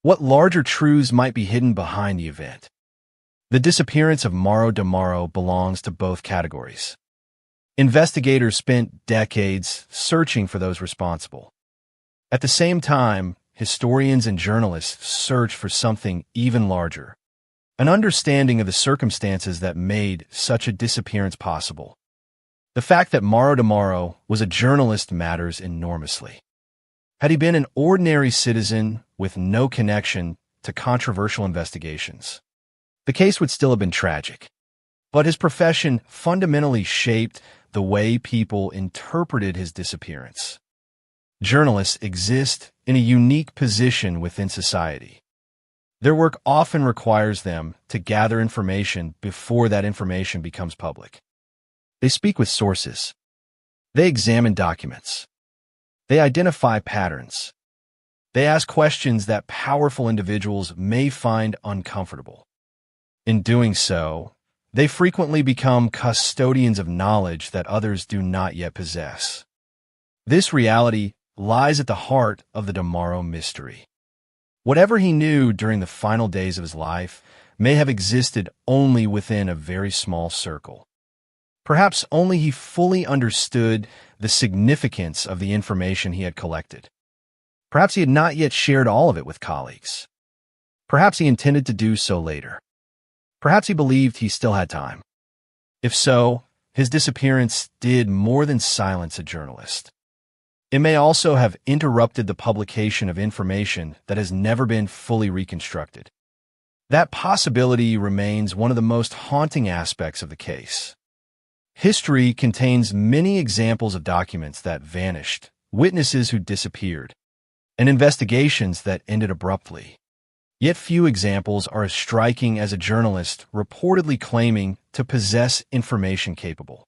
Speaker 21: What larger truths might be hidden behind the event? The disappearance of Mauro DeMauro belongs to both categories. Investigators spent decades searching for those responsible. At the same time, historians and journalists search for something even larger, an understanding of the circumstances that made such a disappearance possible. The fact that Mauro DeMauro was a journalist matters enormously. Had he been an ordinary citizen with no connection to controversial investigations, the case would still have been tragic. But his profession fundamentally shaped the way people interpreted his disappearance. Journalists exist in a unique position within society. Their work often requires them to gather information before that information becomes public. They speak with sources. They examine documents. They identify patterns. They ask questions that powerful individuals may find uncomfortable. In doing so, they frequently become custodians of knowledge that others do not yet possess. This reality lies at the heart of the DeMauro mystery. Whatever he knew during the final days of his life may have existed only within a very small circle. Perhaps only he fully understood the significance of the information he had collected. Perhaps he had not yet shared all of it with colleagues. Perhaps he intended to do so later. Perhaps he believed he still had time. If so, his disappearance did more than silence a journalist. It may also have interrupted the publication of information that has never been fully reconstructed. That possibility remains one of the most haunting aspects of the case. History contains many examples of documents that vanished, witnesses who disappeared, and investigations that ended abruptly. Yet few examples are as striking as a journalist reportedly claiming to possess information capable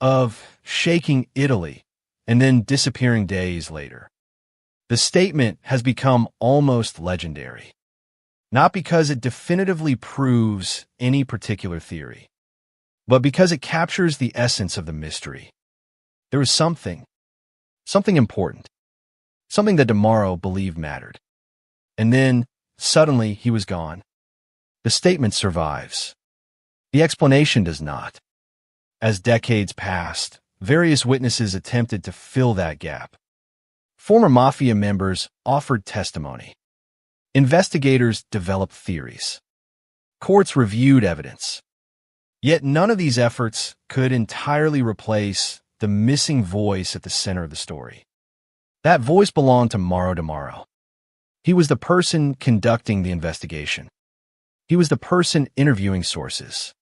Speaker 21: of shaking Italy and then disappearing days later. The statement has become almost legendary, not because it definitively proves any particular theory, but because it captures the essence of the mystery. There was something important, something that DeMauro believed mattered. And then, suddenly, he was gone. The statement survives. The explanation does not. As decades passed, various witnesses attempted to fill that gap. Former mafia members offered testimony. Investigators developed theories. Courts reviewed evidence. Yet none of these efforts could entirely replace the missing voice at the center of the story. That voice belonged to Mauro DeMauro. He was the person conducting the investigation. He was the person interviewing sources.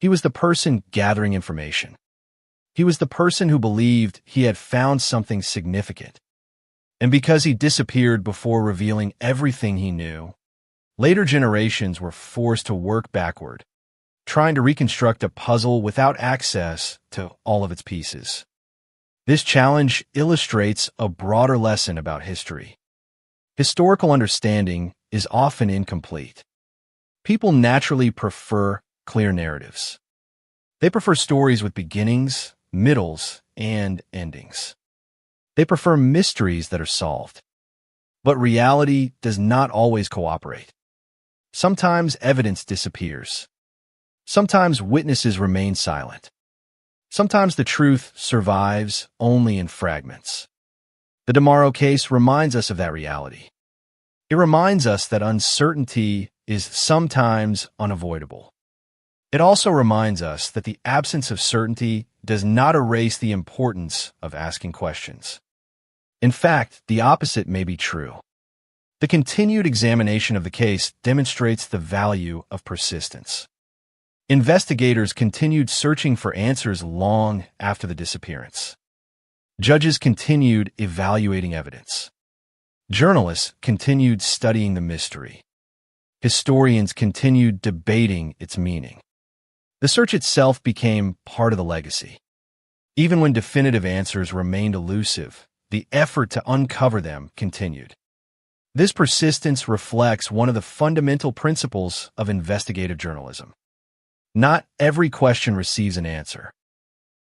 Speaker 21: He was the person gathering information. He was the person who believed he had found something significant. And because he disappeared before revealing everything he knew, later generations were forced to work backward, trying to reconstruct a puzzle without access to all of its pieces. This challenge illustrates a broader lesson about history. Historical understanding is often incomplete. People naturally prefer clear narratives. They prefer stories with beginnings, middles, and endings. They prefer mysteries that are solved. But reality does not always cooperate. Sometimes evidence disappears. Sometimes witnesses remain silent. Sometimes the truth survives only in fragments. The DeMauro case reminds us of that reality. It reminds us that uncertainty is sometimes unavoidable. It also reminds us that the absence of certainty does not erase the importance of asking questions. In fact, the opposite may be true. The continued examination of the case demonstrates the value of persistence. Investigators continued searching for answers long after the disappearance. Judges continued evaluating evidence. Journalists continued studying the mystery. Historians continued debating its meaning. The search itself became part of the legacy. Even when definitive answers remained elusive, the effort to uncover them continued. This persistence reflects one of the fundamental principles of investigative journalism. Not every question receives an answer.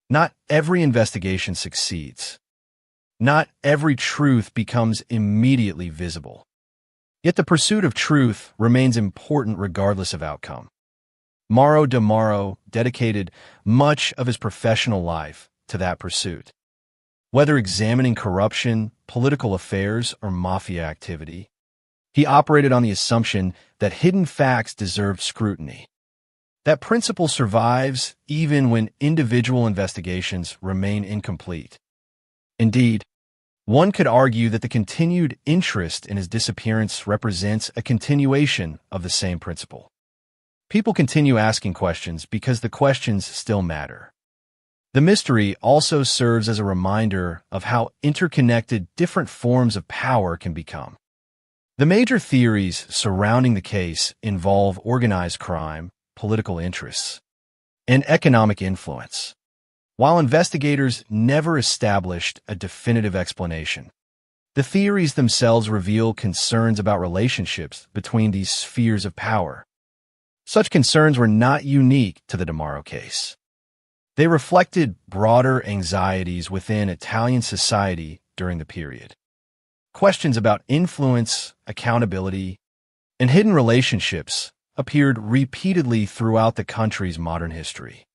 Speaker 21: Not every investigation succeeds. Not every truth becomes immediately visible. Yet the pursuit of truth remains important regardless of outcome. Mauro DeMauro dedicated much of his professional life to that pursuit. Whether examining corruption, political affairs, or mafia activity, he operated on the assumption that hidden facts deserved scrutiny. That principle survives even when individual investigations remain incomplete. Indeed, one could argue that the continued interest in his disappearance represents a continuation of the same principle. People continue asking questions because the questions still matter. The mystery also serves as a reminder of how interconnected different forms of power can become. The major theories surrounding the case involve organized crime, political interests, and economic influence. While investigators never established a definitive explanation, the theories themselves reveal concerns about relationships between these spheres of power. Such concerns were not unique to the DeMauro case. They reflected broader anxieties within Italian society during the period. Questions about influence, accountability, and hidden relationships appeared repeatedly throughout the country's modern history.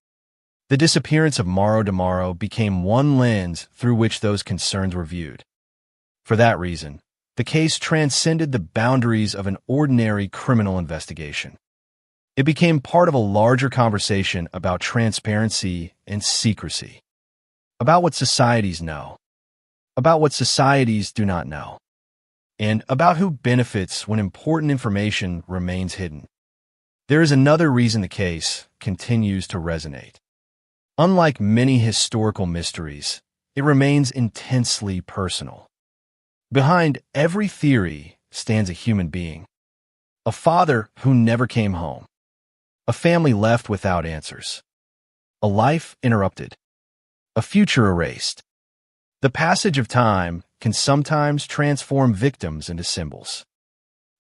Speaker 21: The disappearance of Mauro DeMauro became one lens through which those concerns were viewed. For that reason, the case transcended the boundaries of an ordinary criminal investigation. It became part of a larger conversation about transparency and secrecy, about what societies know, about what societies do not know, and about who benefits when important information remains hidden. There is another reason the case continues to resonate. Unlike many historical mysteries, it remains intensely personal. Behind every theory stands a human being, a father who never came home, a family left without answers, a life interrupted, a future erased. The passage of time can sometimes transform victims into symbols.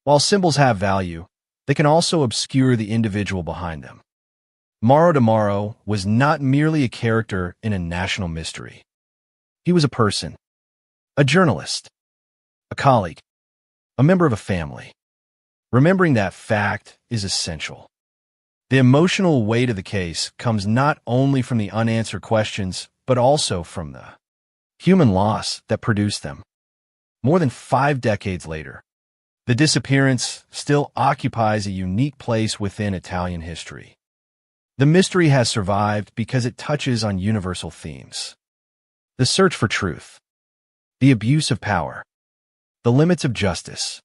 Speaker 21: While symbols have value, they can also obscure the individual behind them. Mauro Demaro was not merely a character in a national mystery. He was a person, a journalist, a colleague, a member of a family. Remembering that fact is essential. The emotional weight of the case comes not only from the unanswered questions, but also from the human loss that produced them. More than 5 decades later, the disappearance still occupies a unique place within Italian history. The mystery has survived because it touches on universal themes. The search for truth, the abuse of power, the limits of justice,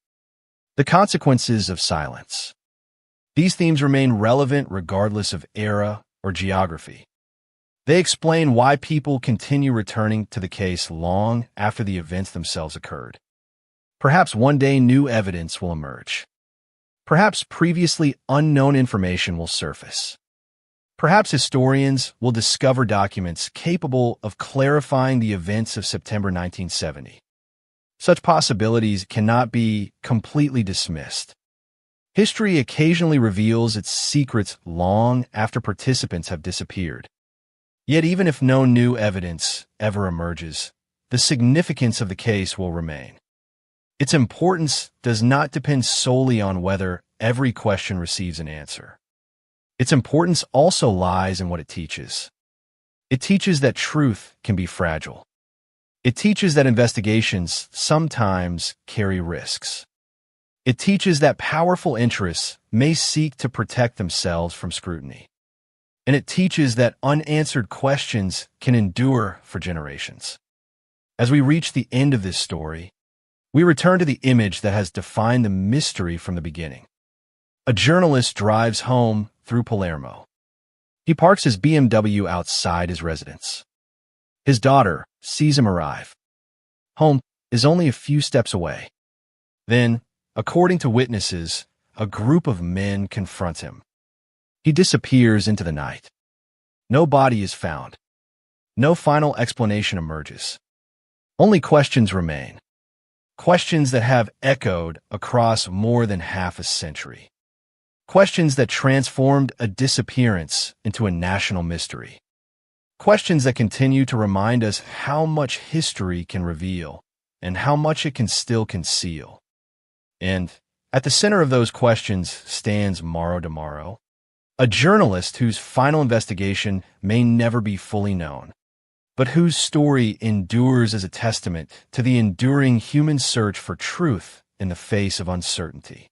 Speaker 21: the consequences of silence. These themes remain relevant regardless of era or geography. They explain why people continue returning to the case long after the events themselves occurred. Perhaps one day new evidence will emerge. Perhaps previously unknown information will surface. Perhaps historians will discover documents capable of clarifying the events of September 1970. Such possibilities cannot be completely dismissed. History occasionally reveals its secrets long after participants have disappeared. Yet even if no new evidence ever emerges, the significance of the case will remain. Its importance does not depend solely on whether every question receives an answer. Its importance also lies in what it teaches. It teaches that truth can be fragile. It teaches that investigations sometimes carry risks. It teaches that powerful interests may seek to protect themselves from scrutiny. And it teaches that unanswered questions can endure for generations. As we reach the end of this story, we return to the image that has defined the mystery from the beginning. A journalist drives home through Palermo. He parks his BMW outside his residence. His daughter sees him arrive. Home is only a few steps away. Then, according to witnesses, a group of men confront him. He disappears into the night. No body is found. No final explanation emerges. Only questions remain. Questions that have echoed across more than half a century. Questions that transformed a disappearance into a national mystery. Questions that continue to remind us how much history can reveal and how much it can still conceal. And at the center of those questions stands Mauro Demaro, a journalist whose final investigation may never be fully known, but whose story endures as a testament to the enduring human search for truth in the face of uncertainty.